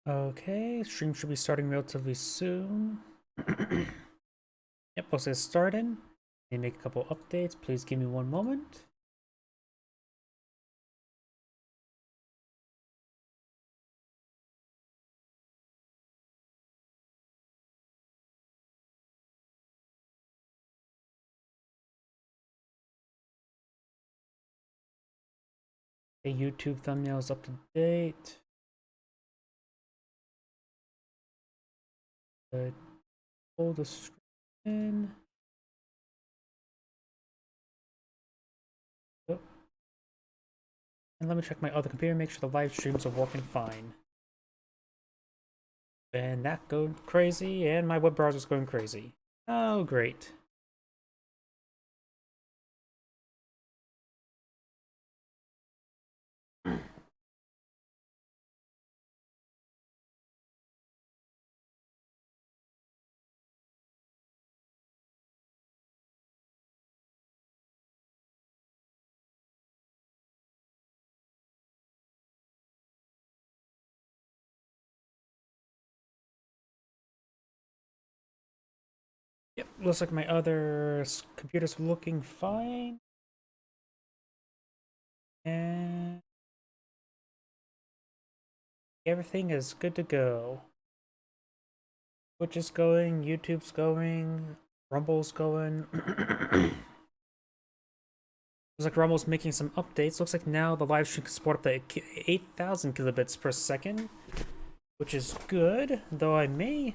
Okay, stream should be starting relatively soon. Yep, let's get started. Let me make a couple updates. Please give me one moment. Okay, YouTube thumbnail is up to date. Hold the screen. Oh, and let me check my other computer, make sure the live streams are working fine. And that going crazy, and my web browser's going crazy. Oh, great. Yep, looks like my other computer's looking fine. And everything is good to go. Twitch is going, YouTube's going, Rumble's going. Looks like Rumble's making some updates. Looks like now the live stream can support up to 8,000 kilobits per second, which is good, though I may...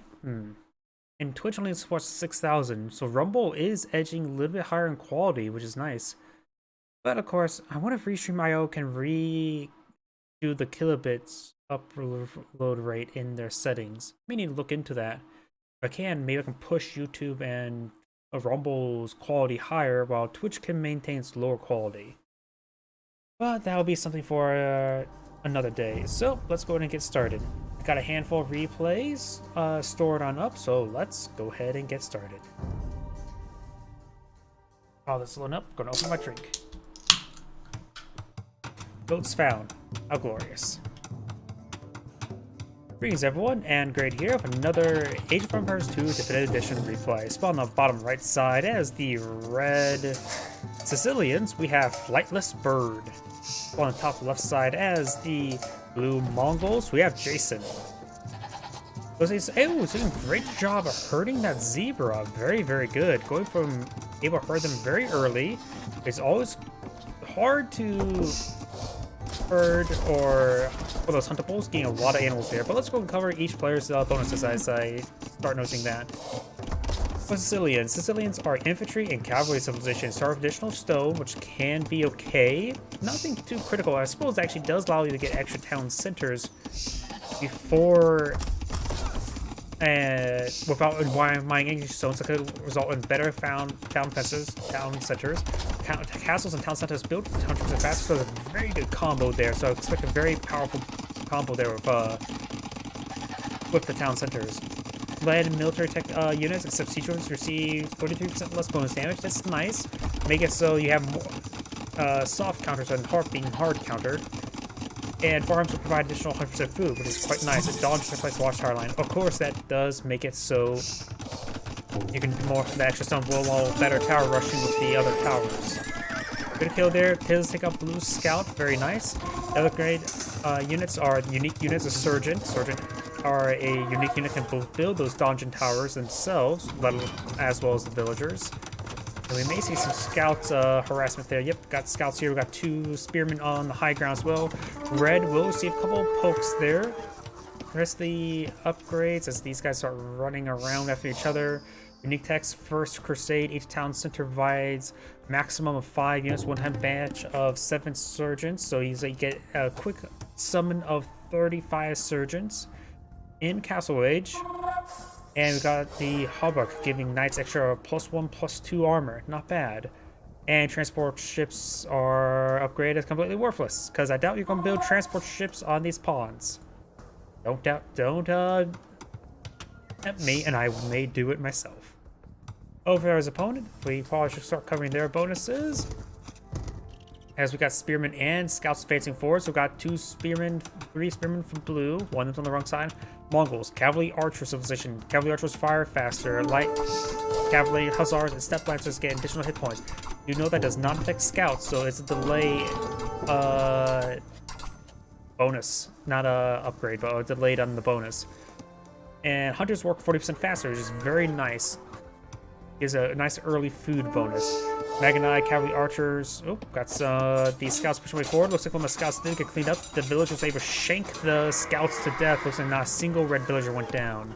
And Twitch only supports 6,000, so Rumble is edging a little bit higher in quality, which is nice. But of course, I wonder if Restream.io can redo the kilobits upload rate in their settings. We need to look into that. If I can, maybe I can push YouTube and Rumble's quality higher while Twitch can maintain its lower quality. But that'll be something for another day. So let's go ahead and get started. Got a handful of replays stored on up, so let's go ahead and get started. While this is loading up, gonna open my drink. Votes found. How glorious. Greetings everyone, and Great here with another Age of Empires 2 Definitive Edition replay. Spawn on the bottom right side as the red Sicilians, we have Flightless Bird. On the top left side as the blue Mongols, we have Jason. He's doing a great job of herding that zebra. Very, very good. Going from able to herd them very early. It's always hard to herd or for those huntables, getting a lot of animals there. But let's go and cover each player's bonuses as I start noticing that. Sicilians. Sicilians are infantry and cavalry civilization. Start with additional stone, which can be okay. Nothing too critical. I suppose it actually does allow you to get extra town centers before without mining any stones that could result in better town fences, town centers, castles and town centers built 100% faster. So it's a very good combo there. So I expect a very powerful combo there with the town centers. Lead military tech units, except siege units, receive 43% less bonus damage. That's nice. Make it so you have more soft counters and hard counter. And farms will provide additional 100% food, which is quite nice. A dodge to place watchtower line. Of course, that does make it so you can do more of the extra stone while better tower rushing with the other towers. Good kill there. Kills take out blue scout. Very nice. The other grade units are unique units. A sergeant. Sergeant are a unique unit that can both build those dungeon towers themselves, as well as the villagers. And we may see some scouts harassment there. Yep, got scouts here. We got two spearmen on the high ground as well. Red will receive a couple of pokes there. The rest of the upgrades as these guys start running around after each other. Unique text, First Crusade. Each town center provides maximum of 5 units, one-time batch of 7 surgeons. So you get a quick summon of 35 surgeons in Castle Age. And we got the Hauberk giving knights extra +1/+2 armor. Not bad. And transport ships are upgraded as completely worthless, because I doubt you're going to build transport ships on these pawns. Don't tempt me, and I may do it myself. Over there, his opponent, we probably should start covering their bonuses. As we got spearmen and scouts facing forward, so we got 3 spearmen from blue, one that's on the wrong side. Mongols, cavalry archer civilization. Cavalry archers fire faster. Light cavalry hussars and step lancers get additional hit points. You know that does not affect scouts, so it's a delay bonus, not a upgrade, but a delayed on the bonus. And hunters work 40% faster, which is very nice. Gives a nice early food bonus. Magnai cavalry archers. Oh, got the scouts pushing way forward. Looks like when the scouts did get cleaned up, the villagers were able to shank the scouts to death. Looks like not a single red villager went down.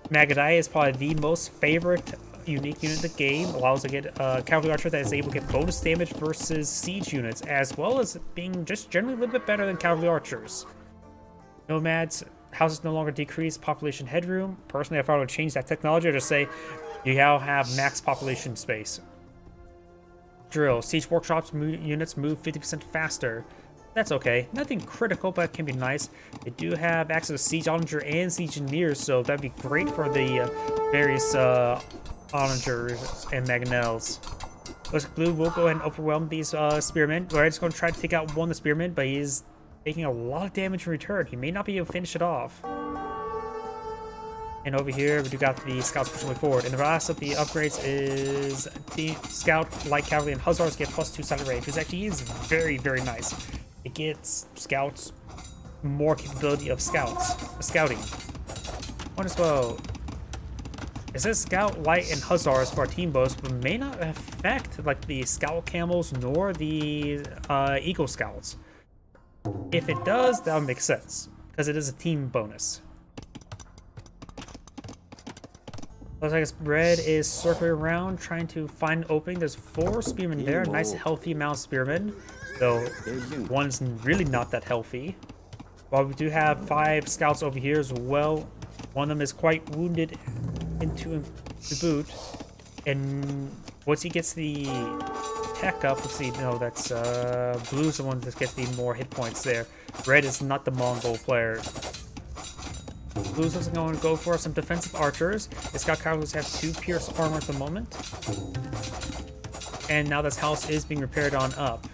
Magadai is probably the most favorite unique unit in the game. Allows to get a cavalry archer that is able to get bonus damage versus siege units, as well as being just generally a little bit better than cavalry archers. Nomads. Houses no longer decrease population headroom. Personally, if I were to change that technology, I'd just say you now have max population space. Drill. Siege workshops units move 50% faster. That's okay. Nothing critical, but it can be nice. They do have access to siege onager and siege engineers, so that'd be great for the various onagers and mangonels. Looks like Blue will go ahead and overwhelm these spearmen. Red's going to try to take out one of the spearmen, but he's taking a lot of damage in return. He may not be able to finish it off. And over here, we do got the scouts pushing way forward. And the last of the upgrades is the scout, light cavalry, and hussars get +2 silent range, which actually is very, very nice. It gets scouts more capability of scouting. One as well. It says scout, light, and hussars for our team bows, but may not affect like the scout camels nor the eagle scouts. If it does, that would make sense, because it is a team bonus. Looks like Red is circling around, trying to find an opening. There's 4 spearmen there, nice healthy amount of spearmen, though one's really not that healthy. While we do have 5 scouts over here as well, one of them is quite wounded into the boot, and once he gets the tech up, let's see, no, that's Blue's the one that gets the more hit points there. Red is not the Mongol player. Blue's also going to go for some defensive archers. The scout cavalry have 2 pierce armor at the moment. And now this house is being repaired on up.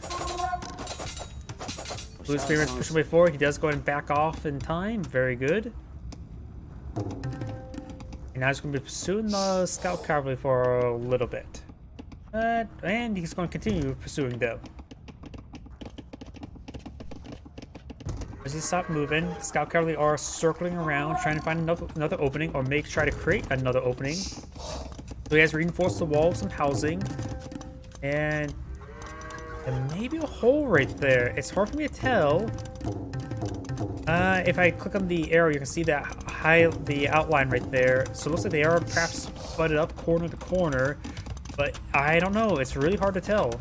Blue's spearman's pushing way forward. He does go ahead and back off in time. Very good. And now he's going to be pursuing the scout cavalry for a little bit. And he's going to continue pursuing them. As he stops moving, scout cavalry are circling around, trying to find another opening, or try to create another opening. So he has reinforced the wall with some housing, and maybe a hole right there. It's hard for me to tell. If I click on the arrow, you can see that the outline right there. So it looks like they are perhaps butted up corner to corner, but I don't know. It's really hard to tell.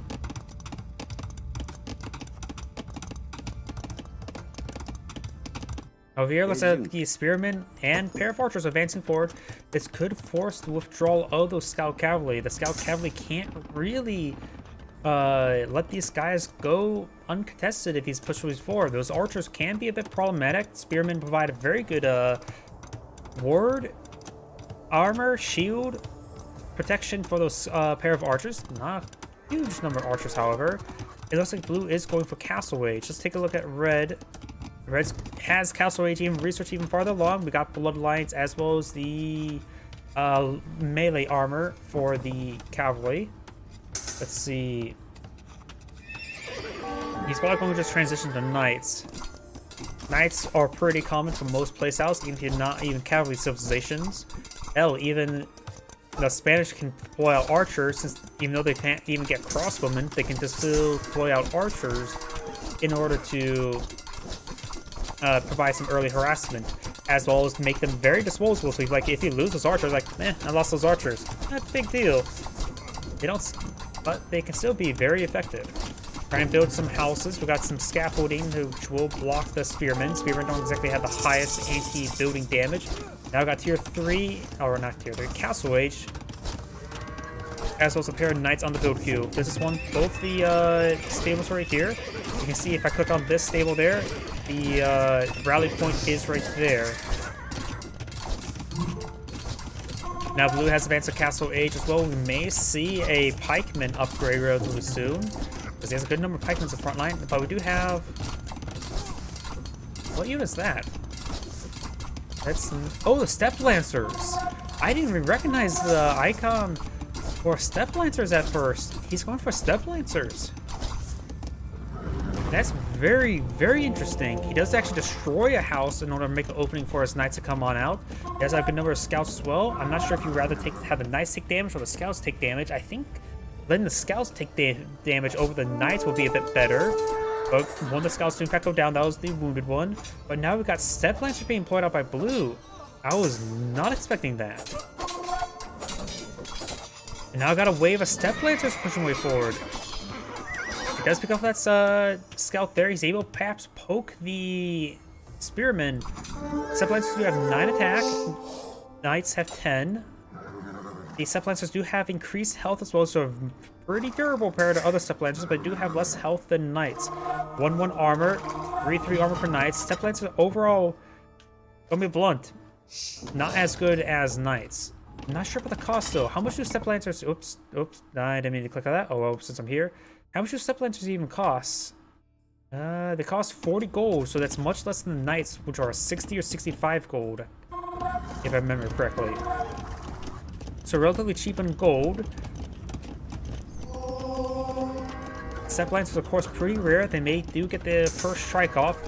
Over here, looks like the spearmen and pair of archers advancing forward. This could force the withdrawal of those scout cavalry. The scout cavalry can't really let these guys go uncontested if he's pushed forward. Those archers can be a bit problematic. Spearmen provide a very good ward, armor, shield, protection for those pair of archers. Not a huge number of archers, however. It looks like Blue is going for Castle Age. Let's take a look at Red. Red has Castle Age even researched even farther along. We got Bloodlines as well as the melee armor for the cavalry. Let's see. He's probably going to just transition to Knights. Knights are pretty common for most playstyles, even if you're not even cavalry civilizations. Hell, even the Spanish can deploy out archers, since even though they can't even get crossbowmen, they can just still deploy out archers in order to provide some early harassment, as well as make them very disposable. So like, if you lose those archers, like, I lost those archers. Not a big deal. They don't, but they can still be very effective. Try and build some houses. We got some scaffolding which will block the spearmen. Spearmen don't exactly have the highest anti-building damage. Now we got tier 3, or not tier 3, Castle Age, as well as a pair of knights on the build queue. This is both the stables right here. You can see if I click on this stable there, the rally point is right there. Now blue has advanced to Castle Age as well. We may see a pikeman upgrade relatively soon, because he has a good number of pikemans in the front line. But we do have... What unit is that? That's... Oh, the Steppe Lancers! I didn't even recognize the icon for Steppe Lancers at first. He's going for Steppe Lancers. That's very, very interesting. He does actually destroy a house in order to make an opening for his knights to come on out. He does have a good number of scouts as well. I'm not sure if you'd rather have the knights take damage or the scouts take damage. I think letting the scouts take damage over the knights will be a bit better. But one of the scouts did in fact go down. That was the wounded one. But now we've got Steppe Lancers being employed out by blue. I was not expecting that. And now I got a wave of Steppe Lancers pushing way forward. He does pick up that scout there. He's able to perhaps poke the spearmen. Steppe Lancers do have 9 attack. Knights have 10. The Steppe Lancers do have increased health as well, so pretty durable compared to other Steppe Lancers, but do have less health than Knights. 1-1 armor, 3-3 armor for Knights. Steppe Lancers overall, gonna be blunt, not as good as Knights. I'm not sure about the cost though. How much do Steppe Lancers... Oops, I didn't mean to click on that. Oh, well, since I'm here. How much do Steppe Lancers even cost? They cost 40 gold, so that's much less than the Knights, which are 60 or 65 gold, if I remember correctly. So relatively cheap in gold. Steppe Lancers, of course, pretty rare. They do get the first strike off,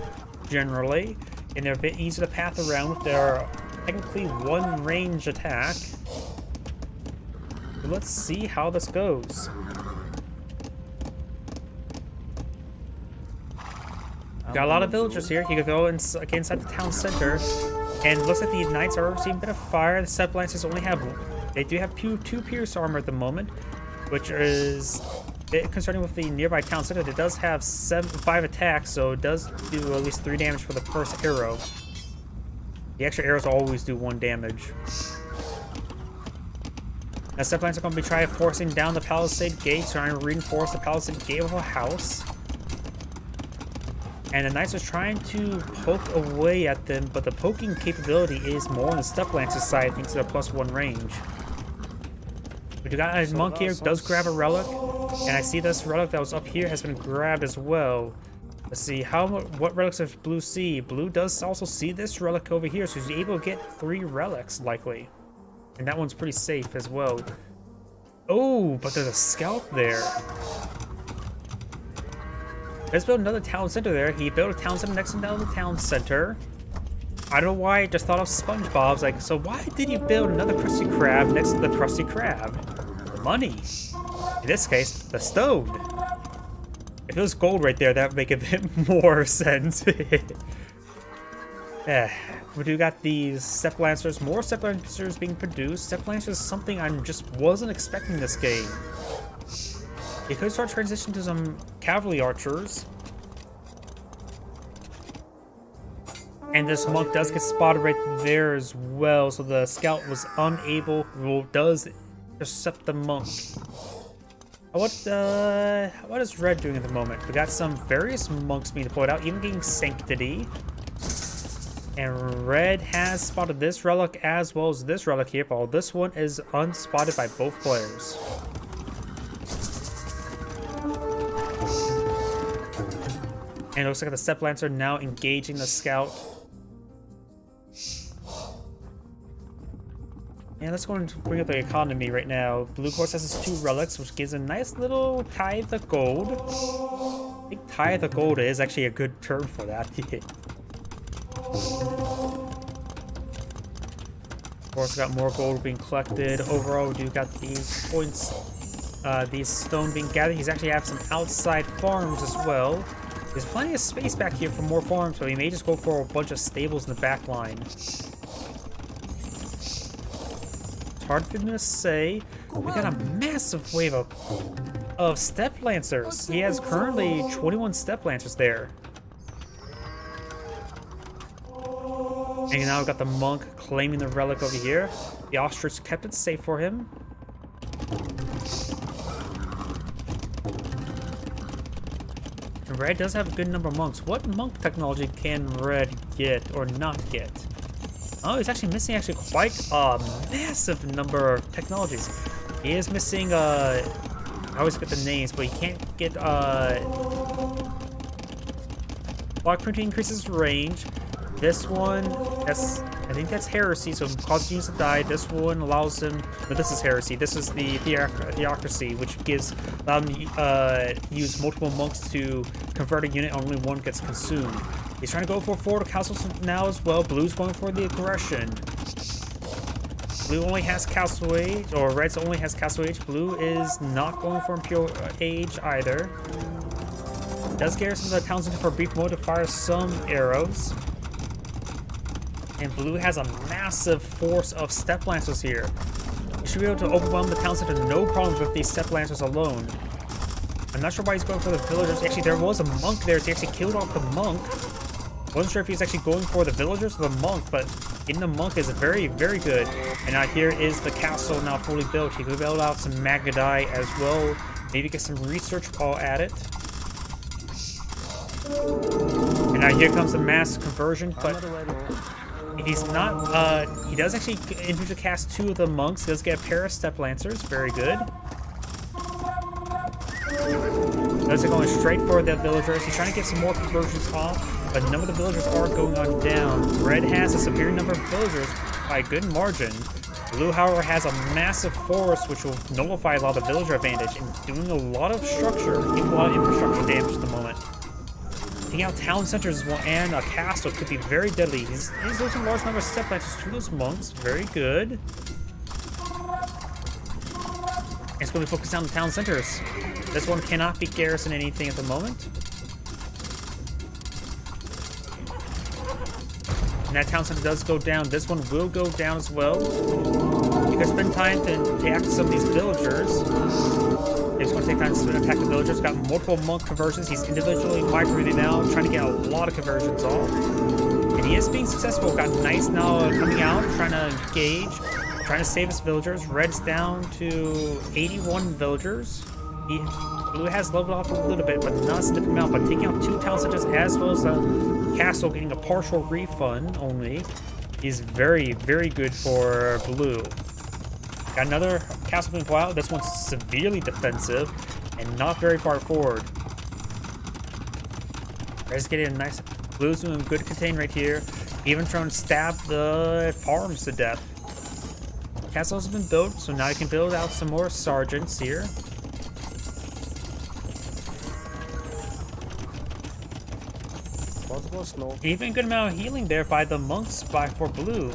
generally, and they're a bit easier to path around with their technically one range attack. But let's see how this goes. Got a lot of villagers here. You can go inside the town center, and it looks like the knights are receiving a bit of fire. The Steppe Lancers only have, they do have 2 pierce armor at the moment, which is a bit concerning with the nearby town center. It does have 5 attacks, so it does do at least 3 damage for the first arrow. The extra arrows always do 1 damage. Now Steppe Lancers are going to be trying forcing down the palisade gate, trying to reinforce the palisade gate of a house. And the knights are trying to poke away at them, but the poking capability is more on the Steppe Lancer side, thanks to the +1 range. But you got a monk here, does grab a relic, and I see this relic that was up here has been grabbed as well. Let's see, what relics does blue see? Blue does also see this relic over here, so he's able to get 3 relics, likely. And that one's pretty safe as well. Oh, but there's a scout there. Let's build another town center there. He built a town center next to the town center. I don't know why I just thought of SpongeBob. I was like, so why did you build another Krusty Krab next to the Krusty Krab? Money. In this case, the stone. If it was gold right there, that would make a bit more sense. Yeah, we do got these Steppe Lancers, more Steppe Lancers being produced. Steppe Lancers is something I just wasn't expecting this game. You could start transitioning to some cavalry archers. And this monk does get spotted right there as well, so the scout was unable, does intercept the monk. What is red doing at the moment? We got some various monks being deployed out, even getting Sanctity. And red has spotted this relic as well as this relic here, while this one is unspotted by both players. And it looks like the Steppe Lancer now engaging the scout. And let's go and bring up the economy right now. Blue, of course, has his 2 relics, which gives a nice little tithe of gold. I think tithe of gold is actually a good term for that. Of course, we got more gold being collected. Overall, we do got these points, these stone being gathered. He's actually have some outside farms as well. There's plenty of space back here for more farms, but we may just go for a bunch of stables in the back line. It's hard for me to say. We got a massive wave of Steppe Lancers. He has currently 21 Steppe Lancers there. And now we've got the monk claiming the relic over here. The ostrich kept it safe for him. Red does have a good number of monks. What monk technology can Red get or not get? Oh, he's actually missing quite a massive number of technologies. He is missing, I always get the names, but he can't get, block printing increases range. This one, I think that's heresy, so it causes units to die. This one allows him, no, this is heresy. This is the theocracy, which allow him to use multiple monks to convert a unit, only one gets consumed. He's trying to go for 4 castles now as well. Blue's going for the aggression. Blue only has Castle Age, or Red's only has Castle Age. Blue is not going for Imperial Age either. Does garrison the town center for a brief moment to fire some arrows. And Blue has a massive force of Step Lancers here. You should be able to overwhelm the town center no problems with these Step Lancers alone. I'm not sure why he's going for the villagers. Actually, there was a monk there, so he actually killed off the monk. Wasn't sure if he's actually going for the villagers or the monk, but getting the monk is very, very good. And now here is the castle now fully built. He could build out some Magadai as well. Maybe get some research call at it. And now here comes the mass conversion, but if he's not, he does actually individually cast 2 of the monks. He does get a pair of Step Lancers, very good. Those are going straight for the villagers. He's trying to get some more conversions off, but none of the villagers are going on down. Red has a superior number of villagers by a good margin. Blue, however, has a massive force which will nullify a lot of the villager advantage and doing a lot of structure, a lot of infrastructure damage at the moment. Taking out town centers and a castle could be very deadly. He's losing a large number of Step Lancers to those monks. Very good. It's going to be focused on the town centers. This one cannot be garrison anything at the moment. And that town center does go down. This one will go down as well. You can spend time to attack some of these villagers. He's going to take time to attack the villagers. Got multiple monk conversions. He's individually migrating now, trying to get a lot of conversions off. And he is being successful. Got Knights now coming out, trying to engage, trying to save his villagers. Red's down to 81 villagers. Blue has leveled off a little bit, but not a significant amount. But taking out 2 town centers as well as the castle, getting a partial refund only, is very, very good for Blue. Got another castle being pulled out. This one's severely defensive and not very far forward. Red's getting a nice. Blue's doing good contain right here. Even trying to stab the farms to death. Castle has been built, so now you can build out some more sergeants here. Even a good amount of healing there by the monks for Blue.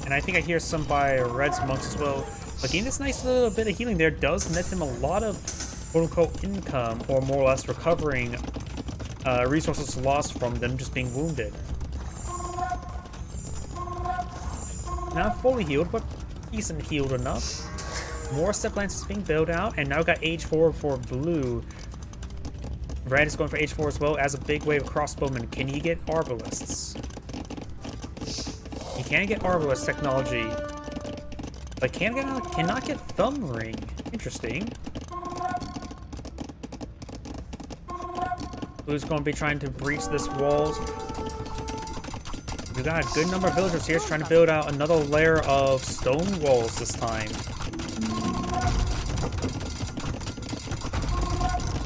And I think I hear some by Red's monks as well. But getting this nice little bit of healing there does net him a lot of quote-unquote income, or more or less recovering resources lost from them just being wounded. Not fully healed, but decent healed enough. More Step Lancers being built out, and now got Age 4 for Blue. Red is going for H4 as well as a big wave of crossbowmen. Can he get Arbalists? He can get Arbalist technology, but cannot get Thumb Ring. Interesting. Blue's going to be trying to breach this walls. We got a good number of villagers here trying to build out another layer of stone walls this time.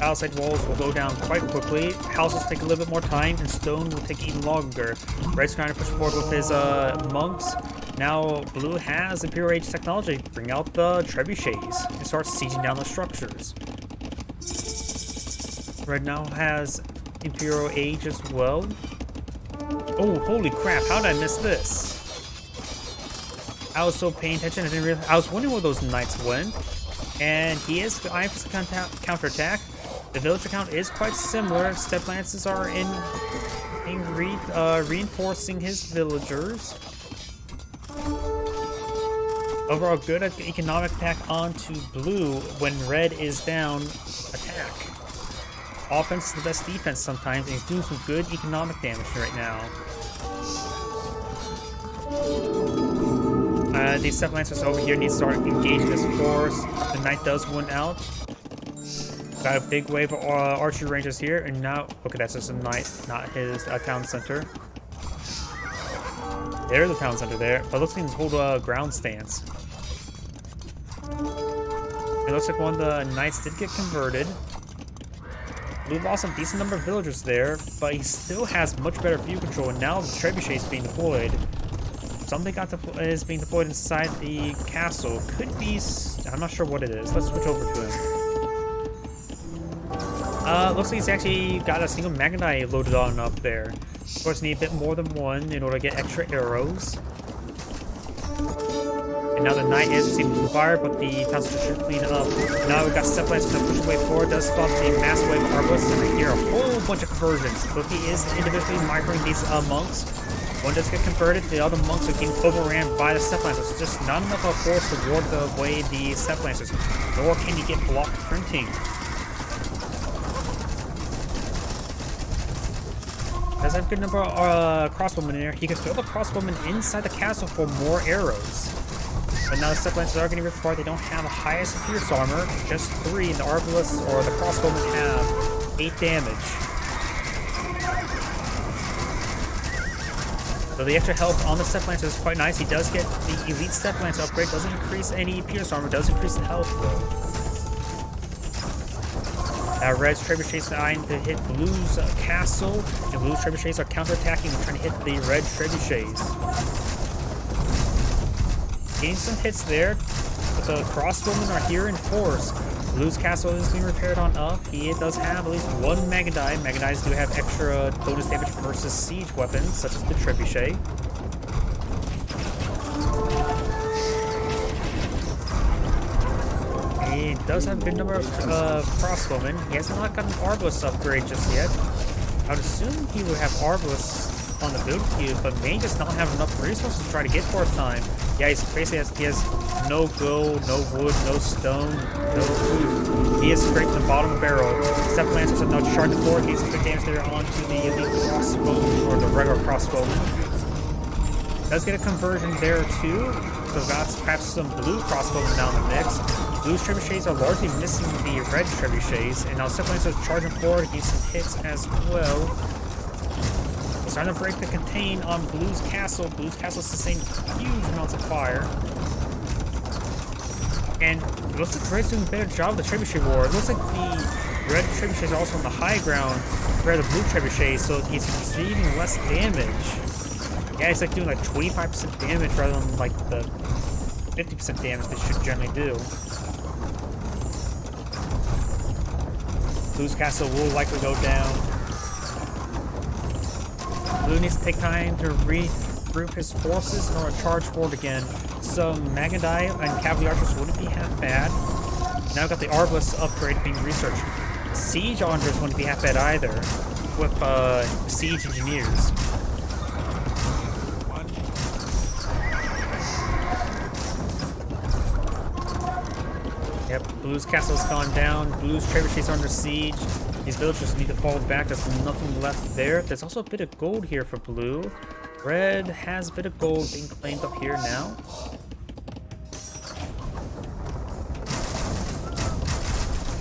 Palisade walls will go down quite quickly. Houses take a little bit more time, and stone will take even longer. Red's trying to push forward with his monks. Now Blue has Imperial Age technology. Bring out the trebuchets and start sieging down the structures. Red now has Imperial Age as well. Oh, holy crap! How did I miss this? I was so paying attention, I didn't realize. I was wondering where those knights went. And he is eyeing for some counterattack. The villager count is quite similar. Step Lances are reinforcing his villagers. Overall, good economic attack onto Blue when Red is down. Attack. Offense is the best defense sometimes, and he's doing some good economic damage right now. These Step Lancers over here need to start engaging this force. The Knight does win out. Got a big wave of archery rangers here, and now, okay, that's just a Knight, not his town center. There's the town center there, but it looks like it's hold a ground stance. It looks like one of the knights did get converted. Blue lost a decent number of villagers there, but he still has much better view control, and now the trebuchet is being deployed. Something is being deployed inside the castle. Could be... I'm not sure what it is. Let's switch over to him. Looks like he's actually got a single Magnite loaded on up there. Of course, need a bit more than one in order to get extra arrows. And now the knight is receiving some fire, but the town should clean up. Now we've got Step Lancers that push away forward, does spot the mass wave of Arbalists, and I hear a whole bunch of conversions. Cookie is individually microing these monks. One does get converted, the other monks are getting overran by the Step Lancers. It's just not enough of force to ward away the Step Lancers, nor can you get block printing. Does have a good number of crossbowmen in there. He can throw the crossbowmen inside the castle for more arrows. But now the Step Lancers are getting required. They don't have the highest pierce armor, just 3, and the Arbalists or the crossbowmen have 8 damage. So the extra health on the Step Lancer is quite nice. He does get the Elite Step Lancer upgrade, doesn't increase any pierce armor, does increase the health though. Red's trebuchets trying to hit Blue's castle, and Blue's trebuchets are counterattacking and trying to hit the red trebuchets. Getting some hits there, but the crossbowmen are here in force. Blue's castle is being repaired on up. He does have at least one Magadai. Magadais do have extra bonus damage versus siege weapons, such as the trebuchet. He does have a good number of crossbowmen. He has not gotten an Arbalist upgrade just yet. I would assume he would have Arbalists on the build queue, but may just not have enough resources to try to get for a time. Yeah, he has no gold, no wood, no stone, no food. He is scraped the bottom barrel. Step Lancers have now charged the floor. He's good damage there onto the elite crossbow or the regular crossbow. Does get a conversion there too. So that's perhaps some blue crossbows down the mix. Blue's trebuchets are largely missing the red trebuchets, and now Step Lancers charging forward to get some hits as well. He's trying to break the contain on Blue's castle. Blue's castle sustained huge amounts of fire. And it looks like Red's doing a better job of the trebuchet war. It looks like the red trebuchets are also on the high ground compared to the blue trebuchets, so he's receiving less damage. Yeah, he's like doing like 25% damage rather than like the 50% damage they should generally do. Blue's castle will likely go down. Blue needs to take time to regroup his forces in order to charge forward again. So Magadai and Cavalry Archers wouldn't be half bad. Now we've got the Arbalist upgrade being researched. Siege Archers wouldn't be half bad either, with Siege Engineers. Yep, Blue's castle's gone down. Blue's trebuchets are under siege. These villagers need to fall back. There's nothing left there. There's also a bit of gold here for Blue. Red has a bit of gold being claimed up here now.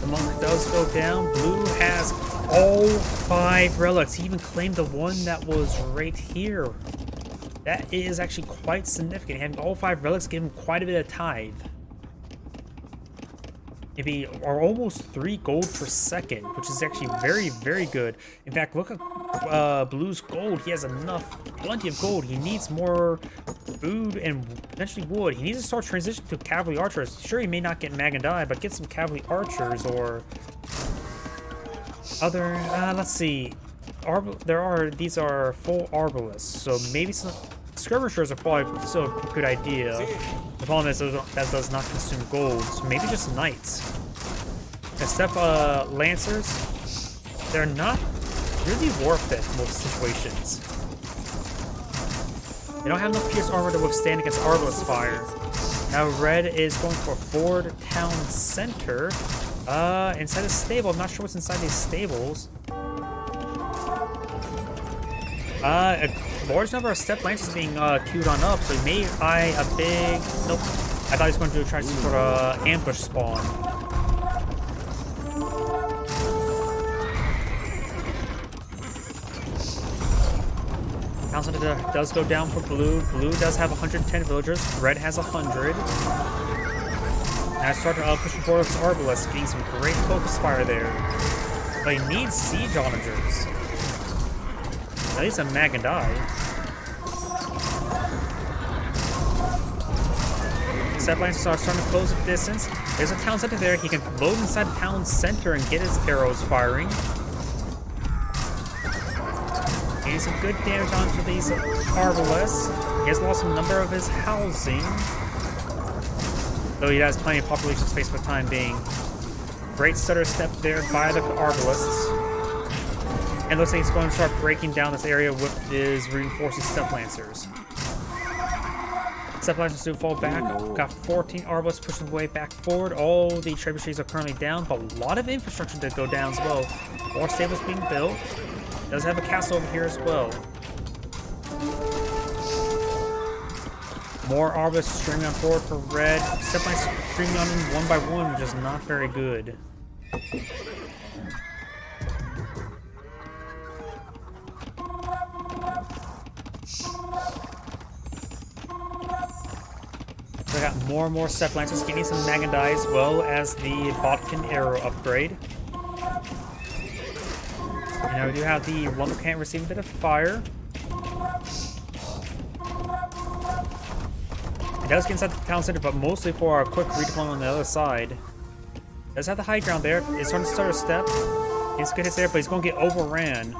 The monk does go down. Blue has all 5 relics. He even claimed the one that was right here. That is actually quite significant. Having all 5 relics gave him quite a bit of tithe. Maybe, or almost 3 gold per second, which is actually very, very good. In fact, look at Blue's gold. He has plenty of gold. He needs more food and potentially wood. He needs to start transitioning to Cavalry Archers. Sure, he may not get Magadai, but get some Cavalry Archers or other, let's see. These are full Arbalists, so maybe some skirmishers are probably still a good idea. The problem is that does not consume gold, so maybe just knights. Except Lancers, they're not really worth it in most situations. They don't have enough pierce armor to withstand against Arbalist fire. Now Red is going for Ford Town Center. Inside the stable, I'm not sure what's inside these stables. A large number of Step Lancers being queued on up, so he may eye a big... Nope. I thought he was going to try some sort of ambush spawn. Town center does go down for blue. Blue does have 110 villagers. Red has 100. Now starting to push forward with Arbalest, getting some great focus fire there. But he needs siege onagers. At least a mag and die. Settlines are starting to close the distance. There's a town center there. He can load inside the town center and get his arrows firing. Getting some good damage onto these Arbalests. He has lost a number of his housing. Though he has plenty of population space for the time being. Great stutter step there by the Arbalests. And looks like he's going to start breaking down this area with his reinforcing Step Lancers. Step Lancers do fall back. Got 14 Arbalests pushing the way back forward. All the trebuchets are currently down, but a lot of infrastructure to go down as well. More stables being built. Does have a castle over here as well. More Arbalests streaming on forward for red. Step Lancers streaming on in one by one, which is not very good. So I got more and more Step Lancers getting some mag and die as well as the Bodkin arrow upgrade. And now we do have the Lumber Camp receiving a bit of fire. It does get inside the town center, but mostly for a quick redeployment on the other side. Does have the high ground there. It's starting to start a step. He's good hits there, but he's going to get overran.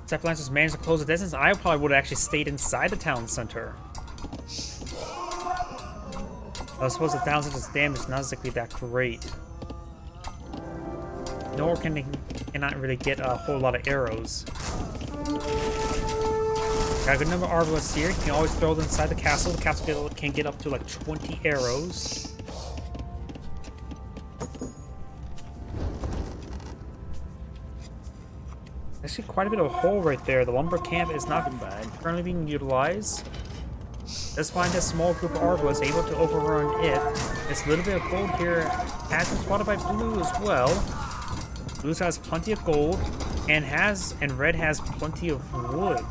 Step Lancers managed to close the distance. I probably would have actually stayed inside the town center. I suppose the town center's damage is not exactly that great. Nor cannot really get a whole lot of arrows. Got a good number of Arbalests here. You can always throw them inside the castle. The castle can get up to like 20 arrows. Actually, quite a bit of a hole right there. The lumber camp is not currently being utilized. Let's find a small group of Arbalests able to overrun it. It's a little bit of gold here. Has been spotted by blue as well. Blue has plenty of gold, and red has plenty of wood.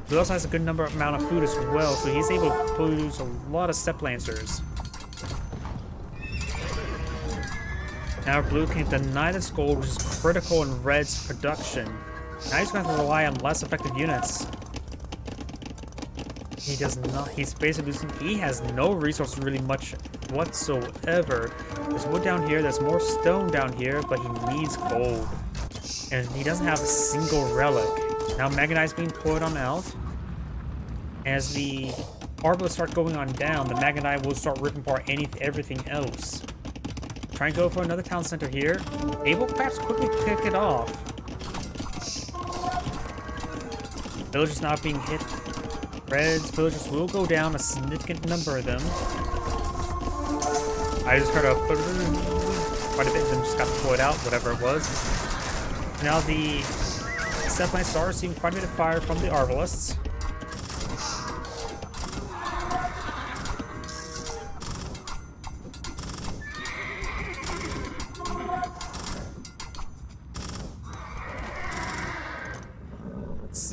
Blue also has a good amount of food as well, so he's able to produce a lot of Step Lancers. Now blue can deny this gold, which is critical in red's production. Now he's going to have to rely on less effective units. He does not. He's basically losing. He has no resources really much whatsoever. There's wood down here. There's more stone down here, but he needs gold, and he doesn't have a single relic. Now Magnite is being put on out. As the Arbalests start going on down, the Magnite will start ripping apart everything else. Try and go for another town center here. Able perhaps quickly pick it off. Villagers not being hit. Red's villagers will go down, a significant number of them. I just heard quite a bit of them just got deployed out, whatever it was. Now the Step Lancers are receiving quite a bit of fire from the Arbalests.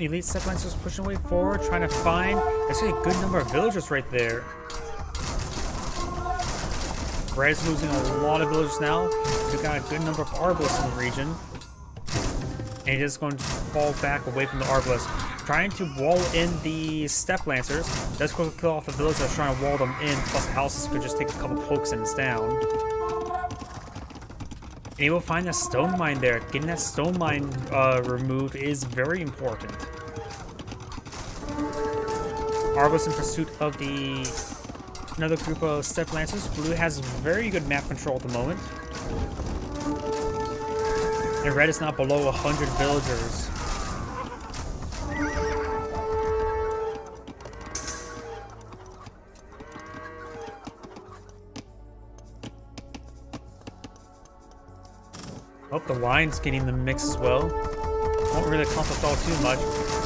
Elite Step Lancers pushing way forward, trying to find actually a good number of villagers right there. Red is losing a lot of villagers now. We've got a good number of Arbalests in the region. And he is going to fall back away from the Arbalests. Trying to wall in the Step Lancers. Does quickly kill off the villagers trying to wall them in, plus the houses could just take a couple pokes and it's down. And you will find a stone mine there. Getting that stone mine removed is very important. Arbalests in pursuit of another group of Step Lancers. Blue has very good map control at the moment. And red is not below 100 villagers. Oh, the line's getting the mix as well. Won't really accomplish all too much.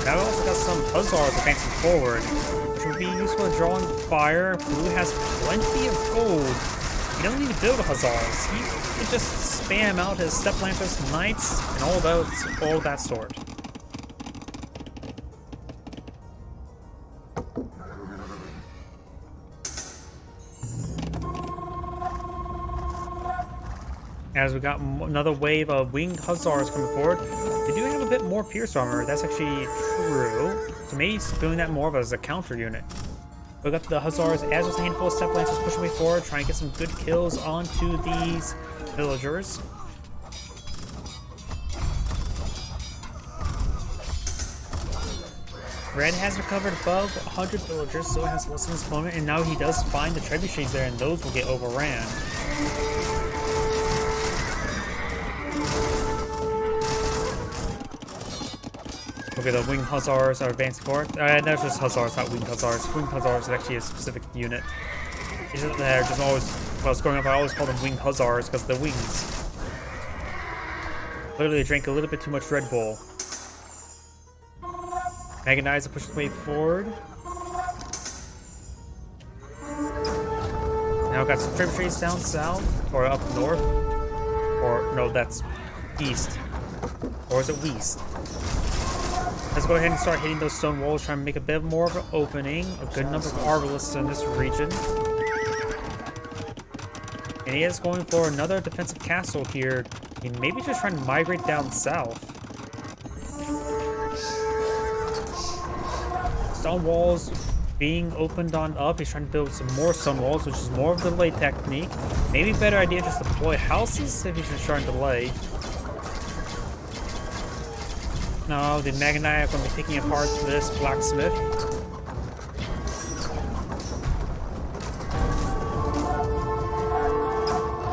Now we also got some Hussars advancing forward, which would be useful in drawing fire. Blue has plenty of gold. He doesn't need to build a Hussars. He can just spam out his Step Lancers, Knights, and all that sort. As we got another wave of Winged Hussars coming forward, they do have a bit more Pierce armor. That's actually true. So maybe he's doing that more of as a counter unit. We got the Hussars as just a handful of Step Lancers pushing me forward, trying to get some good kills onto these villagers. Red has recovered above 100 villagers, so it has less in this moment, and now he does find the trebuchets there, and those will get overran. Okay, the Winged Hussars are advancing forward. That's just Hussars, not Winged Hussars. Winged Hussars is actually a specific unit. It's just, they're just always, when I was growing up, I always called them Winged Hussars because of the wings. Literally drank a little bit too much Red Bull. Mega Knights are pushing the way forward. Now got some trebuchets down south, or up north. Or, no, that's east. Or is it west? Let's go ahead and start hitting those stone walls, trying to make a bit more of an opening. A good number of arbalists in this region. And he is going for another defensive castle here. He may be just trying to migrate down south. Stone walls being opened on up. He's trying to build some more stone walls, which is more of the delay technique. Maybe a better idea just deploy houses if he's just trying to delay. No, the Mega Knight are going to be picking apart this blacksmith.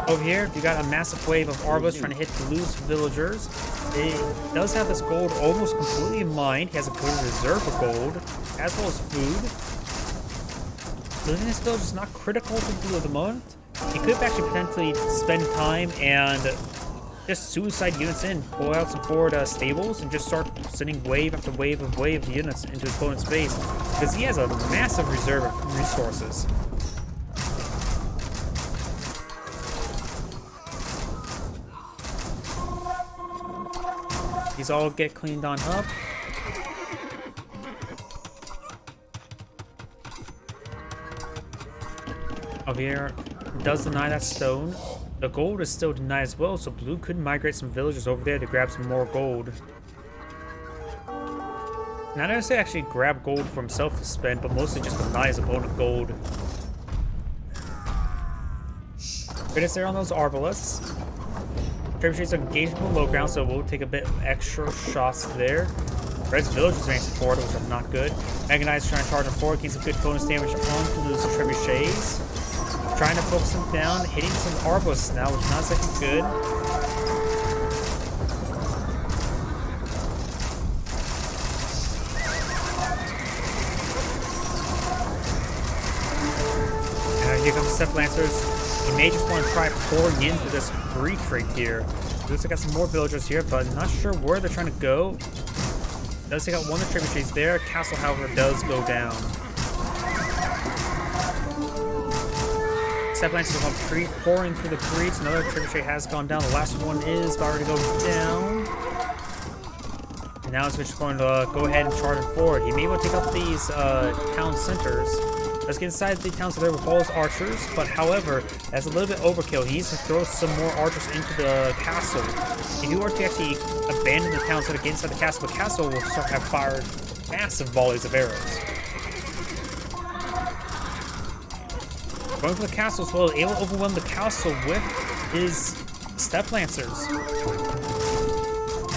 Over here, you got a massive wave of arbalists trying to hit the loose villagers. It does have this gold almost completely mined. He has a good reserve of gold, as well as food. Losing this village is not critical to do at the moment. He could actually potentially spend time and just suicide units in, pull out some forward stables, and just start sending wave after wave of units into his opponent's base, because he has a massive reserve of resources. These all get cleaned on up. Over here does deny that stone. The gold is still denied as well, so blue could migrate some villagers over there to grab some more gold. Not necessarily actually grab gold for himself to spend, but mostly just deny his opponent gold. Finish there on those arbalists. Trebuchets are engaged in the low ground, so we'll take a bit extra shots there. Red's village is advancing forward, which are not good. Mega Knight's trying to charge him forward, getting some good bonus damage onto those trebuchets. Trying to focus him down, hitting some arbalists now, which is not exactly good. And here comes Step Lancers. He may just want to try pouring into this breach right here. Looks like got some more villagers here, but not sure where they're trying to go. Does take out one of the trebuchets there. Castle, however, does go down. Step Lancers are pouring through the breach. Another trebuchet has gone down. The last one is about to go down. And now it's just going to go ahead and charge him forward. He may want to take up these town centers. Let's get inside the town center with all his archers, but however, that's a little bit overkill. He needs to throw some more archers into the castle. If you were to actually abandon the town center, get inside the castle will start to have fired massive volleys of arrows. Going for the castle as well, able to overwhelm the castle with his Step Lancers.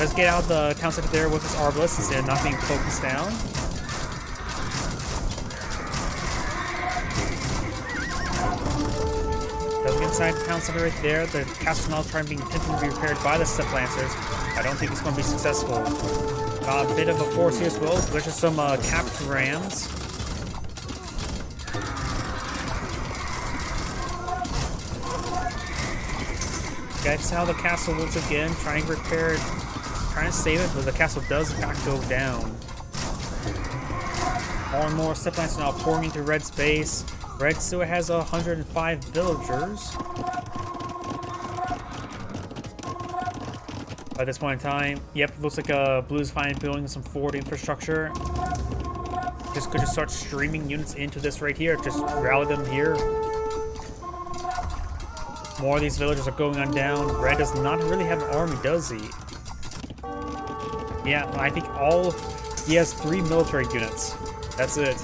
Let's get out the town center there with his arbalists instead of not being focused down. Doesn't get inside the town center right there. The castle now trying to be attempting to be repaired by the Step Lancers. I don't think it's going to be successful. A bit of a force here as well. There's just some capture rams. That's how the castle once again, trying to repair it, trying to save it, but the castle does in fact go down. More and more Step Lancers now pouring into Red's base. Red still has 105 villagers. At this point in time, yep, looks like Blue's finally building some forward infrastructure. Just could just start streaming units into this right here. Just rally them here. More of these villagers are going on down. Red does not really have an army, does he? Yeah, I think he has 3 military units. That's it.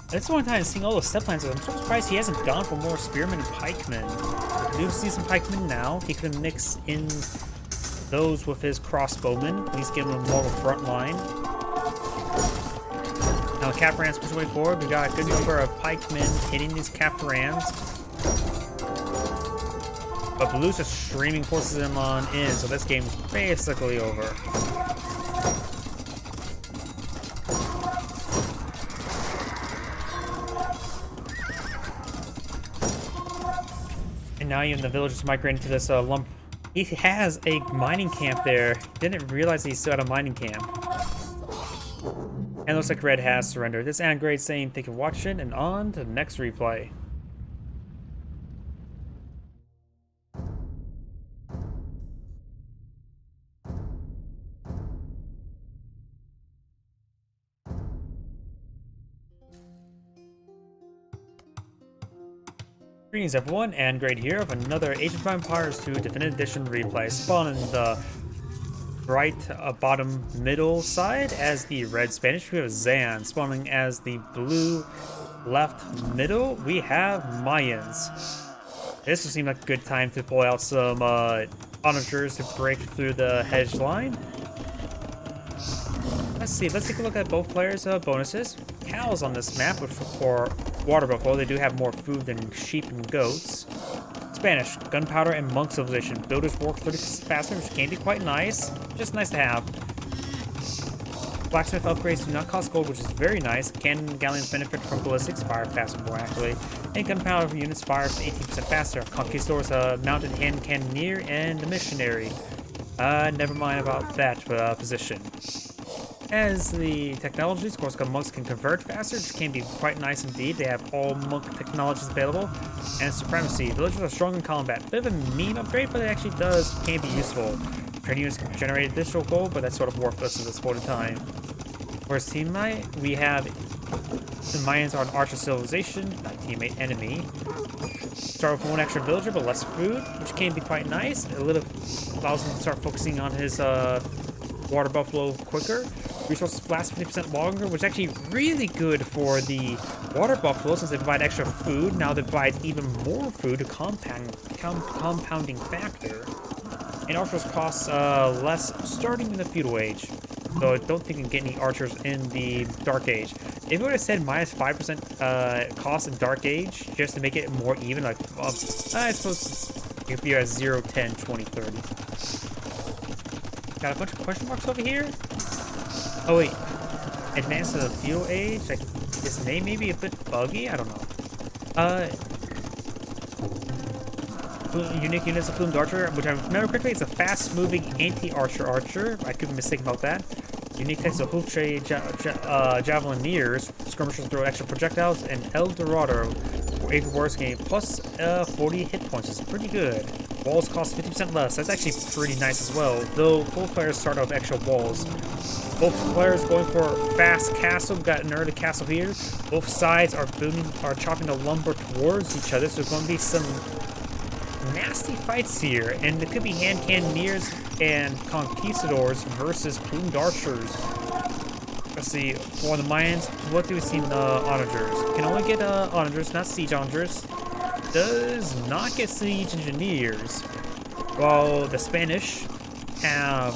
That's one time seeing all those step plans. I'm so surprised he hasn't gone for more spearmen and pikemen. We do see some pikemen now. He could mix in those with his crossbowmen. He's giving them more of a front line. Now Caparans push way forward. We got a good number of pikemen hitting these Caparans. But Blue's just streaming forces them on in, so this game's basically over. And now even the villagers migrating to this lump. He has a mining camp there. Didn't realize he still had a mining camp. And it looks like Red has surrendered. This is Angrade saying thank you for watching, and on to the next replay. Greetings everyone, Angrade here of another Age of Empires 2 Definitive Edition replay. Spawn in the right bottom middle side as the red Spanish. We have Zan. Spawning as the blue left middle, we have Mayans. This would seem like a good time to pull out some onagers to break through the hedge line. Let's see, let's take a look at both players' bonuses. Cows on this map, which for water buffalo, they do have more food than sheep and goats. Spanish, gunpowder and monk civilization. Builders work 30% faster, which can be quite nice. Just nice to have. Blacksmith upgrades do not cost gold, which is very nice. Cannon and galleons benefit from ballistics, fire faster more accurately. And gunpowder units fire 18% faster. Conquistadors, mounted hand cannoneer, and a missionary. Never mind about that position. As the technologies, of course, monks can convert faster, which can be quite nice indeed. They have all monk technologies available. And supremacy. Villagers are strong in combat. Bit of a meme upgrade, but it actually can be useful. Training units can generate additional gold, but that's sort of worthless at this point in time. Whereas teammate, we have the Mayans are an archer civilization, not teammate enemy. Start with one extra villager, but less food, which can be quite nice. A little allows him to start focusing on his water buffalo quicker. Resources last 50% longer, which is actually really good for the water buffalo since they provide extra food. Now they provide even more food, a compounding factor. And archers cost less starting in the feudal age. So I don't think you can get any archers in the dark age. If you would have said minus 5% cost in dark age, just to make it more even, like, I suppose if you're at 0, 10, 20, 30. Got a bunch of question marks over here. Oh wait, advance to the feudal age? Like, this name may be a bit buggy? I don't know. Unique units of Plumed Archer, which I remember correctly, it's a fast-moving anti-archer archer. I could be mistaken about that. Unique types of Hooftrade Javelineers, skirmishers throw extra projectiles, and El Dorado for 8 rewards game, plus 40 hit points. It's pretty good. Walls cost 50% less. That's actually pretty nice as well, though both players start off extra walls. Both players going for fast castle. We've got an early castle here. Both sides are chopping the lumber towards each other, so there's going to be some nasty fights here, and it could be hand cannoneers and conquistadors versus plumed archers. Let's see, for the Mayans, what do we see in the onagers? Can only get onagers, not siege onagers. Does not get siege engineers. While the Spanish have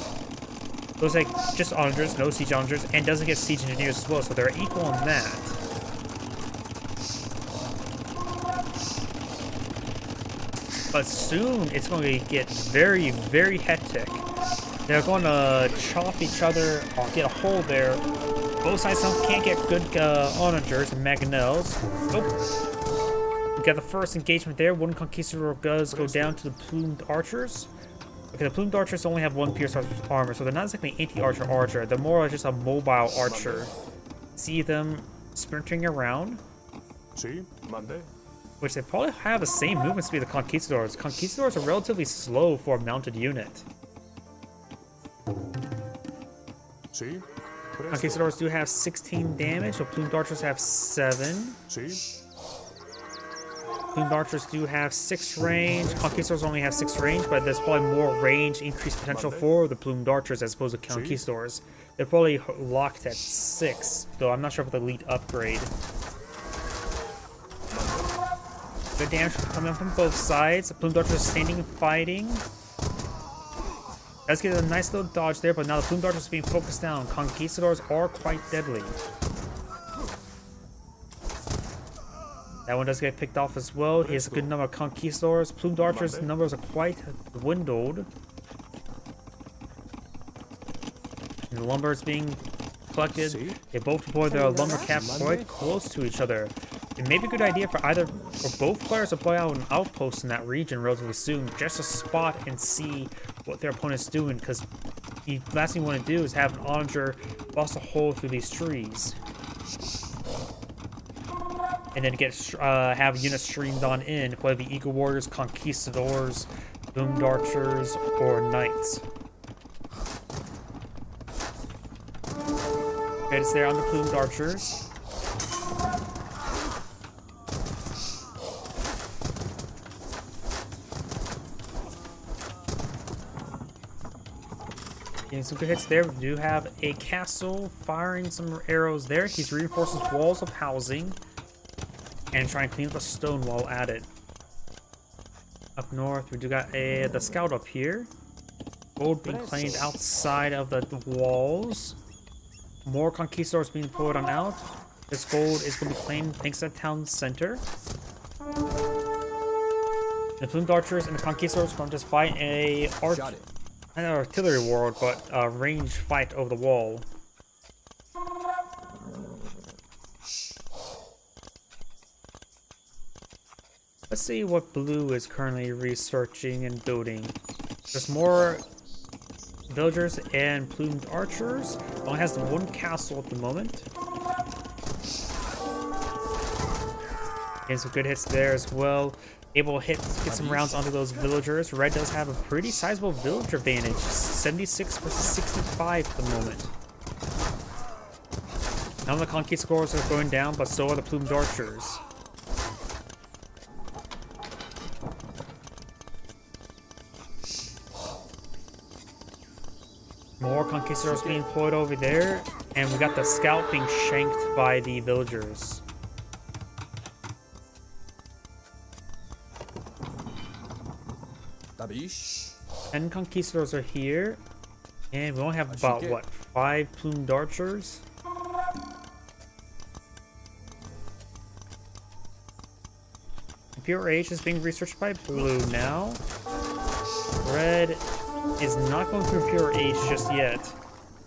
those like just onagers, no siege onagers, and doesn't get siege engineers as well, so they're equal on that. But soon it's going to get very, very hectic. They're going to chop each other, or get a hole there. Both sides can't get good onagers and mangonels. Oh. We got the first engagement there. One conquistador does go down to the plumed archers. Okay, the plumed archers only have 1 pierce armor, so they're not exactly anti-archer archer. They're more just a mobile archer. See them sprinting around. Sí, Monday. which they probably have the same movement speed as the Conquistadors. Conquistadors are relatively slow for a mounted unit. Sí. Conquistadors do have 16 damage, so Plumed Archers have 7. Sí. Plumed Archers do have 6 range. Conquistadors only have 6 range, but there's probably more range increased potential for the Plumed Archers as opposed to Conquistadors. They're probably locked at 6, though I'm not sure about the elite upgrade. Good damage coming from both sides. The Plumed Archers standing and fighting. Let's get a nice little dodge there, but now the Plumed Archers being focused down. Conquistadors are quite deadly. That one does get picked off as well. He has a good number of Conquistadors. Plumed Archers' numbers are quite dwindled. And the lumber is being collected. They both deploy their lumber cap quite close to each other. It may be a good idea for both players to play out an outpost in that region relatively soon, just to spot and see what their opponent's doing, because the last thing you want to do is have an onager bust a hole through these trees. And then have units streamed on in, whether it be Eagle Warriors, Conquistadors, Plumed Archers, or Knights. Okay, it's there on the Plumed Archers. Getting some good hits there. We do have a castle firing some arrows there. He's reinforcing walls of housing and trying to clean up the stone wall at it. Up north, we do got the scout up here. Gold being claimed outside of the walls. More Conquistadors being poured on out. This gold is going to be claimed thanks to the town center. The Plumed Archers and the Conquistadors are going to just fight an artillery war, but a range fight over the wall. Let's see what Blue is currently researching and building. There's more villagers and Plumed Archers. Only has the one castle at the moment. Getting some good hits there as well. Able to get some rounds onto those villagers. Red does have a pretty sizable villager advantage. 76 versus 65 at the moment. Now the Conquistadors are going down, but so are the Plumed Archers. More Conquistadors being employed over there, and we got the scout being shanked by the villagers. And Conquistadors are here, and we only have about what, 5 Plumed Archers. Pure Age is being researched by Blue now. Red is not going through Pure Age just yet.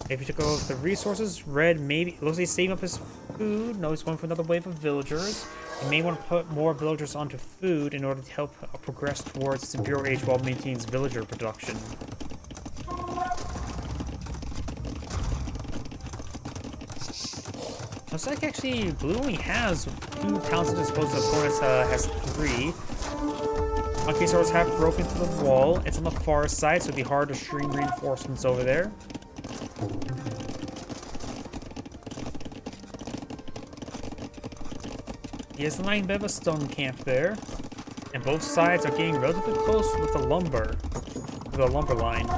If you took over the resources, Red maybe looks like he's saving up his food. No, he's going for another wave of villagers. You may want to put more villagers onto food in order to help progress towards the Pure Age while maintaining villager production. Looks like actually Blue only has 2 towns at disposal. Opponents has 3. Conquistadors have broken through the wall. It's on the far side, so it'd be hard to stream reinforcements over there. He is lying a bit of a stone camp there, and both sides are getting relatively close with the lumber line.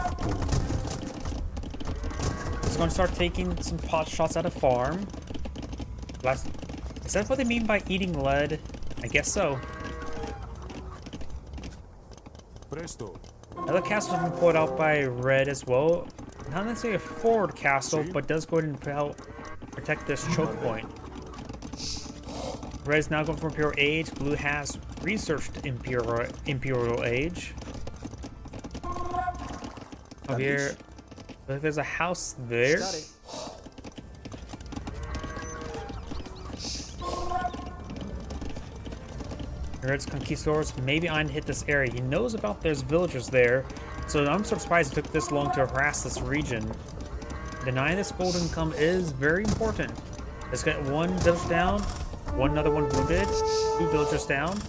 It's going to start taking some pot shots at a farm. Is that what they mean by eating lead? I guess so. Another castle has been pulled out by Red as well. Not necessarily a forward castle, but does go ahead and help protect this choke point. Red is now going for Imperial Age. Blue has researched Imperial Age. Over here, there's a house there. Red's Conquistadors maybe on hit this area. He knows about there's villagers there, so I'm so surprised it took this long to harass this region. Denying this gold income is very important. Let's get 1 village down, another one wounded, 2 villagers down.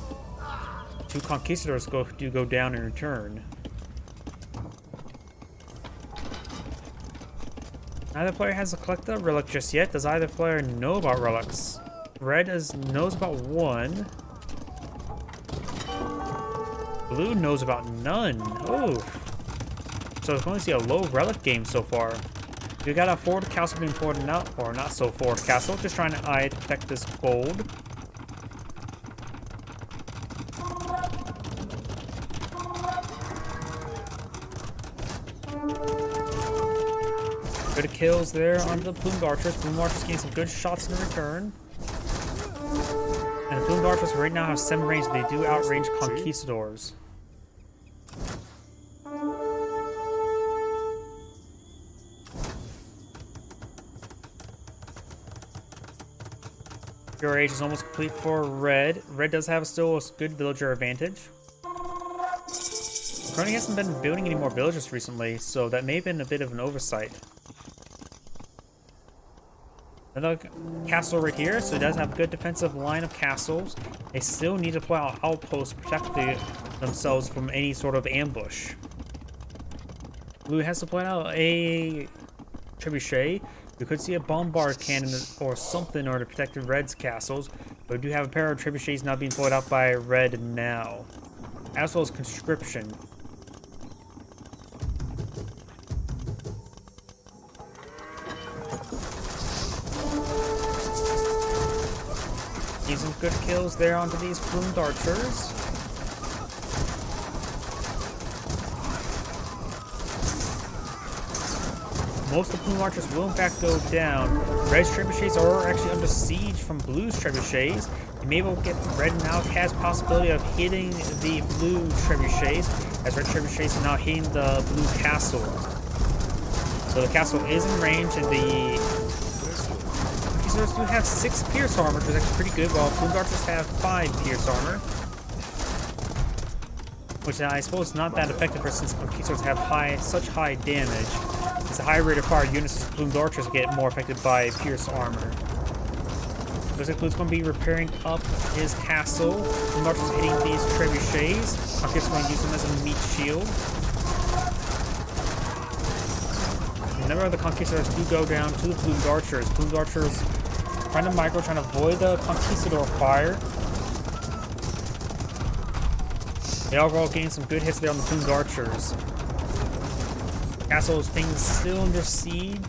2 conquistadors do go down in return. Neither player has collected a relic just yet. Does either player know about relics? Red knows about 1. Blue knows about none. Oh. So it's going to see a low relic game so far. We got a forward castle being poured out, or not so forward castle, just trying to protect this gold. Good kills there on the Plumed Archers. Plumed Archers getting some good shots in return. And the Plumed Archers right now have 7 range, but they do outrange Conquistadors. Your age is almost complete for Red. Red does have still a good villager advantage. Crony hasn't been building any more villagers recently, so that may have been a bit of an oversight. Another castle right here, so it does have a good defensive line of castles. They still need to play out outposts to protect themselves from any sort of ambush. Blue has to play out a trebuchet. We could see a bombard cannon or something in order to protect the Red's castles, but we do have a pair of trebuchets now being played out by Red now, as well as conscription. Some good kills there onto these Plumed Archers. Most of the Plumed Archers will in fact go down. Red's trebuchets are actually under siege from Blue's trebuchets. You may be able to get Red now has possibility of hitting the Blue trebuchets, as Red trebuchets are now hitting the Blue castle. So the castle is in range, and the Conquistadors do have 6 Pierce armor, which is actually pretty good, while Plumed Archers have 5 Pierce armor. Which I suppose is not that effective for, since Conquistadors have such high damage. It's the high rate of fire units as Plumed Archers get more affected by Pierce armor. Looks like Blue's going to be repairing up his castle. Plumed Archers hitting these trebuchets. Conquistadors going to use them as a meat shield. A number of the Conquistadors do go down to the Plumed Archers. Plumed Archers trying to micro, trying to avoid the Conquistador fire. They overall gain some good hits there on the Plumed Archers. Castle is being still under siege.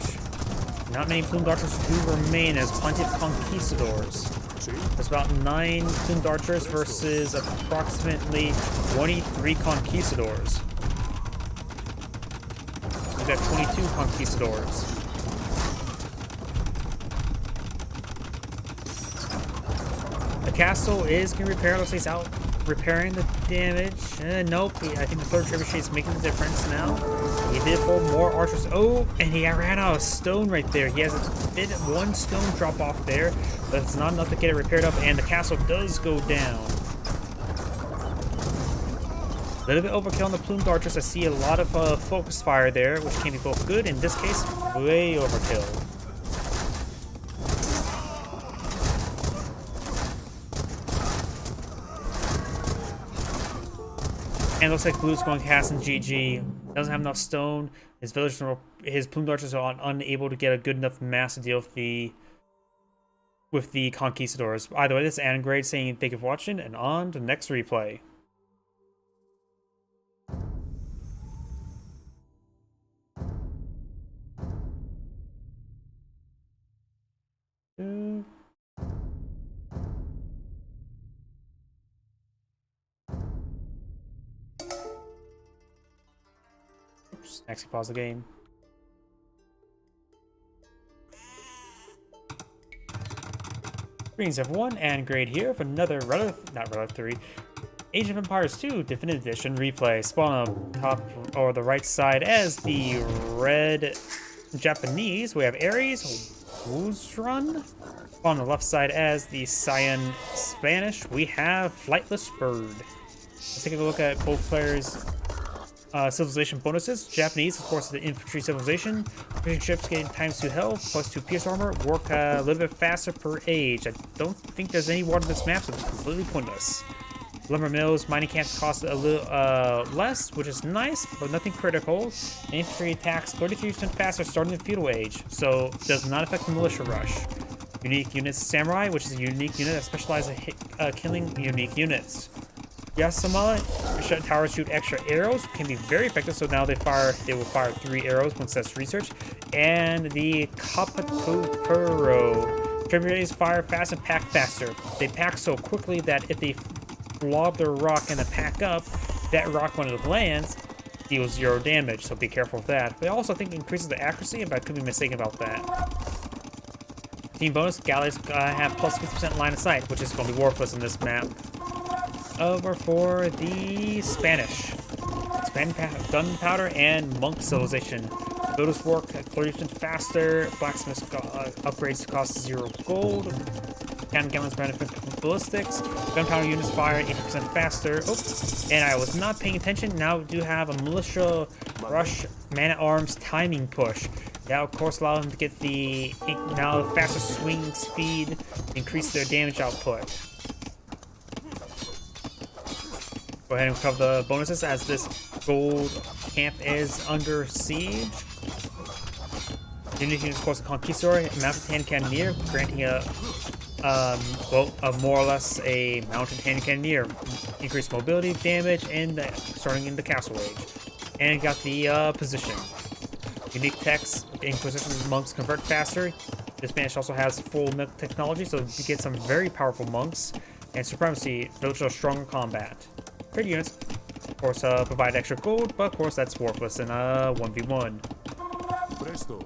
Not many Plumed Archers do remain, as plenty of Conquistadors. There's about 9 Plumed Archers versus approximately 23 Conquistadors. We've got 22 Conquistadors. The castle is getting repaired. Looks like it's out repairing the damage. Nope. I think the 3rd trebuchet is making the difference now. He did pull more archers. Oh, and he ran out of stone right there. He has a bit 1 stone drop off there, but it's not enough to get it repaired up, and the castle does go down. A little bit overkill on the Plumed Archers. I see a lot of focus fire there, which can be both good. In this case, way overkill. And it looks like Blue's going to cast in GG. Doesn't have enough stone. His Plumed Archers are unable to get a good enough mass to deal with the Conquistadors. Either way, this is Angrade saying thank you for watching, and on to the next replay. Oops, actually pause the game. Greetings everyone, Angrade here for another Relic 3, Age of Empires 2 Definitive Edition replay. Spawn on top or the right side as the red Japanese. We have Ares, Wuzrun. On the left side as the Cyan Spanish, we have Flightless Bird. Let's take a look at both players' civilization bonuses. Japanese, of course, the infantry civilization. Fishing ships getting ×2 health, +2 pierce armor, work a little bit faster per age. I don't think there's any water in this map, so it's completely pointless. Lumber mills, mining camps cost a little less, which is nice, but nothing critical. Infantry attacks 33% faster starting the feudal age, so does not affect the militia rush. Unique units, samurai, which is a unique unit that specializes in killing unique units. Yasama towers shoot extra arrows, can be very effective, so now they will fire 3 arrows once that's researched. And the Kapapuro tributaries fire fast and pack faster. They pack so quickly that if they lob their rock and then pack up, that rock when it lands deals 0 damage, so be careful with that. But I also think it increases the accuracy, but I could be mistaken about that. Team bonus, galleys have plus 50% line of sight, which is going to be worthless in this map. Over for the Spanish. Gunpowder and monk civilization. Builders work 30% faster. Blacksmith upgrades cost 0 gold. Cannon guns benefit from ballistics. Gunpowder units fire 80% faster. Oh, and I was not paying attention. Now we do have a militia rush man-at-arms timing push. That of course allows them to get the faster swing speed, increase their damage output. Go ahead and cover the bonuses as this gold camp is under siege. Unique units, of course, the Conquistador, mounted hand cannoneer, granting more or less a mounted hand cannoneer, increased mobility damage, and starting in the castle age. And it got the position. Unique techs, Inquisition monks convert faster. The Spanish also has full milk technology, so you get some very powerful monks. And supremacy, those are stronger combat. Trade units, of course, provide extra gold, but of course that's worthless in a 1v1. Presto.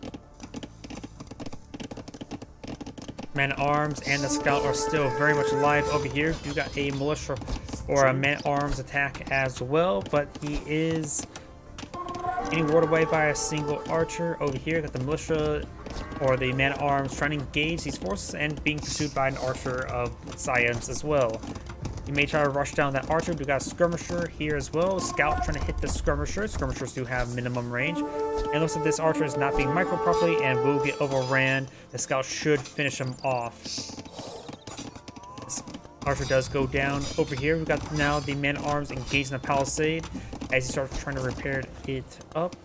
Man-at-arms and the scout are still very much alive over here. You got a militia or a man-at-arms attack as well, but he is getting warded away by a single archer over here. Got the militia or the man-at-arms trying to engage these forces and being pursued by an archer of science as well. You may try to rush down that archer. We got a skirmisher here as well. Scout trying to hit the skirmisher. Skirmishers do have minimum range. And looks like this archer is not being micro properly and will get overran. The scout should finish him off. This archer does go down over here. We've got now the man-at-arms engaged in the palisade as he starts trying to repair it up.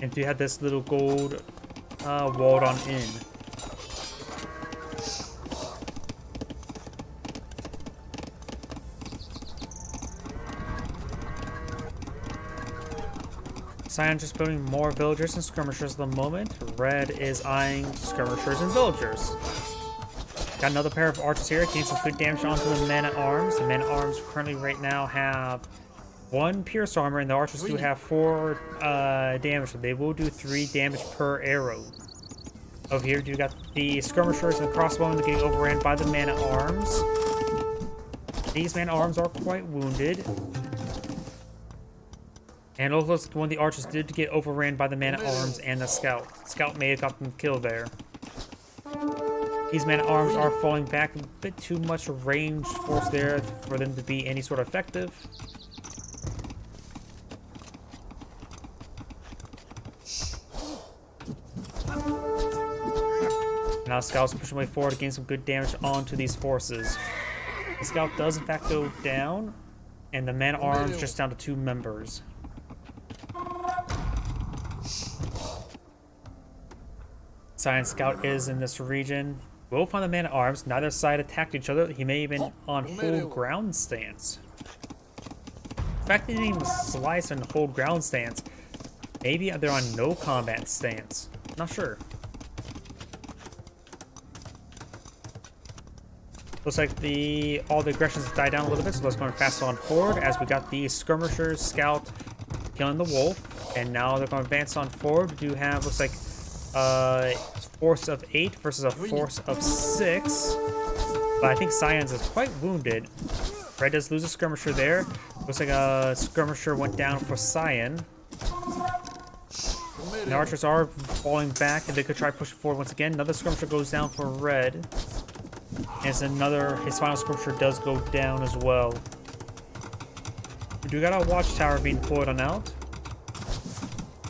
And you have this little gold walled on in. Cyan just building more villagers and skirmishers at the moment. Red is eyeing skirmishers and villagers. Got another pair of archers here, getting some good damage onto the men-at-arms. The men-at-arms currently right now have 1 pierce armor, and the archers do have 4 damage, so they will do 3 damage per arrow. Over here, you got the skirmishers and the crossbowmen getting overran by the men-at-arms. These men-at-arms are quite wounded. And it looks like one of the archers did get overran by the man-at-arms and the scout. Scout may have gotten killed there. These men-at-arms are falling back, a bit too much range force there for them to be any sort of effective. Now Scout's pushing way forward to gain some good damage onto these forces. The Scout does in fact go down, and the man-at-arms just down to 2 members. Cyan Scout is in this region. We'll find the man-at-arms. Neither side attacked each other. He may have been on hold ground stance. In fact, they didn't even slice and hold ground stance. Maybe they're on no combat stance. Not sure. Looks like all the aggressions have died down a little bit, so let's go fast on forward as we got the skirmishers, Scout killing the wolf, and now they're going to advance on forward. We do have, looks like, force of 8 versus a force of 6, but I think Cyan's is quite wounded. Red does lose a skirmisher there. Looks like a skirmisher went down for Cyan. The archers are falling back, and they could try pushing forward once again. Another skirmisher goes down for Red. And his final skirmisher does go down as well. We do got a watchtower being deployed on out.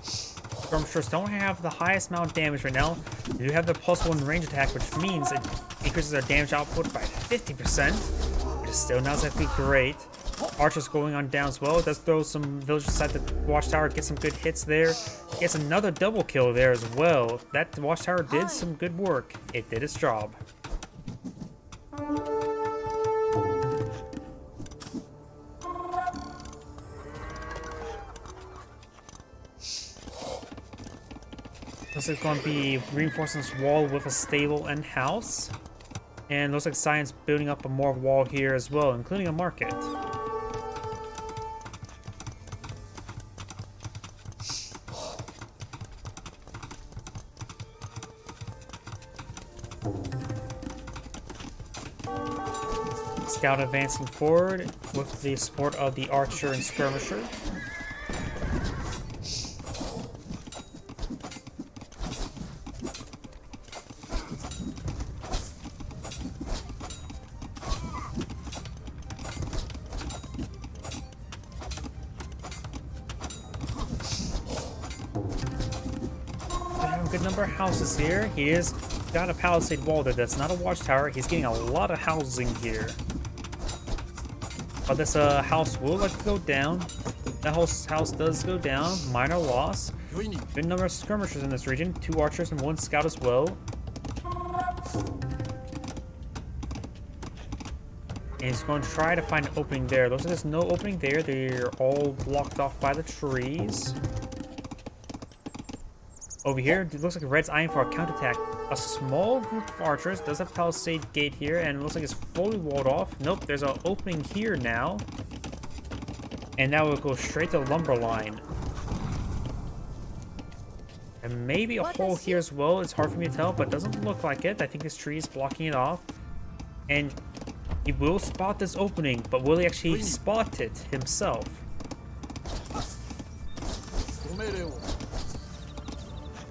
Skirmishers don't have the highest amount of damage right now. They do have the +1 range attack, which means it increases their damage output by 50%, which is still not exactly great. Archers going on down as well. Does throw some villagers inside the watchtower, get some good hits there. Gets another double kill there as well. That watchtower did some good work. It did its job. Looks like it's going to be reinforcing this wall with a stable and house. And looks like Science building up a more wall here as well, including a market. Scout advancing forward with the support of the archer and skirmisher. Good number of houses here. He is got a palisade wall there. That's not a watchtower. He's getting a lot of housing here. But this house will like go down. That house does go down. Minor loss. Good number of skirmishers in this region. 2 archers and 1 scout as well. And he's going to try to find an opening there. Looks like there's no opening there. They're all blocked off by the trees. Over here, it looks like Red's eyeing for a counterattack. A small group of archers does have palisade gate here, and it looks like it's fully walled off. Nope, there's an opening here now. And now we'll go straight to the lumber line. And maybe a hole here as well. It's hard for me to tell, but it doesn't look like it. I think this tree is blocking it off. And he will spot this opening, but will he actually spot it himself?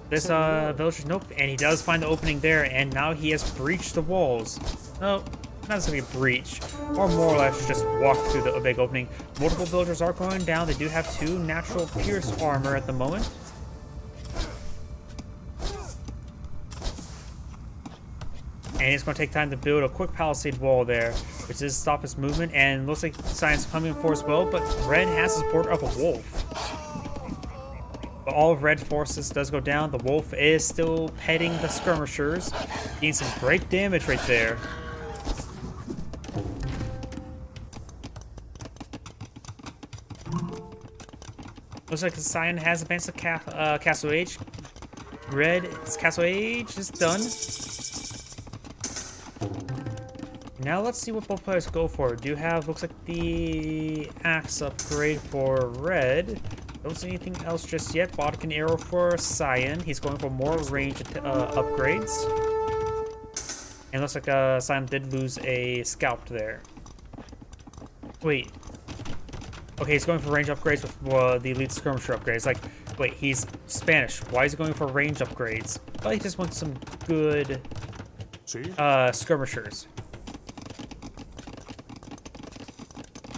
This villager, nope, and he does find the opening there, and now he has breached the walls. No, not necessarily breach, or more or less just walk through the big opening. Multiple villagers are going down. They do have 2 natural pierce armor at the moment. And it's going to take time to build a quick palisade wall there, which does stop his movement, and looks like Science coming for as well, but Red has the support of a wolf. But all of Red forces does go down. The wolf is still petting the skirmishers, getting some great damage right there. Looks like the Scion has advanced to Castle Age. Red's Castle Age is done. Now let's see what both players go for. Do have, looks like the axe upgrade for Red. Don't see anything else just yet. Bodkin arrow for Scion. He's going for more range upgrades. And looks like Scion did lose a scalp there. Wait. Okay, he's going for range upgrades with the elite skirmisher upgrades. Like, wait, he's Spanish. Why is he going for range upgrades? Well, he just wants some good skirmishers.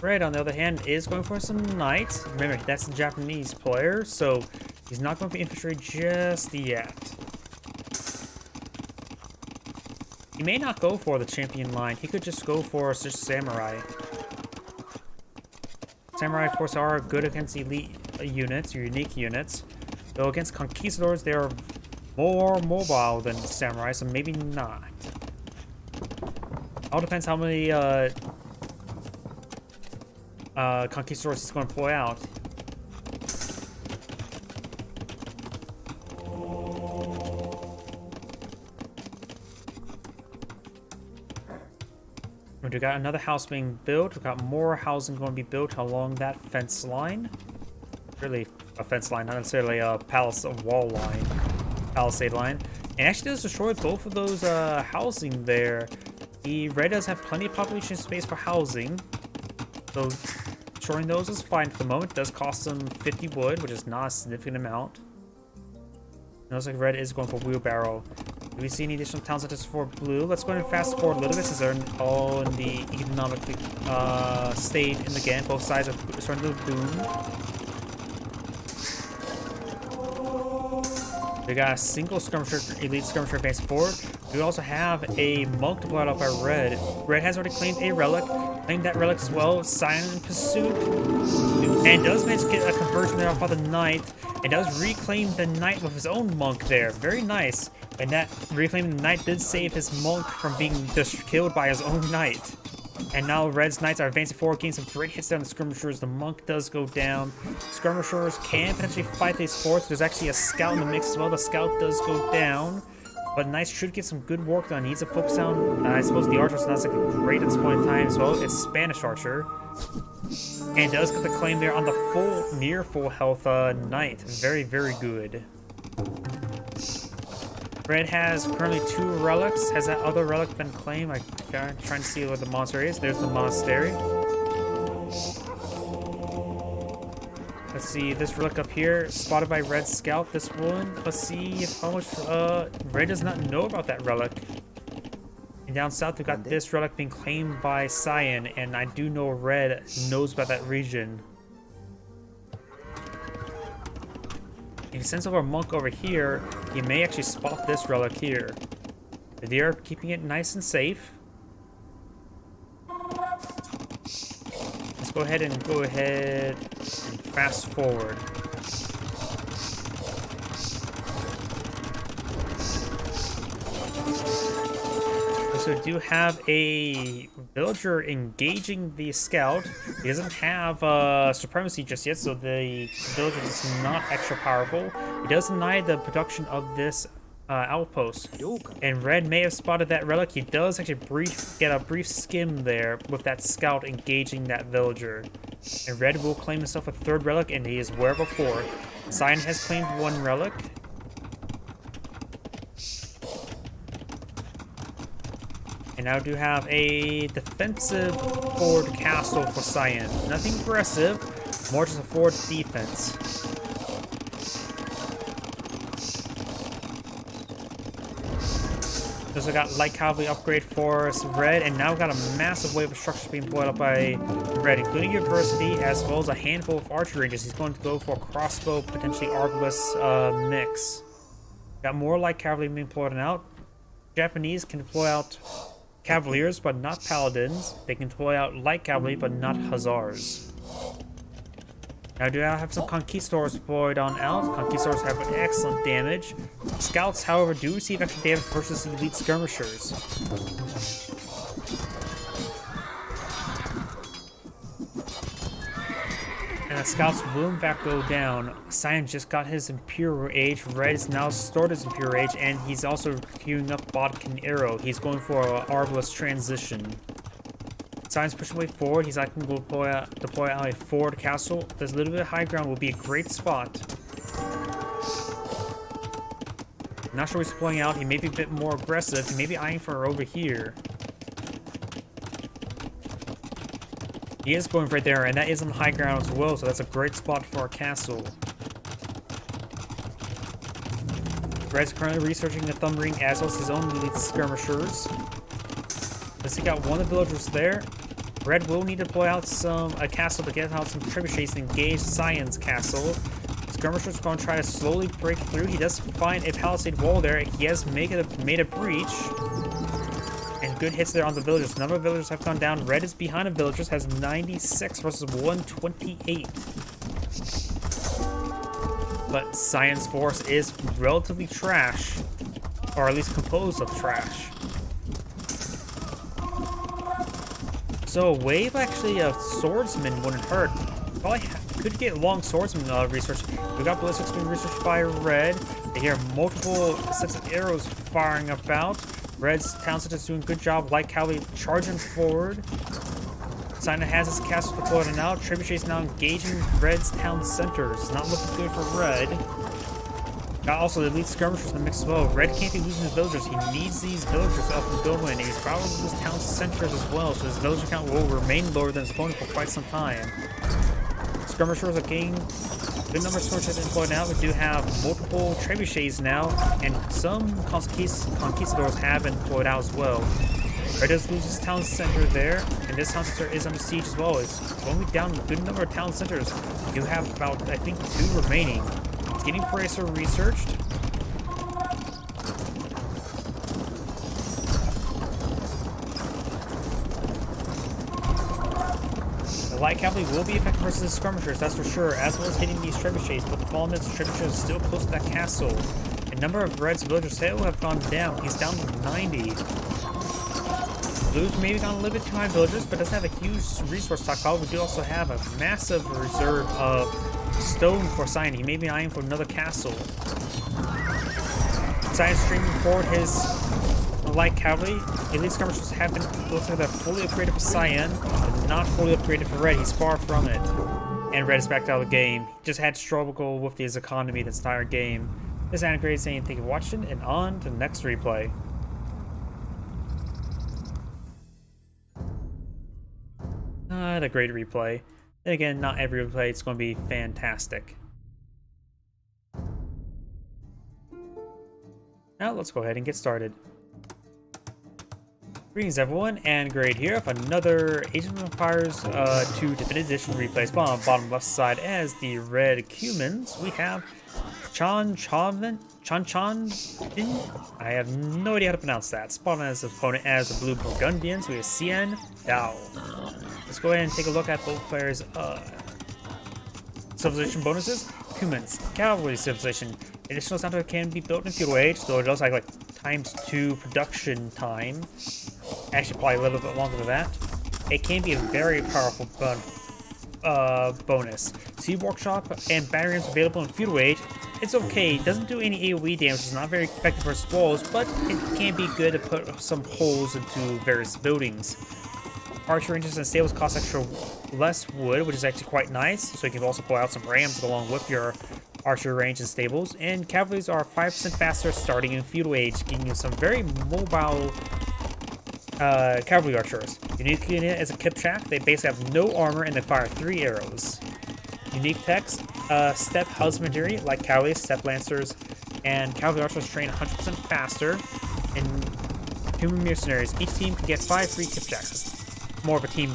Red, on the other hand, is going for some knights. Remember, that's the Japanese player, so he's not going for infantry just yet. He may not go for the champion line. He could just go for just samurai. Samurai, of course, are good against elite units, or unique units. Though against conquistadors, they are more mobile than samurai, so maybe not. All depends how many conquistadors he's going to pull out. We got another house being built. We've got more housing going to be built along that fence line. Really a fence line, not necessarily a wall line, palisade line. And actually does destroy both of those housing there. The Red does have plenty of population space for housing, so destroying those is fine for the moment. It does cost them 50 wood, which is not a significant amount. It looks like Red is going for wheelbarrow. Do we see any additional town centers for blue? Let's go ahead and fast forward a little bit since they're all in the economically state in the game. Both sides are starting to boom. We got a single skirmisher, elite skirmisher advancing forward. We also have a monk deployed up by Red. Red has already claimed a relic. claim that relic as well. Silent Pursuit. And does manage to get a conversion there off of the Knight. And does reclaim the Knight with his own monk there. Very nice. And that reclaiming the Knight did save his monk from being just killed by his own Knight. And now Red's Knights are advancing forward, getting some great hits down the skirmishers. The monk does go down. Skirmishers can potentially fight these forts. There's actually a scout in the mix as well. The scout does go down. But Knights should get some good work done. He needs to focus on, I suppose the archer's not like great at this point in time as well. It's Spanish archer. And does get the claim there on the full, near full health Knight. Very, very good. Red has currently 2 relics. Has that other relic been claimed? I'm trying to see what the monster is. There's the monastery. Let's see, this relic up here, spotted by Red Scout. This one, let's see how much Red does not know about that relic. And down south, we've got this relic being claimed by Cyan, and I do know Red knows about that region. If he sends over a monk over here, he may actually spot this relic here. But they are keeping it nice and safe. Let's go ahead and fast forward. So we do have a villager engaging the scout. He doesn't have supremacy just yet, so the villager is not extra powerful. He does deny the production of this outpost. And Red may have spotted that relic. He does actually get a brief skim there with that scout engaging that villager. And Red will claim himself a 3rd relic, and he is aware of a 4th. Cyan has claimed 1 relic. And now do have a defensive forward castle for Cyan. Nothing aggressive, more just a forward defense. Also got light cavalry upgrade for Red, and now we've got a massive wave of structures being blown up by Red, including University, as well as a handful of archer ranges. He's going to go for a crossbow, potentially arbalist mix. Got more light cavalry being deployed out. Japanese can deploy out Cavaliers, but not Paladins. They can deploy out light cavalry, but not Hussars. Now, do I have some Conquistadors deployed on out? Conquistadors have excellent damage. Scouts, however, do receive extra damage versus elite skirmishers. And the scouts will in fact go down. Cyan just got his Imperial Age. Red has now stored his Imperial Age, and he's also queuing up Bodkin Arrow. He's going for an Arbalest transition. Cyan's pushing way forward. He's like, going to deploy out a forward castle. There's a little bit of high ground, will be a great spot. Not sure what he's deploying out. He may be a bit more aggressive. He may be eyeing for over here. He is going right there, and that is on high ground as well, so that's a great spot for our castle. Red's currently researching the Thumb Ring as well as his own elite skirmishers. Let's take out one of the villagers there. Red will need to deploy out a castle to get out some trebuchets and engage Cyan's castle. Skirmisher's going to try to slowly break through. He does find a palisade wall there. He has made a breach. And good hits there on the villagers. None of the villagers have gone down. Red is behind the villagers, has 96 versus 128. But Cyan's force is relatively trash, or at least composed of trash. So a wave actually of swordsmen wouldn't hurt. Probably could get long swordsman research. We got ballistics being researched by Red. They hear multiple sets of arrows firing about. Red's town center is doing a good job. Light cavalry charging forward. Cyan has his castle deployed and out. Trebuchets now engaging Red's town centers. Not looking good for Red. Got also the elite skirmishers in the mix as well. Red can't be losing his villagers. He needs these villagers up and going, and he's probably lose town centers as well, so his villager count will remain lower than his opponent for quite some time. Skirmishers are getting a good number of skirmishers deployed now. We do have multiple trebuchets now, and some conquistadors have been deployed out as well. Red does lose his town center there, and this town center is under siege as well. It's going down a good number of town centers. We do have about, I think, 2 remaining. It's getting Bracer researched. light cavalry will be effective versus the skirmishers, that's for sure, as well as hitting these trebuchets, but the problem is the trebuchets are still close to that castle. A number of Red's villagers still have gone down. He's down to 90. Blue's maybe gone a little bit too high villagers, but doesn't have a huge resource stockpile. We do also have a massive reserve of stone for Cyan. He may be eyeing for another castle. Cyan streaming forward his light cavalry. Elite skirmishers have been, looks like they're fully upgraded for Cyan, but not fully upgraded for Red. He's far from it. And Red is back out of the game. He just had struggle with his economy this entire game. This is Anna saying thank you for watching, and on to the next replay. Not a great replay. Then again, not every replay is going to be fantastic. Now let's go ahead and get started. Greetings everyone, and Grade here with another Age of Empires 2 Definitive Edition replay. Spawn on the bottom left side as the red Cumans. We have Chan I have no idea how to pronounce that. Spawn as his opponent as the blue Burgundians. We have Cien Dao. Let's go ahead and take a look at both players' civilization bonuses. Cumans, cavalry civilization. Additional sound can be built in feudal age, though it does have like ×2 production time. Actually, probably a little bit longer than that. It can be a very powerful bonus. Sea Workshop and battery rams available in feudal age. It's okay. It doesn't do any AoE damage. It's not very effective versus walls, but it can be good to put some holes into various buildings. Archer ranges and stables cost extra less wood, which is actually quite nice. So you can also pull out some rams along with your archer range and stables. And cavalries are 5% faster starting in feudal age, giving you some very mobile cavalry archers. Unique unit is a Kipchak. They basically have no armor and they fire 3 arrows. Unique text, steppe husbandry, like cavalry, steppe lancers, and cavalry archers train 100% faster. And human mercenaries, each team can get 5 free Kipchaks. More of a team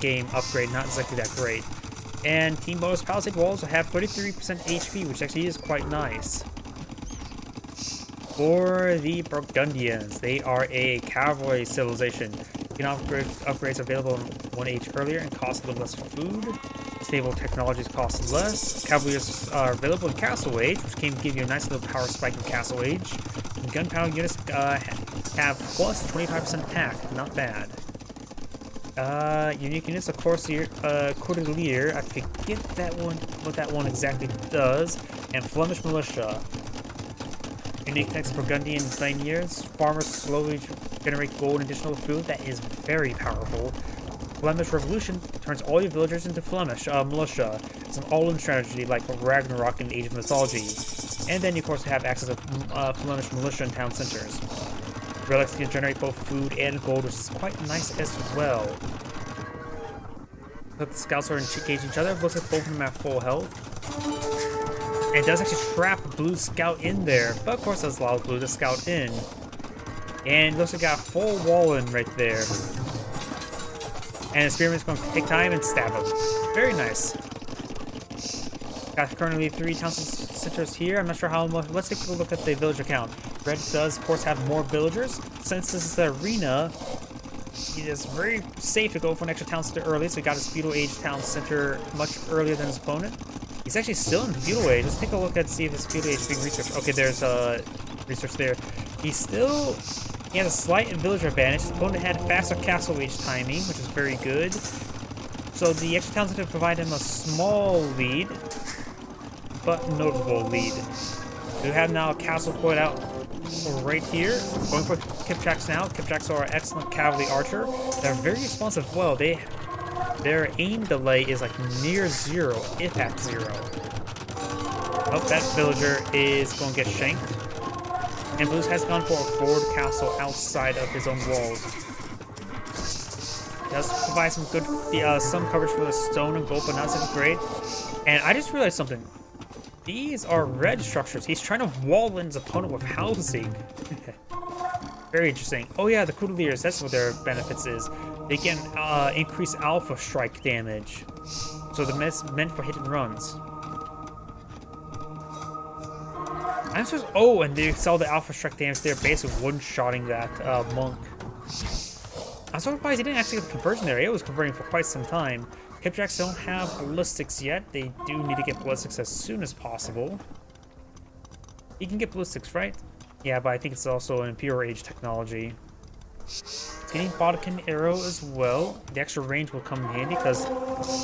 game upgrade, not exactly that great. And team bonus palisade walls have 33% HP, which actually is quite nice. For the Burgundians, they are a cavalry civilization. You can upgrade upgrades available in 1 age earlier and cost a little less food. Stable technologies cost less. Cavaliers are available in Castle Age, which can give you a nice little power spike in Castle Age. And gunpowder units have plus 25% attack, not bad. Unique units, of course, Cordelier, I forget that one, what that one exactly does, and Flemish Militia. Unique text Burgundian Pioneers, farmers slowly generate gold and additional food, that is very powerful. Flemish Revolution turns all your villagers into Flemish Militia. It's an all-in strategy like Ragnarok in Age of Mythology. And then you of course have access to Flemish Militia in town centers. Relics can generate both food and gold, which is quite nice as well. But the scouts are engaging each other. Looks like both of them have full health. And it does actually trap Blue Scout in there, but of course that's allows Blue to scout in. And looks like got a full wall in right there. And the Spearman's going to take time and stab him. Very nice. Got currently 3 town centers here. I'm not sure how much. Let's take a look at the villager count. Red does, of course, have more villagers. Since this is the arena, it is very safe to go for an extra town center early, so he got his feudal age town center much earlier than his opponent. He's actually still in feudal age. Let's take a look and see if his feudal age is being researched. Okay, there's research there. He has a slight villager advantage. His opponent had faster castle age timing, which is very good. So the extra town center provide him a small lead, but notable lead. We have now a castle put out right here. Going for Kipchaks now. Kipchaks are excellent cavalry archer. They're very responsive as well. Their aim delay is like near 0, if at 0. Oh, that villager is going to get shanked. And Blues has gone for a forward castle outside of his own walls. Does provide some good, some coverage for the stone and gold, but not so great. And I just realized something. These are red structures. He's trying to wall in his opponent with housing. Very interesting. Oh yeah, the Cordeliers, that's what their benefits is. They can increase alpha strike damage. So the meant for hit and runs. I'm supposed, oh, and they sell the alpha strike damage. They're basically one-shotting that monk. I'm so surprised he didn't actually get the conversion there. It was converting for quite some time. Kipjacks don't have ballistics yet. They do need to get ballistics as soon as possible. You can get ballistics, right? Yeah, but I think it's also an Imperial Age technology. It's getting Bodkin arrow as well. The extra range will come in handy because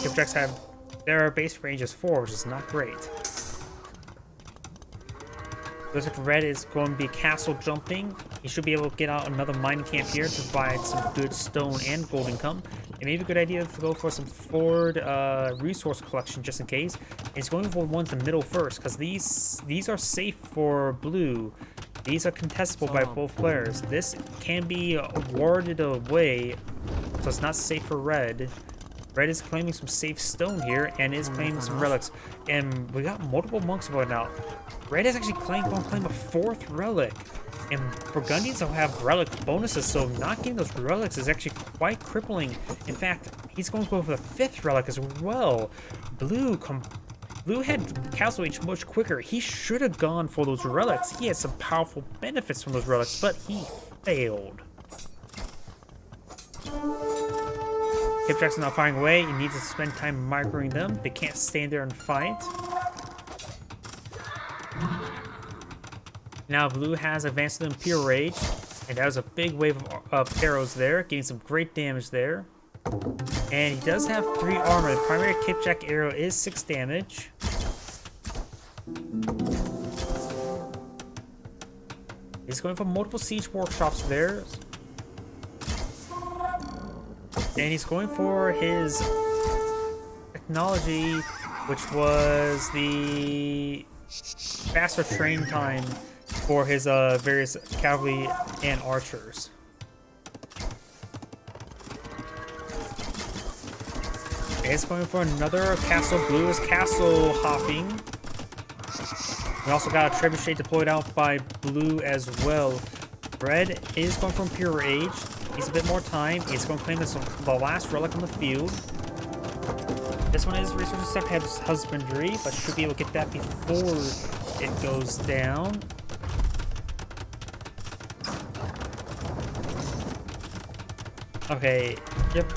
Kipjacks have their base range is 4, which is not great. Looks like Red is going to be castle jumping. He should be able to get out another mining camp here to provide some good stone and gold income. It may be a good idea to go for some forward resource collection just in case. It's going for ones in the middle first because these are safe for blue. These are contestable by both players. This can be warded away, so it's not safe for Red. Red is claiming some safe stone here and is claiming some relics. And we got multiple monks going out. Red is actually going to claim a 4th relic. And Burgundians don't have relic bonuses, so not getting those relics is actually quite crippling. In fact, he's going to go for the 5th relic as well. Blue had Castle Age much quicker. He should have gone for those relics. He had some powerful benefits from those relics, but he failed. Kipjacks are not firing away. You need to spend time microing them. They can't stand there and fight. Now Blue has advanced to the Imperial Rage, and that was a big wave of arrows there, getting some great damage there. And he does have 3 armor. The primary Kipjack arrow is 6 damage. He's going for multiple siege workshops there. And he's going for his technology, which was the faster train time for his various cavalry and archers. And he's going for another castle. Blue is castle hopping. We also got a trebuchet deployed out by Blue as well. Red is going for Imperial Age. Needs a bit more time. He's going to claim this the last relic on the field. This one is Resource Step Husbandry, but should be able to get that before it goes down. Okay, yep.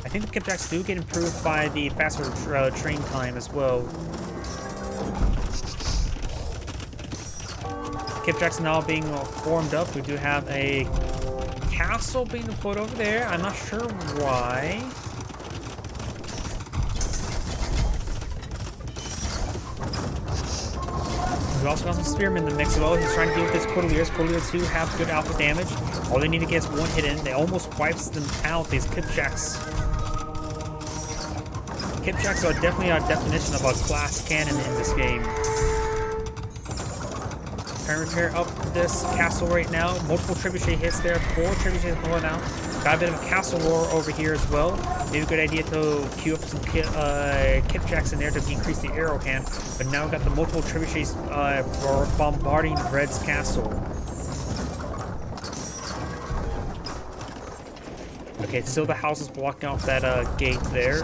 I think the Kipjacks do get improved by the faster train time as well. Kipjacks now being formed up. We do have a castle being deployed over there. I'm not sure why. We also got some spearmen in the mix as well. He's trying to deal with his Cordeliers. Cordeliers do have good alpha damage. All they need to get is 1 hit in. They almost wipes them out, these Kipjacks. Kipjacks are definitely a definition of a class cannon in this game. Trying to repair up this castle right now. Multiple trebuchet hits there. 4 trebuchets going out. Got a bit of a castle roar over here as well. Maybe a good idea to queue up some Kipjacks in there to increase the arrow hand. But now we've got the multiple trebuchets bombarding Red's castle. Okay, still the house is blocking off that gate there.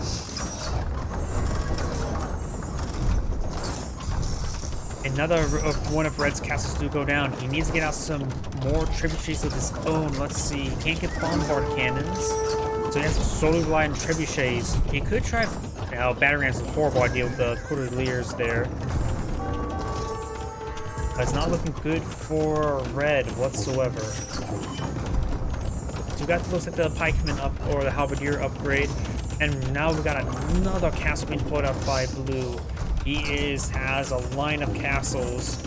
Another one of Red's castles do go down. He needs to get out some more trebuchets of his own. Let's see. He can't get bombard cannons, so he has to solely rely on trebuchets. He could try. Battery rams is a horrible idea with the Cordeliers there. But it's not looking good for Red whatsoever. So we got looks like the pikeman up or the halberdier upgrade, and now we got another castle being deployed up by Blue. He has a line of castles.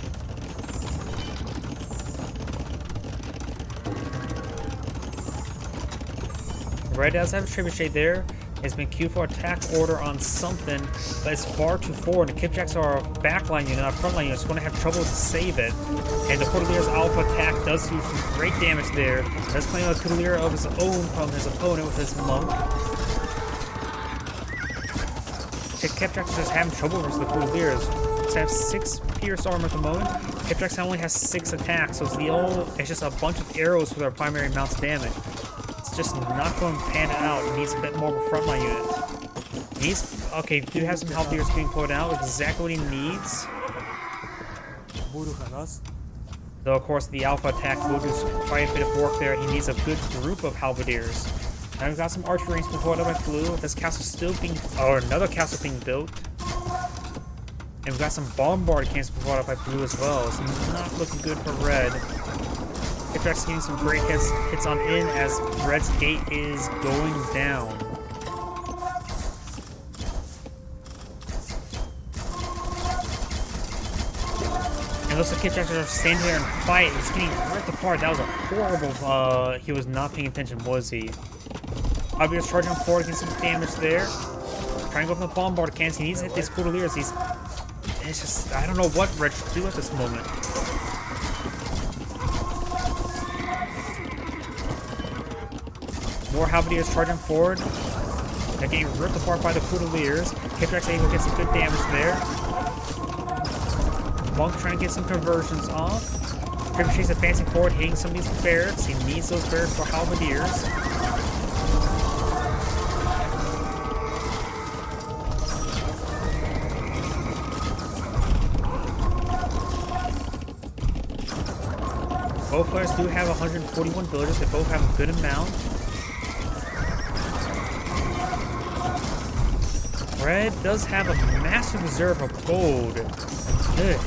Red does have a trebuchet there. It's been queued for attack order on something, but it's far too forward. The Kipjacks are a backline unit, not a frontline unit. It's going to have trouble to save it. And the Cordelier's alpha attack does do some great damage there. That's playing a Cordelier of his own from his opponent with his monk. Kipjacks just having trouble versus the Cordeliers. They have 6 pierce armor at the moment. Kipjacks only has 6 attacks, so it's just a bunch of arrows for their primary amounts of damage. It's just not going to pan out. It needs a bit more of a frontline unit. Okay, do have some halberdiers being put out. Exactly what he needs. Though, of course, the alpha attack will do quite a bit of work there. He needs a good group of halberdiers. Now we've got some archery range before by blue. This castle still being, or another castle being built. And we've got some bombard cannons before by blue as well. So not looking good for red. Kipjack's getting some great hits on in as red's gate is going down. It looks like Kipjack's are standing there and fight. He's getting ripped apart. That was a horrible, he was not paying attention, was he? Obviously charging forward, getting some damage there. Trying to go from the bombard cannons. He needs to hit these Cordilleras. It's just, I don't know what red should do at this moment. More Halberdiers charging forward. They're getting ripped apart by the Cordilleras. Kipjack's able to get some good damage there. Monk trying to get some conversions off. Trebuchet's advancing forward, hitting some of these barracks. He needs those barracks for Halberdiers. Both players do have 141 villagers. They both have a good amount. Red does have a massive reserve of gold. Ugh.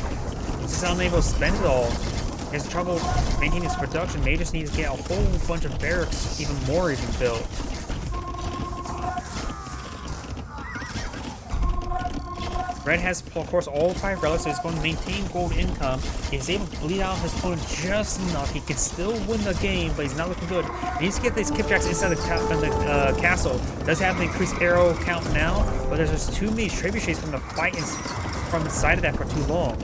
He's just unable to spend it all. He has trouble maintaining his production. May just need to get a whole bunch of barracks, even more even built. Red has, of course, all 5 relics, so he's going to maintain gold income. He's able to bleed out his opponent just enough. He can still win the game, but he's not looking good. He needs to get these Kipjacks inside the castle. Does have an increased arrow count now, but there's just too many trebuchets from the fight from inside of that for too long.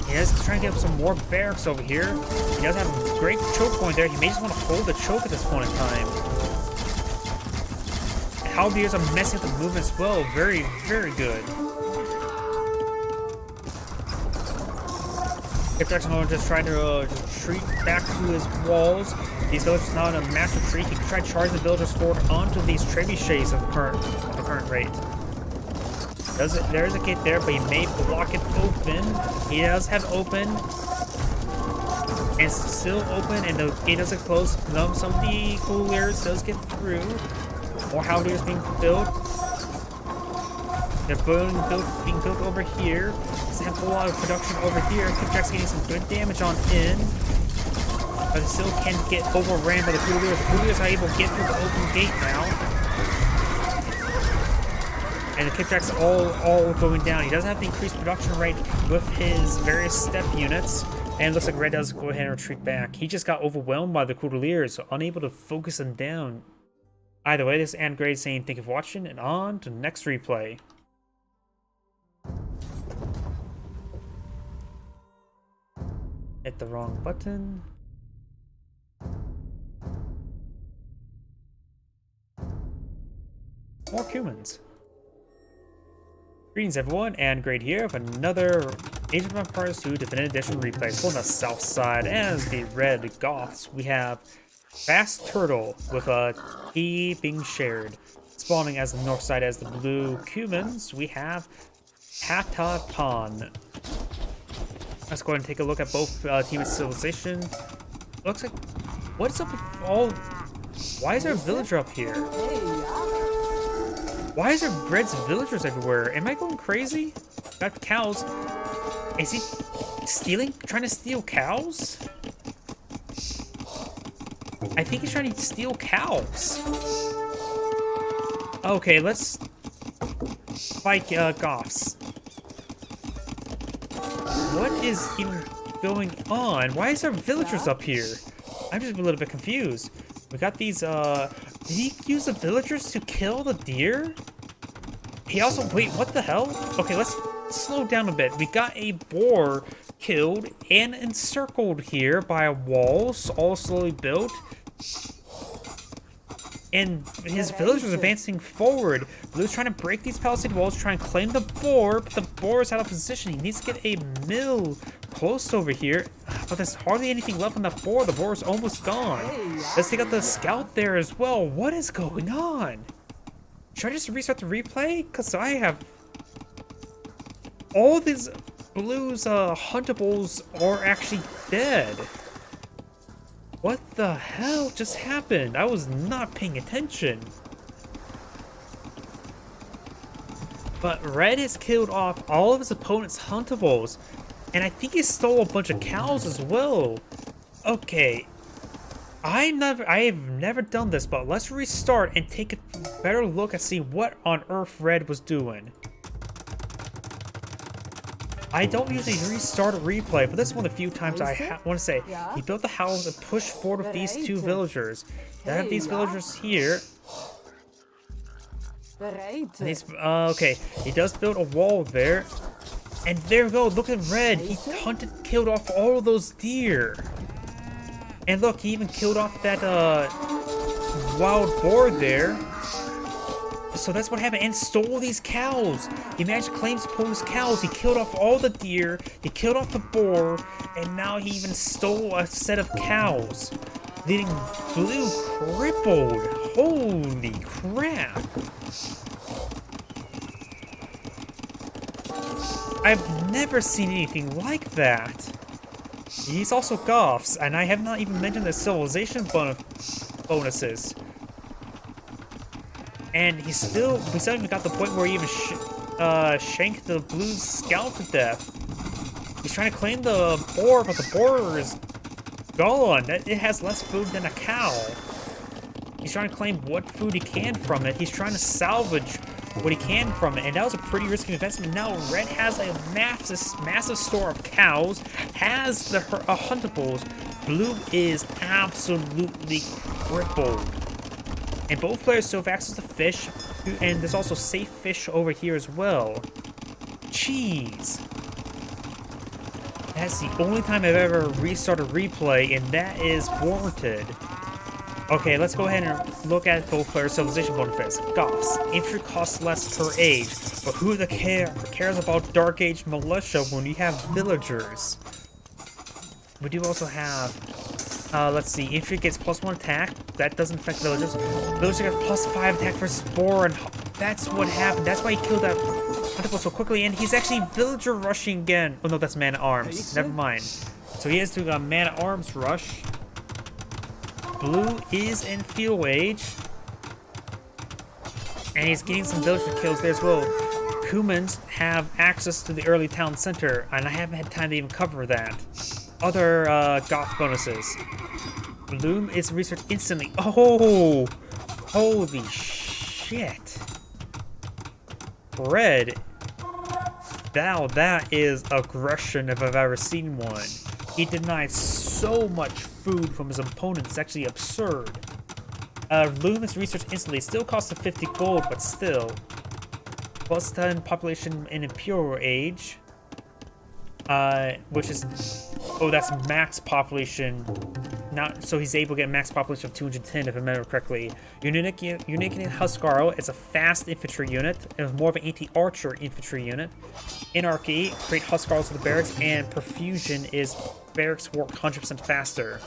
He is trying to get up some more barracks over here. He does have a great choke point there. He may just want to hold the choke at this point in time. Halberdiers are messing with the movement as well. Very, very good. Kipjack's just trying to retreat back to his walls. These villagers now in a mass retreat. He can try to charge the villagers forward onto these trebuchets at the current rate. There is a gate there, but he may block it open. He does have open. And it's still open, and the gate doesn't close. Some of the coolers does get through. More Halberdiers being built. They're being built over here. There's a whole lot of production over here. Kipjack's getting some good damage on in. But it still can get overran by the coolers. The coolers are able to get through the open gate now. And the Kipjack's all going down. He doesn't have the increased production rate with his various step units. And it looks like Red does go ahead and retreat back. He just got overwhelmed by the Cordilleras, so unable to focus them down. Either way, this is AndGrade saying thank you for watching, and on to the next replay. Hit the wrong button. More humans. Greetings everyone, AndGrade here with another Age of Empires 2 Definitive Edition replay. So on the south side, as the Red Goths, we have Fast Turtle with a key being shared. Spawning as the north side as the blue Cumans, we have Hatatan. Let's go ahead and take a look at both team of civilization. Looks like, what's up with all? Why is there a villager up here? Why is there Red's villagers everywhere? Am I going crazy? Got cows. Is he trying to steal cows? I think he's trying to steal cows. Okay, let's fight Goths. What is even going on? Why is there villagers up here? I'm just a little bit confused. We got these, did he use the villagers to kill the deer? He also, wait, what the hell? Okay, let's slow down a bit. We got a boar killed and encircled here by a wall, all slowly built. And his villagers advancing forward. Blue's trying to break these palisade walls, trying to claim the boar, but the boar is out of position. He needs to get a mill close over here, but there's hardly anything left on that boar. The boar is almost gone. Let's take out the scout there as well. What is going on? Should I just restart the replay? Because I have all these Blue's huntables are actually dead. What the hell just happened? I was not paying attention. But Red has killed off all of his opponent's huntables. And I think he stole a bunch of cows as well. Okay. I have never done this, but let's restart and take a better look and see what on earth Red was doing. I don't usually restart a replay, but this is one of the few times I want to say. He built the house and pushed forward with these two villagers. They have these villagers here. And these, okay, he does build a wall there. And there we go, look at Red. He killed off all of those deer. And look, he even killed off that wild boar there. So that's what happened, and stole these cows. He managed to claim his opponent's cows. He killed off all the deer, he killed off the boar, and now he even stole a set of cows, leaving Blue crippled. Holy crap. I've never seen anything like that. He's also Goths, and I have not even mentioned the civilization bonuses. And we still even got the point where he even shanked the blue scout to death. He's trying to claim the boar, but the boar is gone. It has less food than a cow. He's trying to claim what food he can from it. He's trying to salvage what he can from it, and that was a pretty risky investment. Now Red has a massive store of cows, has the huntables. Blue is absolutely crippled. And both players still have access to fish, and there's also safe fish over here as well. Jeez. That's the only time I've ever restarted replay, and that is warranted. Okay, let's go ahead and look at both players' civilization bonuses. Goths. Infantry costs less per age, but who cares about Dark Age militia when you have villagers? We do also have... let's see, infantry gets +1 attack. That doesn't affect villagers. Villagers get +5 attack versus boar, and that's what happened. That's why he killed that huntable so quickly, and he's actually villager rushing again. Oh no, that's man-at-arms. Never mind. So he has to man-at-arms rush. Blue is in field age, and he's getting some villager kills there as well. Humans have access to the early town center, and I haven't had time to even cover that. Other Goth bonuses. Bloom is researched instantly. Oh! Holy shit. Red. Now that is aggression if I've ever seen one. He denies so much food from his opponent. It's actually absurd. Bloom is researched instantly. Still costs 50 gold, but still. +10 population in Imperial Age. Which is... Oh, that's max population. So he's able to get a max population of 210, if I remember correctly. Unique Huskarl is a fast infantry unit, and more of an anti-archer infantry unit. Anarchy, create Huskarls with the barracks, and Perfusion is barracks work 100% faster.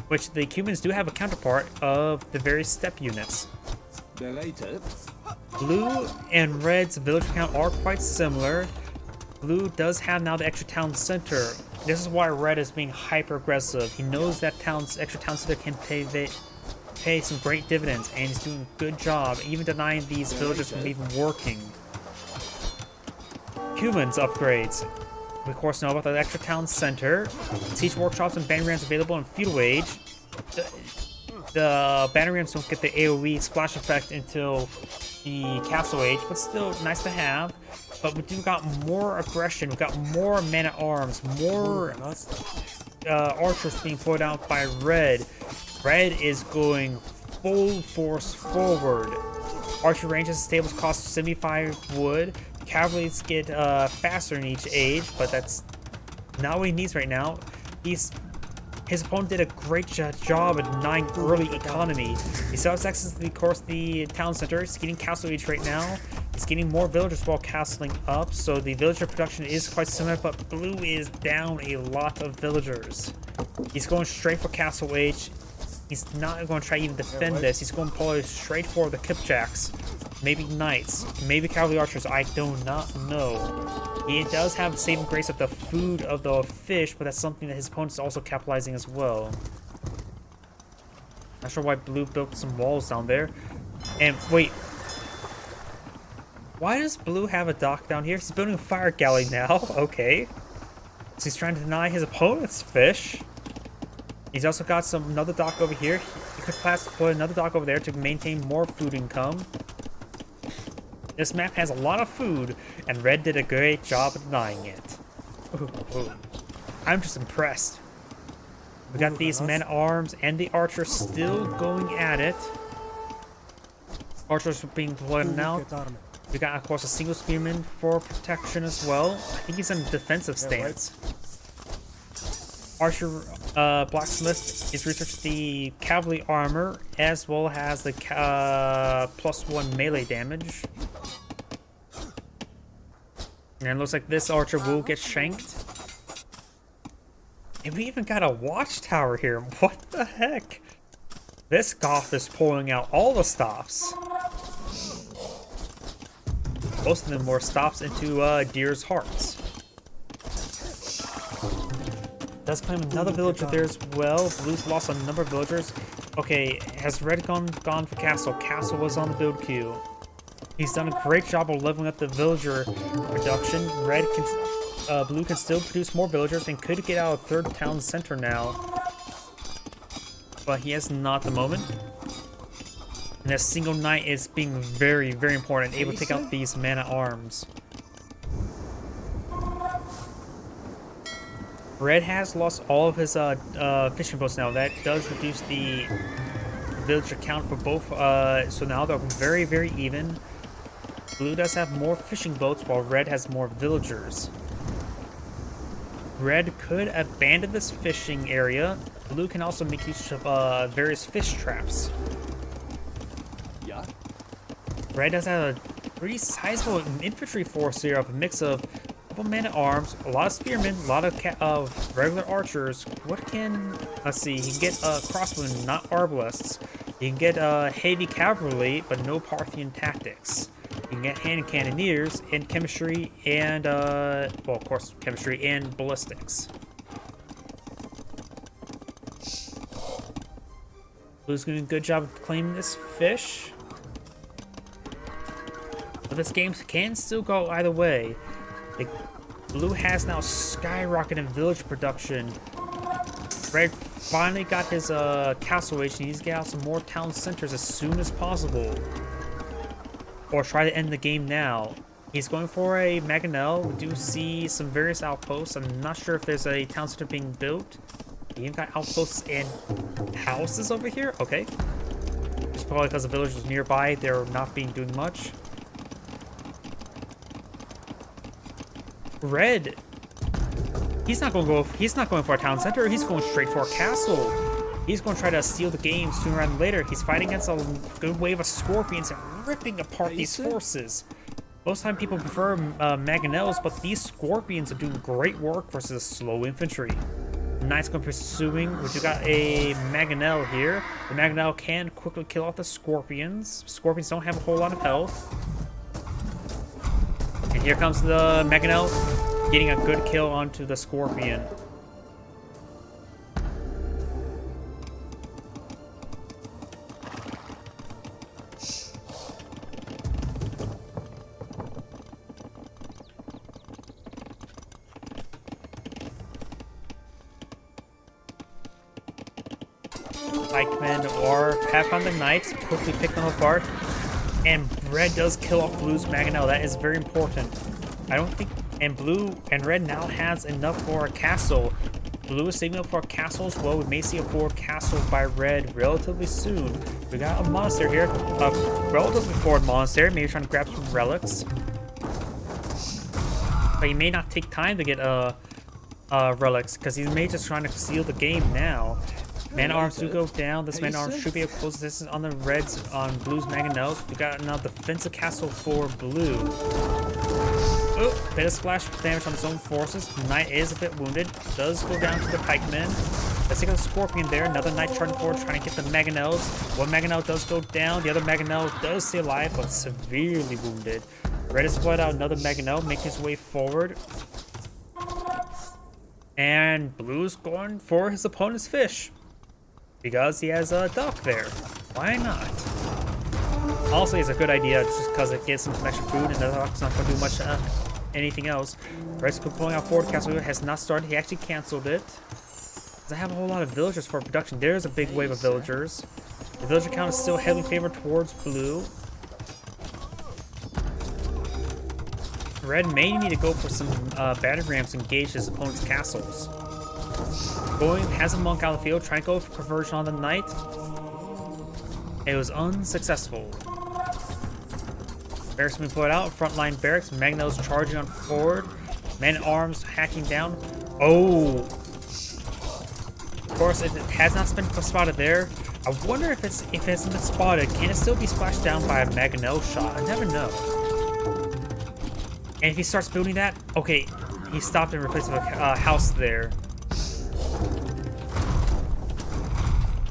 Which the humans do have a counterpart of the various step units. Blue and Red's villager count are quite similar. Blue does have now the extra town center. This is why Red is being hyper aggressive. He knows that extra town center can pay some great dividends, and he's doing a good job, even denying these villagers from even working. Humans upgrades. We of course know about the extra town center. Siege workshops and banner rams available in feudal age. The banner rams don't get the AoE splash effect until the castle age, but still nice to have. But we do got more aggression, we've got more man-at-arms, more archers being put out by Red. Red is going full force forward. Archer ranges and stables cost 75 wood. Cavalries get faster in each age, but that's not what he needs right now. His opponent did a great job at denying early economy. He still has access to, of course, the town center. He's getting castle age right now. He's getting more villagers while castling up, so the villager production is quite similar, but Blue is down a lot of villagers. He's going straight for castle age. He's not going to try to even defend this. He's going to pull straight for the Kipjacks. Maybe Knights. Maybe Cavalry Archers. I do not know. He does have the saving grace of the food of the fish, but that's something that his opponent's also capitalizing as well. Not sure why Blue built some walls down there. And wait. Why does Blue have a dock down here? He's building a fire galley now. Okay. So he's trying to deny his opponent's fish. He's also got another dock over here. He could perhaps put another dock over there to maintain more food income. This map has a lot of food, and Red did a great job of denying it. Ooh. I'm just impressed. We got these men-at-arms and the archers still going at it. Archers being deployed now. We got, of course, a single spearman for protection as well. I think he's in a defensive stance. Archer Blacksmith is researched the cavalry armor as well as the +1 melee damage. And it looks like this archer will get shanked. And we even got a watchtower here. What the heck? This Goth is pulling out all the stops. Most of them were stops into Deer's Hearts. Does claim another villager there as well. Blue's lost a number of villagers. Okay, has Red gone for Castle? Castle was on the build queue. He's done a great job of leveling up the villager production. Blue can still produce more villagers and could get out a third town center now. But he has not the moment. And a single knight is being very, very important, able to take out these man-at-arms. Red has lost all of his fishing boats now. That does reduce the villager count for both. So now they're very, very even. Blue does have more fishing boats while Red has more villagers. Red could abandon this fishing area. Blue can also make use of various fish traps. Yeah. Red does have a pretty sizable infantry force here of a mix of a couple man-at-arms, a lot of spearmen, a lot of regular archers. What can... Let's see, he can get crossbowmen, not arbalists. He can get heavy cavalry, but no Parthian tactics. You can get hand cannoneers and chemistry and, well, of course, chemistry and ballistics. Blue's doing a good job of claiming this fish. But this game can still go either way. Blue has now skyrocketed in village production. Red finally got his castle age. He needs to get out some more town centers as soon as possible. Or try to end the game now. He's going for a Mangonel. We do see some various outposts. I'm not sure if there's a town center being built. He even got outposts and houses over here? Okay. Just probably because the village was nearby, they're not doing much. Red, he's not going for a town center. He's going straight for a castle. He's going to try to steal the game sooner rather than later. He's fighting against a good wave of scorpions and ripping apart these forces. Most time people prefer Mangonels, but these scorpions are doing great work versus slow infantry. The Knight's going to be pursuing. We do got a Mangonel here. The Mangonel can quickly kill off the scorpions. Scorpions don't have a whole lot of health. And here comes the Mangonel, getting a good kill onto the scorpion. Pikemen or Pathfinder Knights quickly pick them apart. And Red does kill off Blue's Mangonel. That is very important. I don't think... And Blue and Red now has enough for a castle. Blue is saving up for a castle as well. We may see a forward castle by Red relatively soon. We got a monastery here. A relatively forward monastery. Maybe trying to grab some relics. But he may not take time to get relics, because he may just trying to steal the game now. Man-at-arms do go down. This man-at-arms should be able to close this on the Reds, on Blue's Mangonels. We got now defensive castle for Blue. Oh, bit of splash damage on his own forces. Knight is a bit wounded. Does go down to the pikemen. Let's take a Scorpion there. Another Knight charging forward, trying to get the Mangonels. One Mangonel does go down. The other Mangonel does stay alive, but severely wounded. Red has split out another Mangonel, making his way forward. And Blue's going for his opponent's fish. Because he has a duck there. Why not? Also, it's a good idea just because it gives him some extra food and the duck's not going to do much anything else. Red's pulling out forward. Castle has not started. He actually canceled it. Doesn't have a whole lot of villagers for production. There's a big wave of villagers. The villager count is still heavily favored towards Blue. Red may need to go for some battering rams to engage his opponent's castles. Going has a monk out of the field, trying to go for conversion on the knight. It was unsuccessful. Barracks being put out, frontline barracks, Magnos charging on forward, men-at-arms hacking down. Oh! Of course, it has not been spotted there. I wonder if it's been spotted, can it still be splashed down by a Mangonel shot? I never know. And if he starts building that, okay, he stopped and replaced with a house there.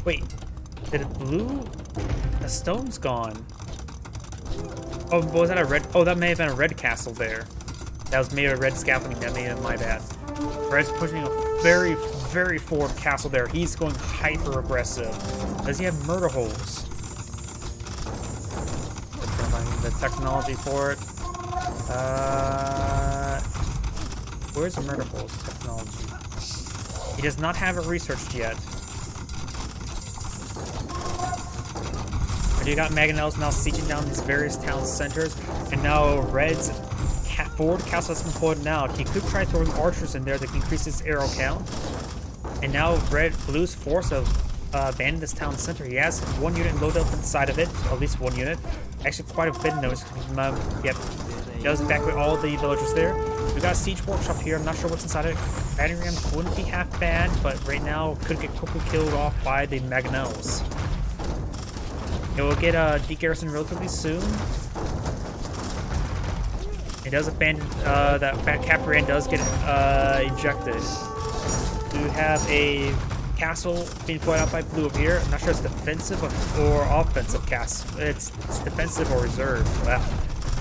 Wait, did it blue? The stone's gone. Oh, was that a red? Oh, that may have been a red castle there. That was maybe a red scaffolding. That may have been my bad. Red's pushing a very, very forward castle there. He's going hyper aggressive. Does he have murder holes? The technology for it. Where's the murder holes technology? He does not have it researched yet. But you got Mangonels now sieging down these various town centers, and now Red's forward castle has been pulled out. He could try throwing archers in there to increase his arrow count. And now Blue's force of abandoned this town center. He has one unit loaded up inside of it, at least one unit. Actually, quite a bit noticed. Yep, he does evacuate all the villagers there. We got a siege workshop here. I'm not sure what's inside it. Battering rams wouldn't be half bad, but right now could get quickly killed off by the Mangonels. It will get de-garrisoned relatively soon. It does abandon, that Caparan does get ejected. We have a castle being put out by Blue up here. I'm not sure it's defensive or offensive castle. It's defensive or reserve. Wow.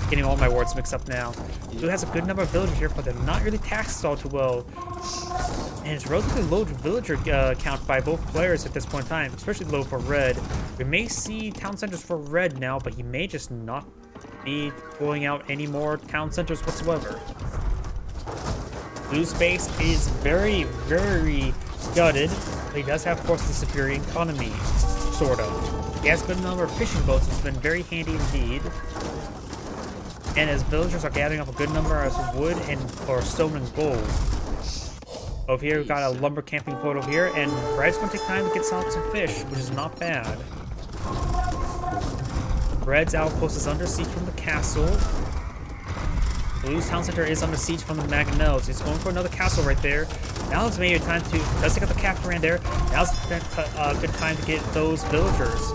Getting all my words mixed up now. Blue has a good number of villagers here, but they're not really taxed all too well. And it's relatively low villager count by both players at this point in time, especially low for Red. We may see town centers for Red now, but he may just not be pulling out any more town centers whatsoever. Blue's base is very, very gutted, but he does have, of course, the superior economy, sort of. He has a good number of fishing boats, it's been very handy indeed. And his villagers are gathering up a good number of wood or stone and gold. Over here, we've got a lumber camping port over here, and Red's going to take time to get some fish, which is not bad. Red's outpost is under siege from the castle. Blue's town center is under siege from the Mangonels. He's going for another castle right there. Now it's maybe time to... Does take out the Caparan there. Now's a good time to get those villagers.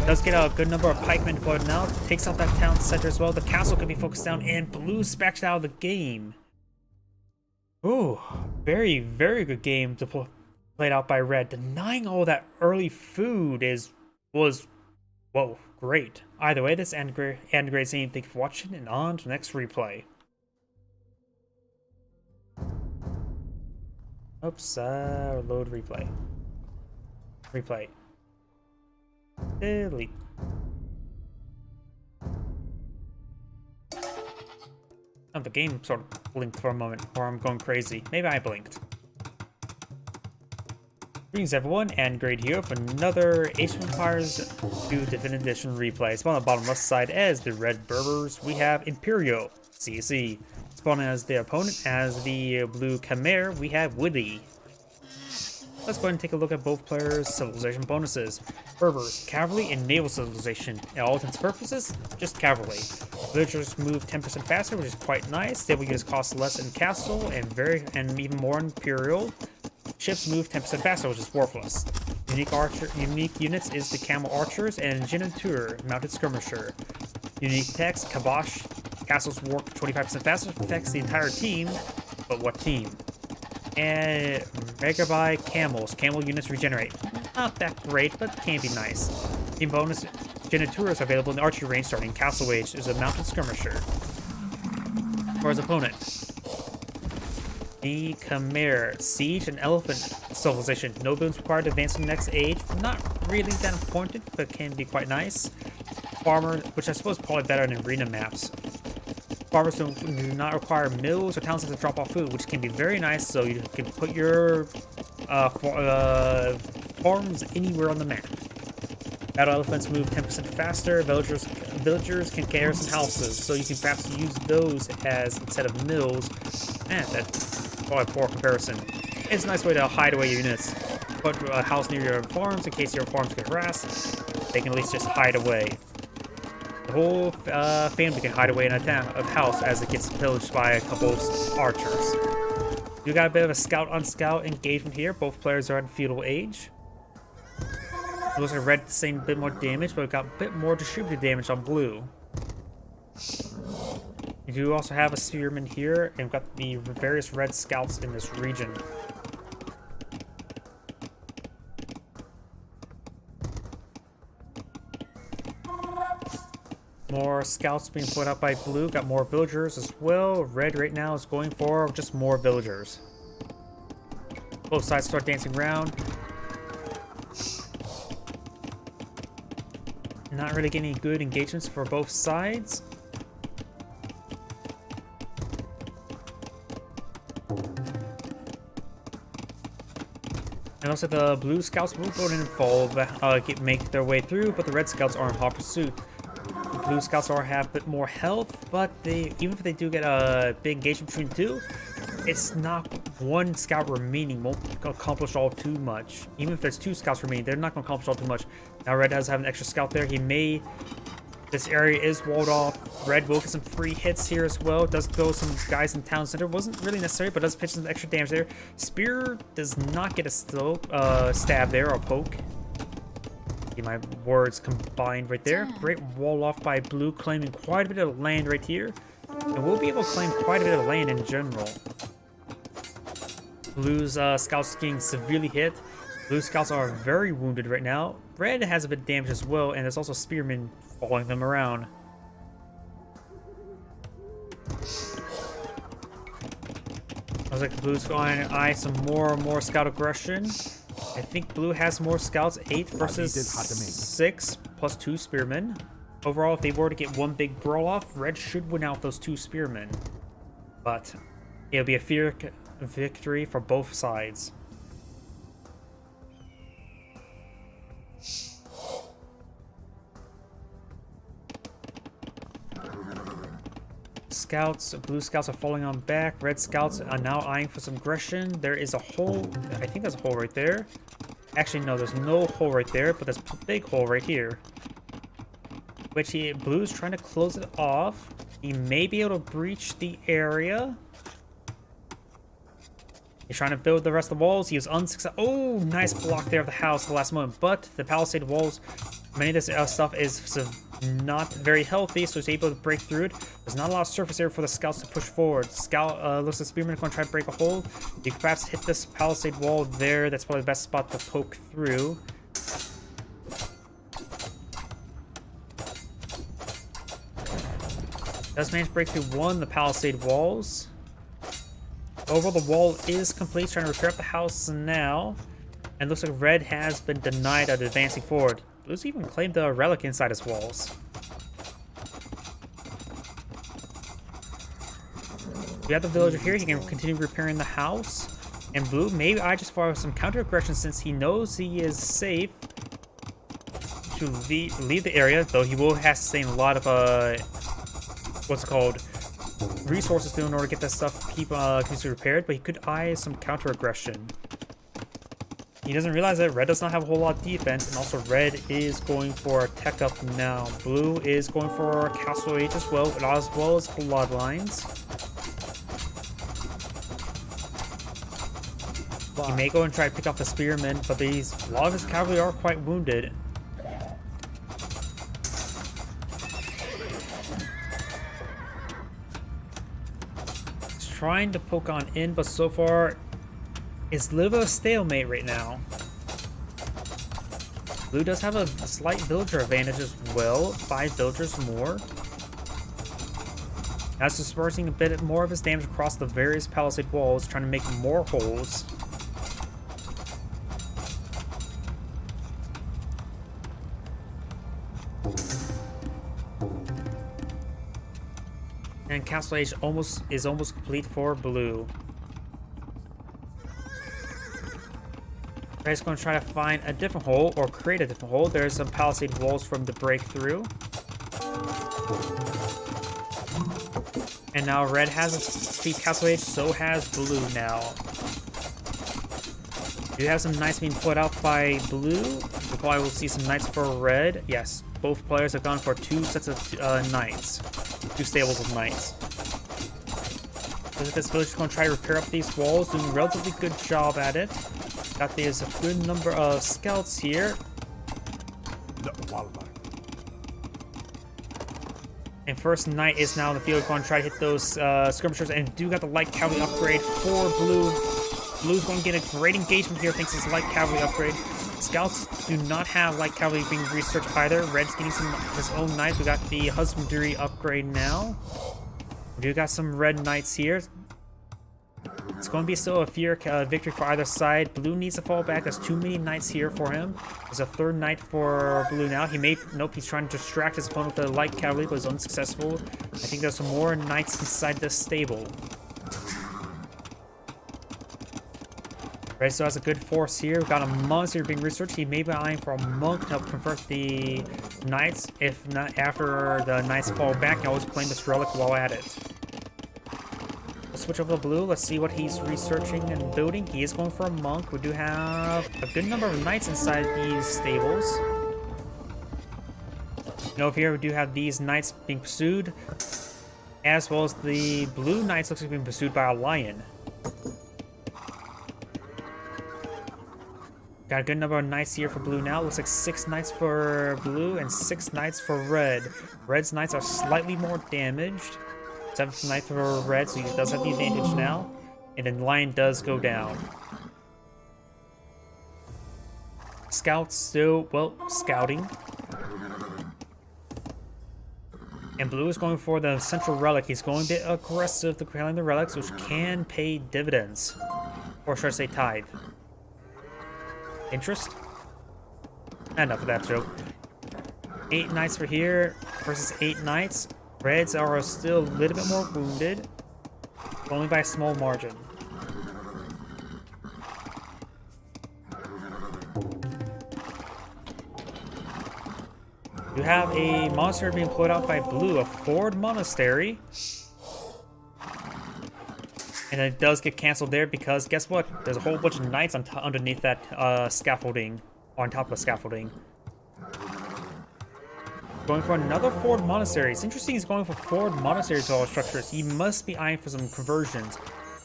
Does get a good number of pikemen deployed now. Takes out that town center as well. The castle can be focused down, and Blue spec'd out of the game. Ooh, very, very good game to played out by Red. Denying all that early food was whoa, great. Either way, this and great scene. Thank you for watching, and on to the next replay. Oops, load replay. Replay. Delete. Oh, the game sort of blinked for a moment, or I'm going crazy. Maybe I blinked. Greetings everyone, and Great here for another Age of Empires 2 Definitive Edition replay. Spawn on the bottom left side as the Red Berbers, we have Imperio, CC. Spawning as the opponent, as the Blue Khmer, we have Woody. Let's go ahead and take a look at both players' civilization bonuses. Berbers, cavalry, and naval civilization. In all intents and purposes, just cavalry. Villagers move 10% faster, which is quite nice. Stable units cost less in castle, and even more in imperial. Ships move 10% faster, which is worthless. Unique units is the camel archers and Geniteur, mounted skirmisher. Unique text, Kabosh. Castles work 25% faster, affects the entire team, but what team? And Megabyte Camels. Camel units regenerate. Not that great, but can be nice. The bonus Genituras available in the archery range starting Castle Age is a mounted skirmisher. For his opponent. The Khmer. Siege and Elephant Civilization. No boons required to advance to the next age. Not really that important, but can be quite nice. Farmer, which I suppose is probably better in arena maps. Farmers do not require mills or towns to drop off food, which can be very nice, so you can put your farms anywhere on the map. Battle elephants move 10% faster. Villagers can garrison houses, so you can perhaps use those as instead of mills. That's probably a poor comparison. It's a nice way to hide away your units. Put a house near your farms in case your farms get harassed. They can at least just hide away. The whole family can hide away in a house as it gets pillaged by a couple of archers. You got a bit of a scout-on-scout engagement here. Both players are in feudal age. It looks like red saying a bit more damage, but it got a bit more distributed damage on blue. You do also have a spearman here, and we've got the various red scouts in this region. More scouts being put up by blue. Got more villagers as well. Red right now is going for just more villagers. Both sides start dancing around. Not really getting any good engagements for both sides. And looks like the blue scouts will go in and fall, make their way through, but the red scouts are in hot pursuit. Blue scouts have a bit more health, but even if they do get a big engagement between the two, it's not one scout remaining won't accomplish all too much. Even if there's two scouts remaining, they're not going to accomplish all too much. Now red does have an extra scout there. This area is walled off. Red will get some free hits here as well. Does throw some guys in town center. Wasn't really necessary, but does pitch some extra damage there. Spear does not get a stab there or a poke. My words combined right there. Great wall off by blue, claiming quite a bit of land right here. And we'll be able to claim quite a bit of land in general. Blue's scouts getting severely hit. Blue scouts are very wounded right now. Red has a bit of damage as well, and there's also spearmen following them around. Looks like blue's going to eye some more scout aggression. I think blue has more scouts, 8 versus 6, plus 2 spearmen. Overall, if they were to get one big brawl off, red should win out with those 2 spearmen. But it'll be a fair victory for both sides. Scouts, blue scouts are falling on back. Red scouts are now eyeing for some aggression. There is a hole. I think there's a hole right there. Actually, no, there's no hole right there, but there's a big hole right here. Blue's trying to close it off. He may be able to breach the area. He's trying to build the rest of the walls. He was unsuccessful. Oh, nice block there of the house at the last moment. But the palisade walls, many of this stuff is not very healthy, so he's able to break through it. There's not a lot of surface area for the scouts to push forward. Looks like Spearman is going to try to break a hole. You can perhaps hit this palisade wall there. That's probably the best spot to poke through. Does manage to break through one of the palisade walls. Overall, the wall is complete. Trying to repair up the house now. And looks like red has been denied of advancing forward. Blue's even claimed a relic inside his walls. We have the villager here. He can continue repairing the house. And blue may just fire some counter aggression since he knows he is safe to leave the area, though he will have to sustain a lot of resources in order to get that stuff keep repaired, but he could eye some counter aggression. He doesn't realize that red does not have a whole lot of defense, and also red is going for a tech up now. Blue is going for a Castle Age as well as Bloodlines. He may go and try to pick off the spearmen, but a lot of his cavalry are quite wounded. He's trying to poke on in, but so far It's a little bit of a stalemate right now. Blue does have a slight villager advantage as well. 5 villagers more. That's dispersing a bit more of his damage across the various palisade walls, trying to make more holes. And Castle Age is almost complete for Blue. Red's going to try to find a different hole or create a different hole. There's some palisade walls from the breakthrough. And now Red has a complete Castle Age, so has Blue now. You have some knights being put out by Blue. We probably will see some knights for Red. Yes, both players have gone for 2 sets of knights. 2 stables of knights. This village is going to try to repair up these walls, doing a relatively good job at it. Got there's a good number of scouts here. And first knight is now in the field, going to try to hit those skirmishers, and do got the light cavalry upgrade for Blue. Blue's going to get a great engagement here thanks to his light cavalry upgrade. Scouts do not have light cavalry being researched either. Red's getting some of his own knights. We got the husbandry upgrade now. We do got some red knights here. It's going to be still a fair victory for either side. Blue needs to fall back. There's too many knights here for him. There's a 3rd knight for Blue now. He may... Nope, he's trying to distract his opponent with the light cavalry, but is unsuccessful. I think there's some more knights inside the stable. Red still has a good force here. We've got a monster being researched. He may be eyeing for a monk to help convert the knights. If not, after the knights fall back, he always claim this relic while at it. Switch over to Blue. Let's see what he's researching and building. He is going for a monk. We do have a good number of knights inside these stables. And over here we do have these knights being pursued, as well as the blue knights looks like being pursued by a lion. Got a good number of knights here for Blue now. Looks like 6 knights for Blue and 6 knights for Red. Red's knights are slightly more damaged. 7th knight for Red, so he does have the advantage now. And then Lion does go down. Scouts still, well, scouting. And Blue is going for the central relic. He's going a bit aggressive to killing the relics, which can pay dividends. Or should I say tithe. Interest? Enough of that joke. 8 knights for here versus 8 knights. Reds are still a little bit more wounded, only by a small margin. You have a monster being put out by Blue, a Ford Monastery. And it does get canceled there because guess what? There's a whole bunch of knights underneath that scaffolding, or on top of the scaffolding. Going for another Ford Monastery. It's interesting he's going for Ford Monasteries to all structures. He must be eyeing for some conversions.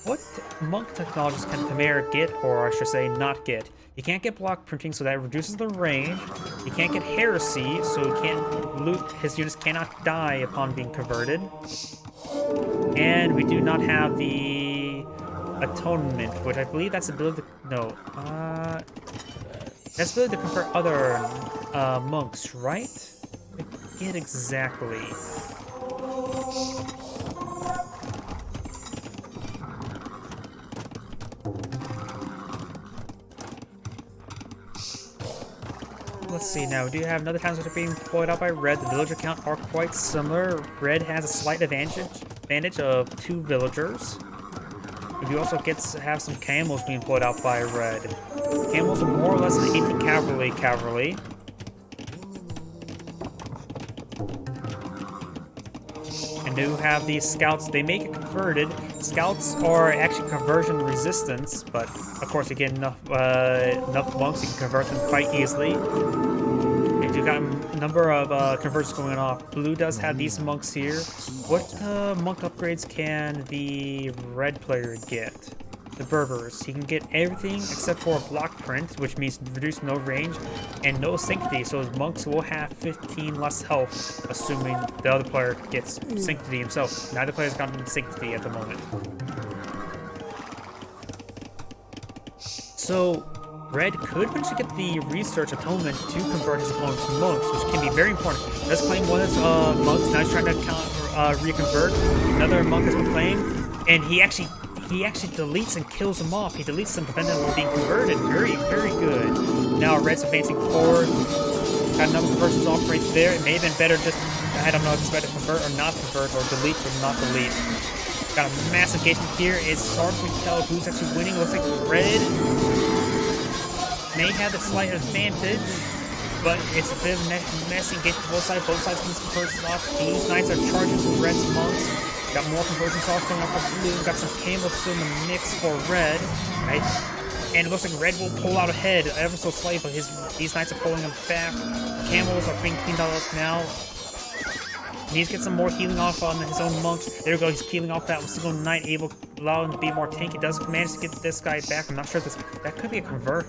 What monk technologies can Khmer get, or I should say not get? He can't get block printing, so that reduces the range. He can't get heresy, so he can't loot. His units cannot die upon being converted. And we do not have the atonement, which I believe that's the ability to... No. That's the ability to convert other monks, right? I forget exactly. Let's see now. We do have another towns that are being deployed out by Red. The villager count are quite similar. Red has a slight advantage of 2 villagers. We do also have some camels being deployed out by Red. Camels are more or less an anti-cavalry. And do have these scouts. They may get converted. Scouts are actually conversion resistance, but of course, you get enough monks, you can convert them quite easily. And you've got a number of conversions going off. Blue does have these monks here. What monk upgrades can the red player get? The Berbers. He can get everything except for a block print, which means reduce no range and no sanctity. So his monks will have 15 less health, assuming the other player gets sanctity himself. Neither player's gotten sanctity at the moment. So Red could potentially get the Research Atonement to convert his opponent's monks, which can be very important. Let's claim one of his monks. Now he's trying to reconvert. Another monk has been claimed, and he actually deletes and kills them off. He deletes them, preventing them from being converted. Very, very good. Now Red's advancing forward. Got another conversions off right there. It may have been better just, I don't know if it's better to convert or not convert, or delete or not delete. Got a massive engagement here. It's hard to tell who's actually winning. It looks like Red may have the slight advantage, but it's a bit of a messy engagement for both sides. Both sides can conversions off. These knights are charging for Red's monks. Got more conversions off going up for Blue. Got some camels still in the mix for Red. Right? And it looks like Red will pull out ahead ever so slightly, but these knights are pulling him back. Camels are being cleaned up now. He needs to get some more healing off on his own monks. There we go, he's healing off that single knight, able to allow him to be more tanky. Does manage to get this guy back. I'm not sure if that could be a convert.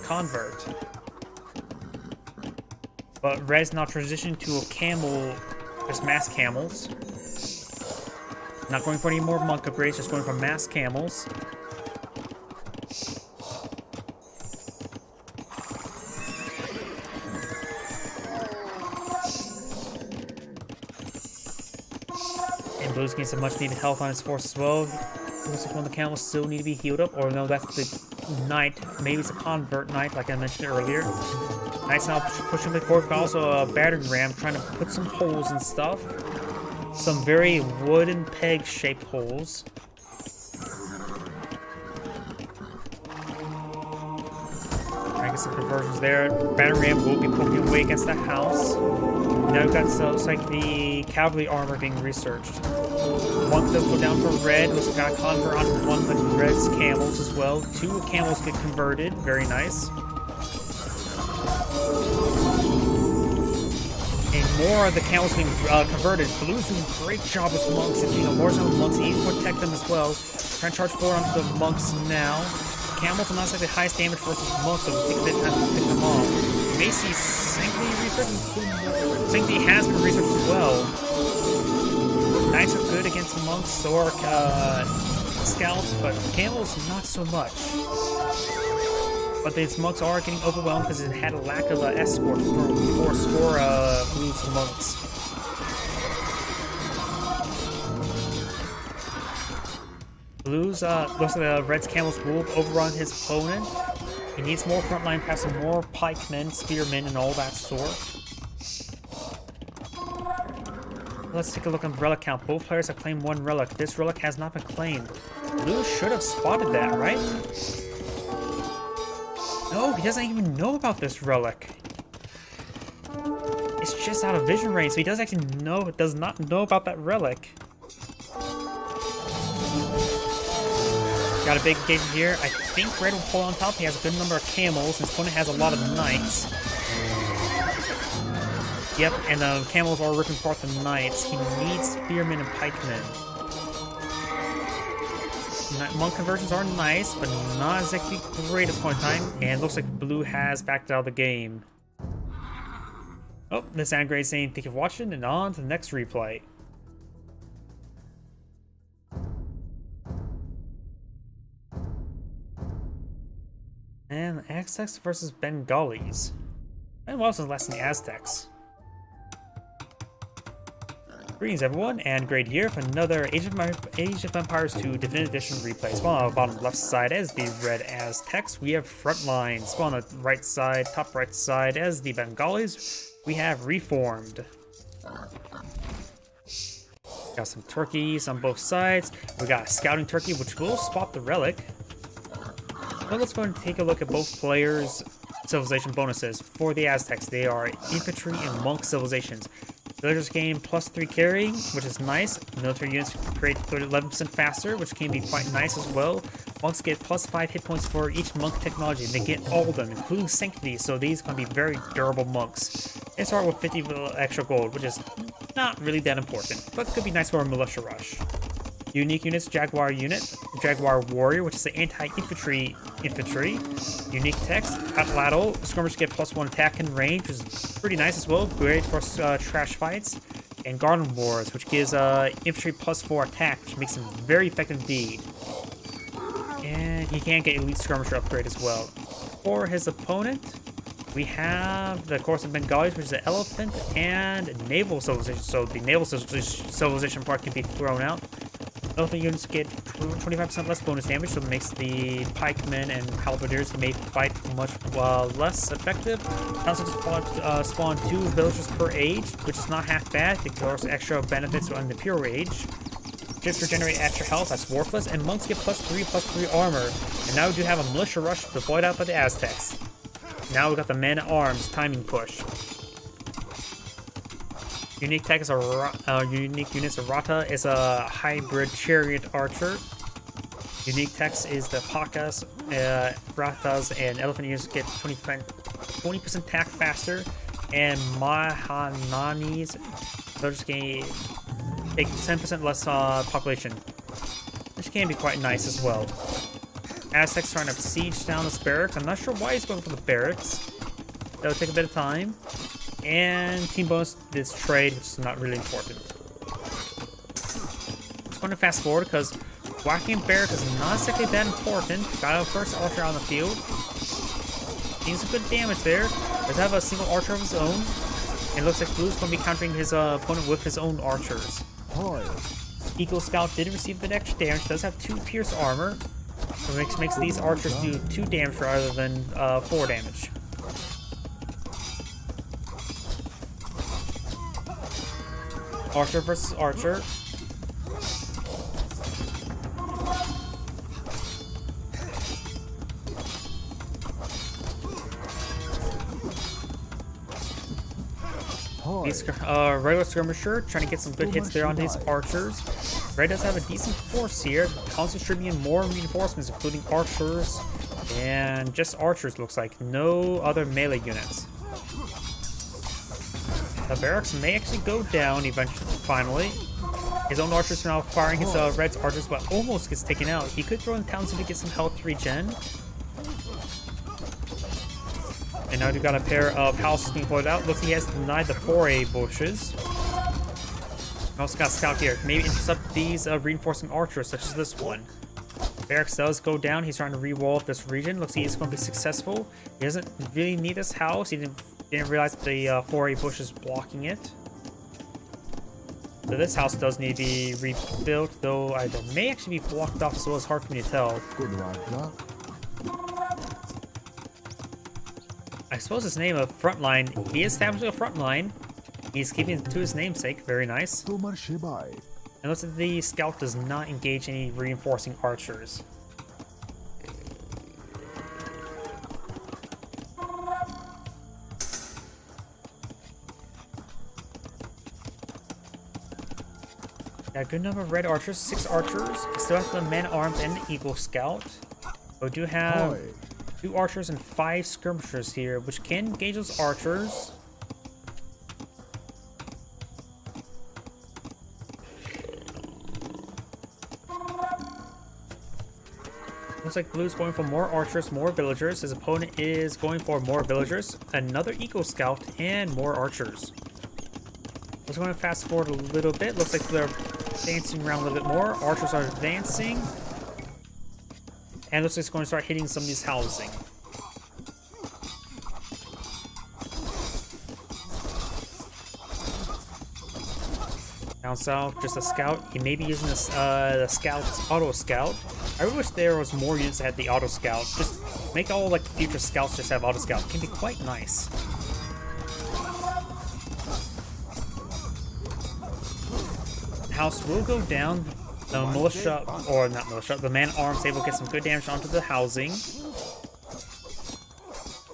But Red's now transitioning to a camel, just mass camels. Not going for any more monk upgrades, just going for mass camels. And Blue's getting some much needed health on his force as well. Looks like one of the camels still need to be healed up, or no, that's the knight. Maybe it's a convert knight, like I mentioned earlier. Knight's now pushing the forward, but also a battering ram, trying to put some holes and stuff. Some very wooden peg-shaped holes. Trying to get some conversions there. Battering ram will be poking away against the house. Now we've got, looks like the cavalry armor being researched. One does go down for Red. Looks like got a convert on one of Red's camels as well. 2 camels get converted. Very nice. And more of the camels being converted. Blue's doing a great job with monks. And, more so with monks. He can protect them as well. Trying to charge forward onto the monks now. Camels are not like the highest damage versus monks, so we'll take a bit of time to pick them off. You may see Sanctity research. Sanctity has been researched as well. Knights are good against monks, so are scouts, but camels not so much. But these monks are getting overwhelmed because it had a lack of escort for score Blue's monks. Blue's looks like Red's camels will overrun his opponent. He needs more frontline, perhaps some more pikemen, spearmen, and all that sort. Let's take a look on the relic count. Both players have claimed 1 relic. This relic has not been claimed. Blue should have spotted that, right? No, he doesn't even know about this relic. It's just out of vision range, so he does not know about that relic. Got a big engagement here. I think Red will pull on top. He has a good number of camels. His opponent has a lot of knights. Yep, and the camels are ripping apart the knights. He needs spearmen and pikemen. Monk conversions are nice, but not exactly great at this point in time. And looks like Blue has backed out of the game. Oh, this is Andgrade saying thank you for watching, and on to the next replay. And Aztecs versus Bengalis. And what else is less than the Aztecs? Greetings everyone, and Grade here for another Age of Empires 2 Definitive Edition replay. Spawn on the bottom left side as the Red Aztecs, we have Frontline. Spawn on the right side, top right side as the Bengalis, we have Reformed. Got some turkeys on both sides. We got a scouting turkey which will spot the relic. But let's go and take a look at both players' civilization bonuses. For the Aztecs, they are infantry and monk civilizations. Villagers gain +3 carrying, which is nice. Military units create 11% faster, which can be quite nice as well. Monks get +5 hit points for each monk technology. They get all of them, including Sanctity, so these can be very durable monks. They start with 50 extra gold, which is not really that important, but could be nice for a militia rush. Unique units, Jaguar unit, Jaguar warrior, which is the anti-infantry infantry. Unique text, Atlatl, skirmishers get +1 attack and range, which is pretty nice as well, great for trash fights. And Garden Wars, which gives infantry +4 attack, which makes them very effective indeed. And he can get elite skirmisher upgrade as well. For his opponent, we have the Chorus of Bengalis, which is the elephant, and naval civilization. So the naval civilization part can be thrown out. Elephant units get 25% less bonus damage, so it makes the pikemen and halberdiers may fight much less effective. Also spawn 2 villagers per age, which is not half bad. It gives extra benefits on the pure age. Ships regenerate extra health, that's worthless, and monks get +3/+3 armor. And now we do have a militia rush deployed out by the Aztecs. Now we got the man-at-arms timing push. Unique tech is unique units. Rata is a hybrid chariot archer. Unique text is the Pakas, Ratas, and elephant units get 20% attack faster, and Mahananis those gain take 10% less population, which can be quite nice as well. Aztecs trying to siege down this barracks. I'm not sure why he's going for the barracks. That'll take a bit of time. And team bonus this trade, which is not really important. Just going to fast forward because whacking barrack is not exactly that important. Got our first archer on the field. Doing some good damage there. Does have a single archer of his own. And it looks like Blue's going to be countering his opponent with his own archers. Eagle Scout did receive the extra damage. Does have 2 pierce armor. Which makes these archers do 2 damage rather than 4 damage. Archer versus archer. These regular skirmisher trying to get some good hits there on these archers. Red does have a decent force here, constantly distributing more reinforcements, including archers and just archers. Looks like no other melee units. The barracks may actually go down eventually. Finally, his own archers are now firing his Red's archers, but almost gets taken out. He could throw in Townsend to get some health regen. And now we've got a pair of houses being put out. Looks like he has denied the foray bushes. Also got a scout here. Maybe intercept these reinforcing archers, such as this one. Barracks does go down. He's trying to re-wall this region. Looks like he's going to be successful. He doesn't really need this house. He didn't realize the foray bush is blocking it. So this house does need to be rebuilt, though it may actually be blocked off, so it's hard for me to tell. Good luck. I suppose his name of Frontline. He is establishing a frontline. He's keeping it to his namesake. Very nice. And looks like the scout does not engage any reinforcing archers. Got a good number of red archers, 6 archers. Still have the man-at-arms and the Eagle Scout. We do have 2 archers and 5 skirmishers here, which can engage those archers. Looks like Blue's going for more archers, more villagers. His opponent is going for more villagers, another Eagle Scout, and more archers. Let's go and fast forward a little bit. Looks like they're dancing around a little bit more. Archers are advancing. And looks like it's going to start hitting some of these housing. Down south, just a scout. He may be using this, the scout's auto scout. I really wish there was more units that had the auto scout. Just make all like future scouts just have auto scout. It can be quite nice. House will go down. The militia, or not militia, the man-at-arms able to get some good damage onto the housing.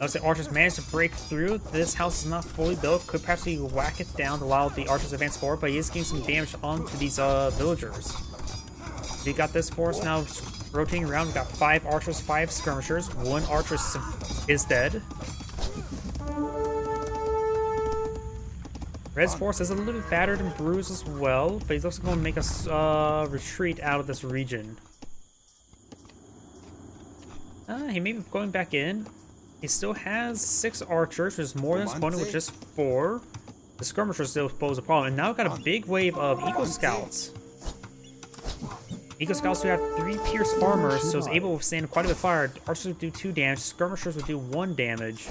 Looks like archers managed to break through. This house is not fully built. Could perhaps whack it down to allow the archers advance forward, but he is getting some damage onto these villagers. We got this force now rotating around. We got 5 archers, 5 skirmishers. 1 archer is dead. Red's force is a little bit battered and bruised as well, but he's also going to make us retreat out of this region. He may be going back in. He still has 6 archers, which is more than his opponent with just 4. The skirmishers still pose a problem, and now we've got a big wave of Eagle Scouts. Eagle Scouts do have 3 pierce armor, so it's able to withstand quite a bit of fire. Archers would do 2 damage, skirmishers would do 1 damage.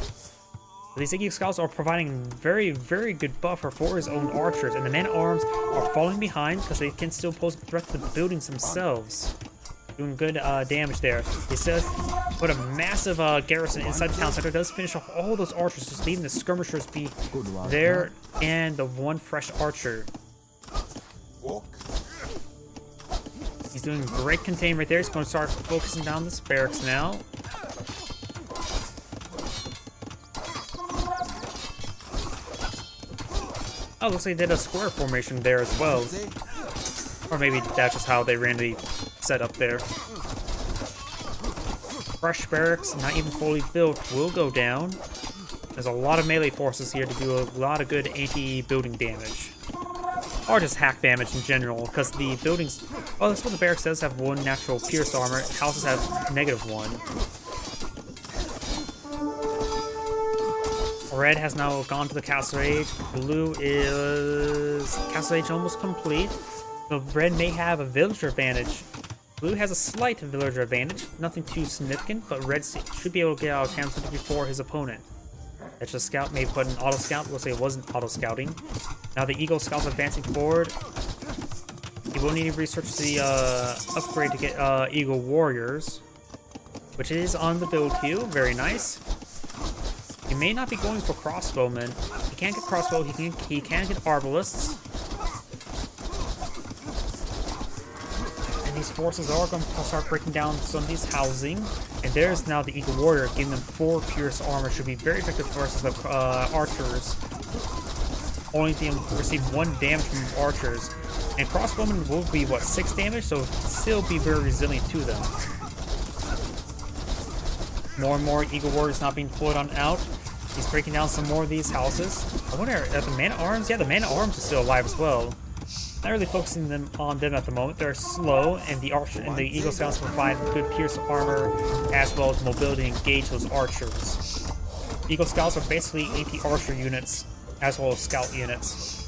But these Eagle Scouts are providing very, very good buffer for his own archers, and the man-at-arms are falling behind because they can still pose a threat to the buildings themselves. Doing good damage there. He says put a massive garrison inside the town center. Does finish off all those archers, just leaving the skirmishers be there and the 1 fresh archer. He's doing great contain right there. He's going to start focusing down this barracks now. Oh, looks like they did a square formation there as well. Or maybe that's just how they randomly set up there. Fresh barracks, not even fully built, will go down. There's a lot of melee forces here to do a lot of good anti-building damage. Or just hack damage in general, because the buildings... Oh, that's what the barracks does have 1 natural pierce armor. Houses have -1. Red has now gone to the Castle Age. Blue is... Castle Age almost complete. So red may have a villager advantage. Blue has a slight villager advantage. Nothing too significant, but red should be able to get out of town before his opponent. Extra scout may put an auto scout. We'll say it wasn't auto scouting. Now the Eagle Scouts advancing forward. You will need to research the upgrade to get Eagle Warriors, which is on the build queue. Very nice. He may not be going for crossbowmen. He can't get crossbow. He can get arbalists. And these forces are going to start breaking down some of these housing. And there's now the Eagle Warrior, giving them 4 pierce armor. Should be very effective versus the archers. Only thing receive 1 damage from archers. And crossbowmen will be, what, 6 damage? So still be very resilient to them. More and more Eagle Warriors not being pulled on out. He's breaking down some more of these houses. I wonder, the Man-at-Arms? Yeah, the Man-at-Arms is still alive as well. Not really focusing on them at the moment. They're slow, and the Eagle Scouts provide good pierce armor as well as mobility and engage those archers. Eagle Scouts are basically anti-archer units as well as scout units.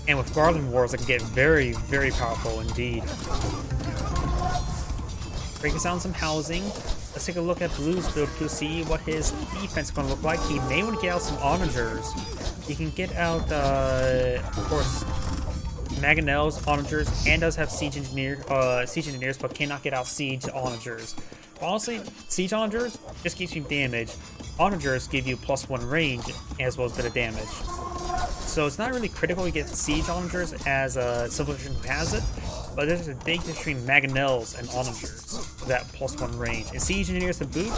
And with Garland Wars, it can get very, very powerful indeed. Breaking down some housing. Let's take a look at Blue's build to see what his defense is going to look like. He may want to get out some onagers. He can get out, of course, mangonels, onagers, and does have siege engineers, but cannot get out siege onagers. Honestly, siege onagers just gives you damage. Onagers give you +1 range as well as a bit of damage. So it's not really critical to get siege onagers as a civilization who has it, but there's a big difference between mangonels and onagers, that +1 range. And siege engineers to boot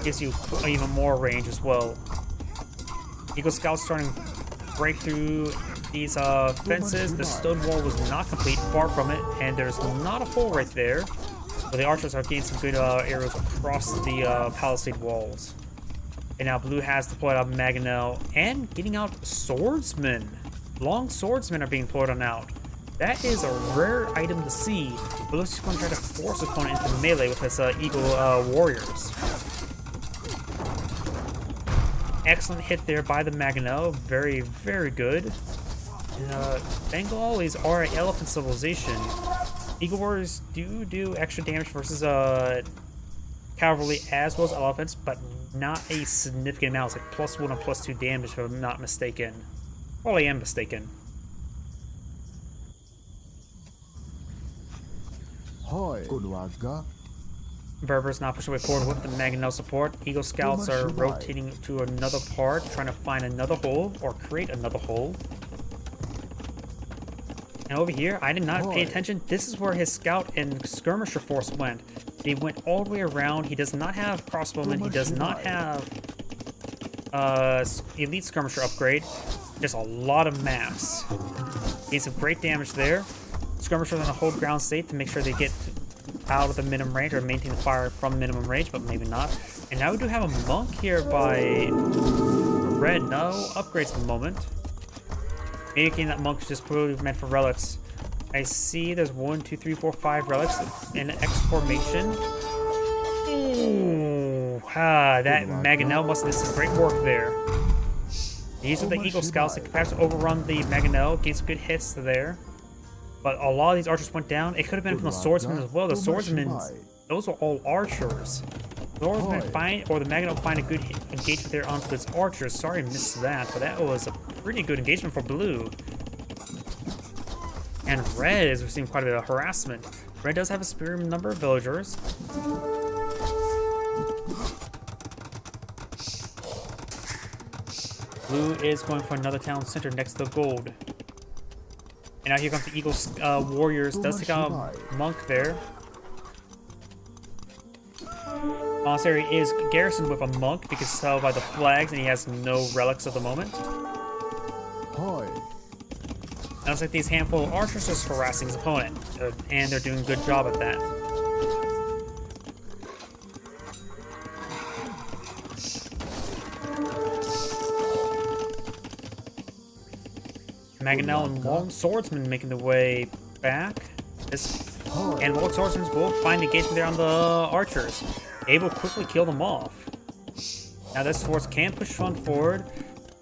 gives you even more range as well. Eagle Scouts starting to break through these fences. The stone wall was not complete, far from it, and there's not a hole right there. But the archers are getting some good arrows across the palisade walls. And now Blue has deployed out Mangonel and getting out swordsmen. Long swordsmen are being deployed on out. That is a rare item to see. But Blue's just going to try to force his opponent into melee with his Eagle Warriors. Excellent hit there by the Mangonel. Very, very good. Bengalis are an elephant civilization. Eagle Warriors do extra damage versus cavalry as well as elephants, but not a significant amount. It's like +1 or +2 damage if I'm not mistaken. Well, I am mistaken. Berber's not pushing way forward with the Mangonel support. Eagle Scouts are rotating to another part, trying to find another hole or create another hole. And over here, I did not pay attention. This is where his scout and skirmisher force went. They went all the way around. He does not have crossbowmen. He does not have elite skirmisher upgrade. There's a lot of maps. Gain some great damage there. Skirmishers are going to hold ground safe to make sure they get out of the minimum range or maintain the fire from minimum range, but maybe not. And now we do have a monk here by red. No upgrades at the moment. Maybe again that monk is just probably meant for relics. I see there's 1, 2, 3, 4, 5 relics in X formation. Ooh, that Mangonel must have done some great work there. These are the Eagle Scouts that can perhaps overrun the Mangonel, gain some good hits there. But a lot of these archers went down. It could have been from the swordsmen as well. The swordsmen, those are all archers. Swordsmen find, or the Magnet find a good engagement there onto this archer. Sorry I missed that, but that was a pretty good engagement for blue. And red is receiving quite a bit of harassment. Red does have a superior number of villagers. Blue is going for another town center next to the gold. And now here comes the Eagle Warriors. Does take out a monk there. Monastery is garrisoned with a monk because it's held by the flags and he has no relics at the moment. Now it's like these handful of archers just harassing his opponent, and they're doing a good job at that. Mangonel and Long Swordsman making their way back. And Long Swordsman will find engagement there on the archers, able to quickly kill them off. Now this force can push on forward.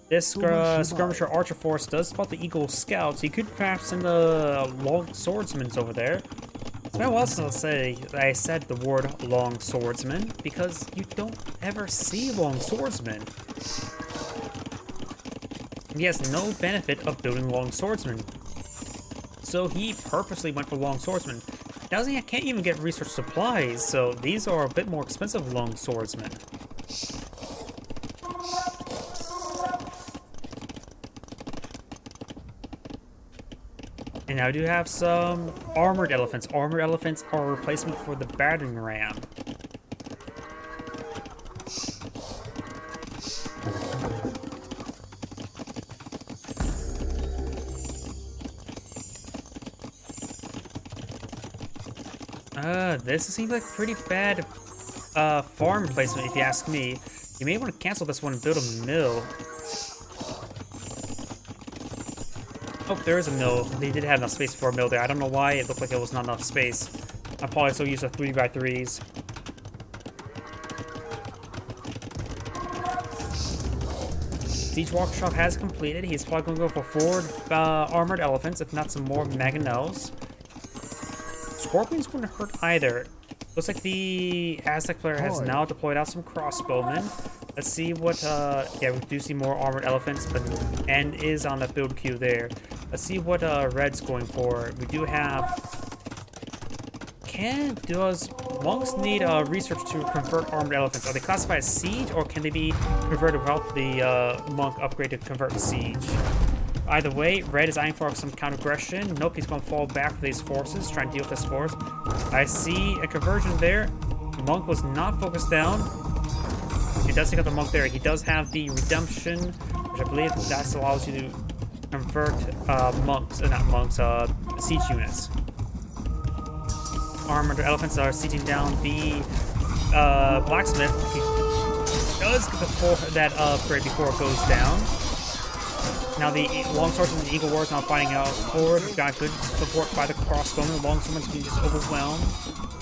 This skirmisher archer force does spot the Eagle Scouts. He could perhaps send the Long Swordsmen over there. It's been a while since I said the word Long Swordsman, because you don't ever see Long Swordsmen. He has no benefit of building Long Swordsmen. So he purposely went for Long Swordsmen. Now he can't even get research supplies, so these are a bit more expensive Long Swordsmen. And now I do have some armored elephants. Armored elephants are a replacement for the battering ram. This seems like a pretty bad farm placement, if you ask me. You may want to cancel this one and build a mill. Oh, there is a mill. They did have enough space for a mill there. I don't know why it looked like it was not enough space. I probably still use the 3x3s. Siege Workshop has completed. He's probably going to go for 4 armored elephants, if not some more Mangonels. Scorpion's going to hurt either. Looks like the Aztec player has now deployed out some crossbowmen. Let's see what, yeah, we do see more armored elephants, but N is on the build queue there. Let's see what Red's going for. We do have... Does monks need research to convert armored elephants? Are they classified as siege, or can they be converted without the monk upgrade to convert to siege? Either way, Red is eyeing for some counter-aggression. Nope, he's going to fall back with these forces, trying to deal with this force. I see a conversion there. Monk was not focused down. He does take out the monk there. He does have the redemption, which I believe that allows you to convert monks, not monks, siege units. Armored elephants are sieging down the blacksmith. He does get that upgrade before it goes down. Now the longswords and the eagle warriors now fighting out forward. We've got good support by the crossbowmen. The longswordmen's being just overwhelmed.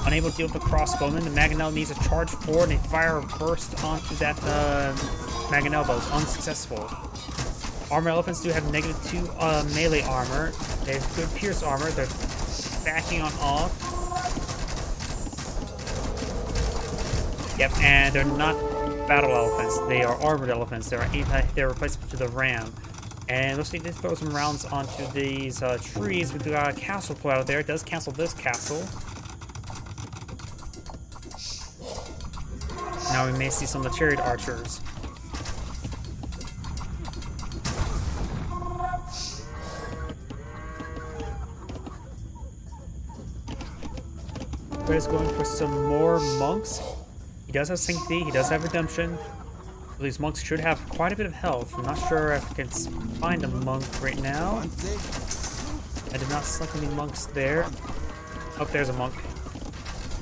Unable to deal with the crossbowmen. The Mangonel needs to charge forward and they fire a burst onto that Mangonel, but it's unsuccessful. Armored elephants do have -2 melee armor. They have good pierce armor. They're backing on off. Yep, and they're not battle elephants. They are armored elephants. They're replacement to the ram. And looks like they throw some rounds onto these trees. We've got a castle put out there. It does cancel this castle. Now we may see some of the chariot archers. Red is going for some more monks. He does have sympathy. He does have redemption. These monks should have quite a bit of health. I'm not sure if I can find a monk right now. I did not select any monks there. Oh, there's a monk.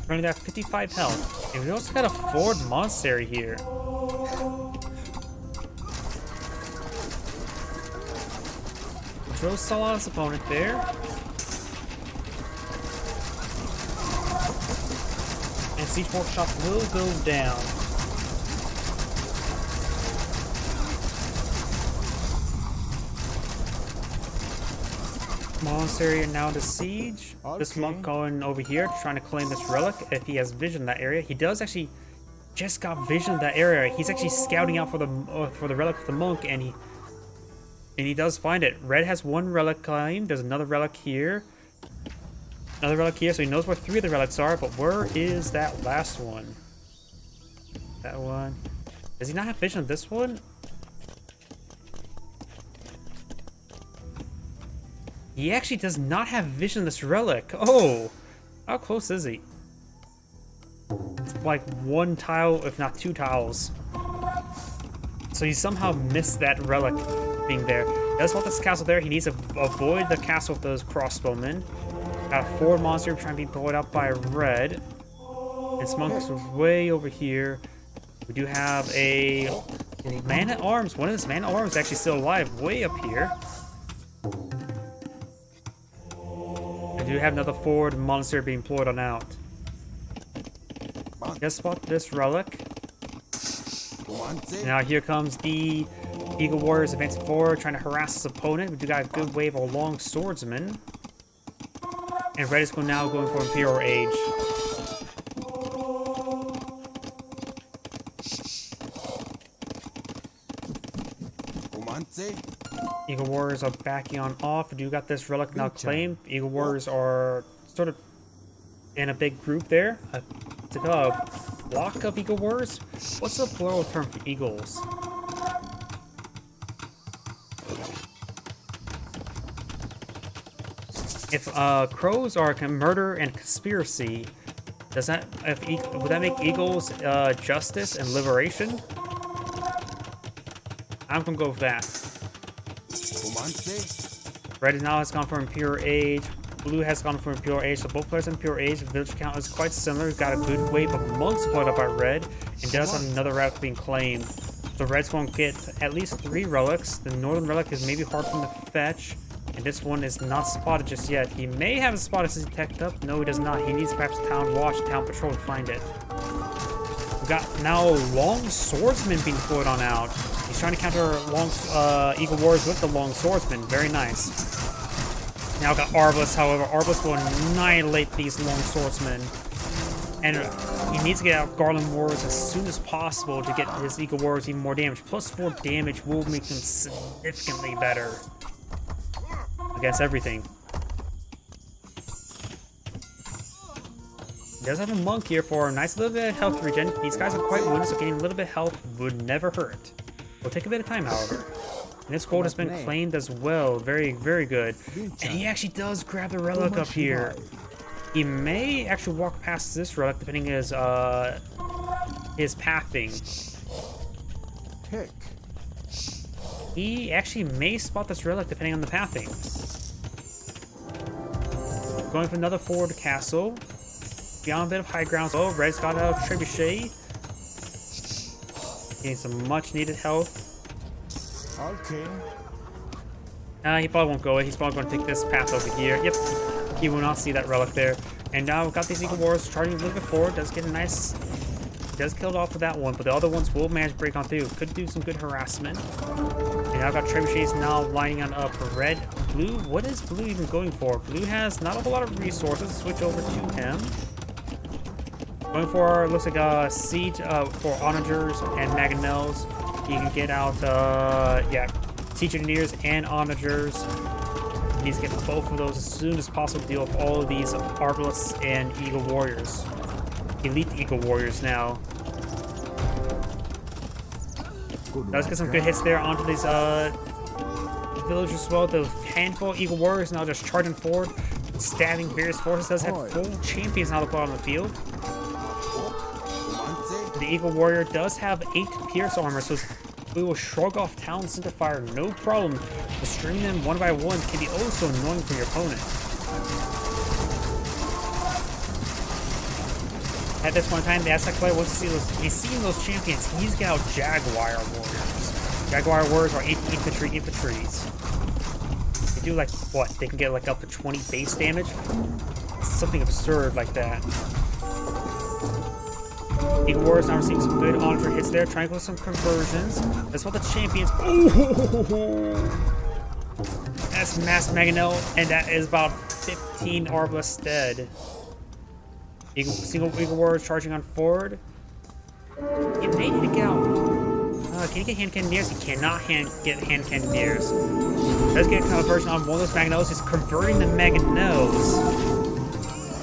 Running at 55 health. And we also got a Ford monastery here. Joe saw his opponent there. And Siege Workshop will go down. Monastery now to siege. This Okay. monk going over here trying to claim this relic if he has vision in that area. He does actually just got vision in that area. He's actually scouting out for the relic of the monk, and he does find it. Red has one relic claimed. There's another relic here. Another relic here, so he knows where 3 of the relics are, but where is that last one? That one. Does he not have vision of this one? He actually does not have vision of this relic. Oh! How close is he? It's like 1 tile, if not 2 tiles. So he somehow missed that relic being there. He does want this castle there. He needs to avoid the castle with those crossbowmen. Got a 4 monster trying to be blown up by red. This monk is way over here. We do have a man-at-arms. One of his man-at-arms is actually still alive, way up here. We do have another forward monster being poured on out. Just spot this relic. Now here comes the Eagle Warriors advancing forward, trying to harass his opponent. We do got a good wave of long swordsmen. And red is now going for Imperial Age. Eagle Warriors are backing on off. We do got this relic now claimed. Eagle Warriors are sort of in a big group there. It's like a block of Eagle Warriors. What's the plural term for eagles? If crows are murder and conspiracy, does that would that make eagles justice and liberation? I'm gonna go with that. Red now has gone for Imperial Age. Blue has gone for Imperial Age. So both players in Imperial Age. The village count is quite similar. We've got a good wave of monks supported up by red, and does have another relic being claimed. So red's going to get at least 3 relics. The northern relic is maybe hard for him to fetch. And this one is not spotted just yet. He may have a spot as he's teched up. No, he does not. He needs perhaps a town watch, town patrol to find it. We've got now long swordsman being put on out. He's trying to counter long Eagle Warriors with the long swordsman. Very nice. Now got Arbalest, however. Arbalest will annihilate these long swordsmen. And he needs to get out Garland Warriors as soon as possible to get his Eagle Warriors even more damage. Plus 4 damage will make them significantly better against everything. He does have a monk here for a nice little bit of health regen. These guys are quite wounded, so getting a little bit of health would never hurt. Will take a bit of time, however. And this gold has been claimed as well. Very, very good. And he actually does grab the relic up here. He may actually walk past this relic, depending on his pathing. He actually may spot this relic, depending on the pathing. Going for another forward castle. Beyond a bit of high ground. Oh, red's got a trebuchet. Getting some much needed health. Okay. He probably won't go. He's probably going to take this path over here. Yep, he will not see that relic there. And now we've got these Eagle Warriors charging a little bit forward. Does get a nice... Does kill it off with that one, but the other ones will manage to break on through. Could do some good harassment. And I've got trebuchets now lining on up for red. Blue, what is blue even going for? Blue has not a whole lot of resources. Switch over to him. Going for, looks like a siege for onagers and mangonels. You can get out, yeah, siege engineers and onagers. He needs to get both of those as soon as possible to deal with all of these Arbalists and Eagle Warriors. Elite Eagle Warriors now. Let's get some good hits there onto these villagers as well. The handful of Eagle Warriors now just charging forward, stabbing various forces. Does have full champions now to put on the field. The Eagle Warrior does have 8 pierce armor, so we will shrug off Town Center Fire, no problem. Destroying them one by one can be also annoying for your opponent. At this point in time, the Aztec player wants to see those. He's seeing those champions. He's got out Jaguar Warriors. Jaguar Warriors are infantries. They do like what? They can get like up to 20 base damage. Something absurd like that. Eagle Warriors now receiving some good onager hits there, trying to go some conversions. That's what the champions. Ooh! That's Mass Magano, and that is about 15 Arbalest dead. Single Eagle Warrior charging on forward. You may need to get out. Can he get hand cannoneers? He cannot get hand cannoneers. Does get a conversion on one of those Maganos. He's converting the Maganos.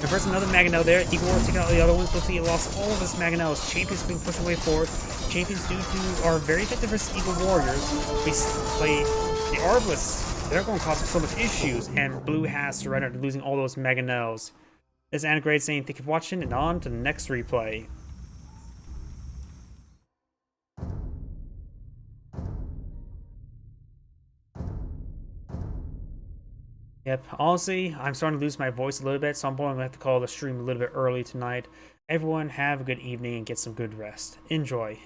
Converts another Magano there. Eagle Warrior's taking out the other ones. Looks like he lost all of his Maganos. Champions being pushed away forward. Champions are very effective versus Eagle Warriors. We play the Arbalists. They're going to cause so much issues, and Blue has surrendered, losing all those Maganos. This is Anagrade saying thank you for watching, and on to the next replay. Yep, honestly, I'm starting to lose my voice a little bit, so I'm going to have to call the stream a little bit early tonight. Everyone have a good evening and get some good rest. Enjoy.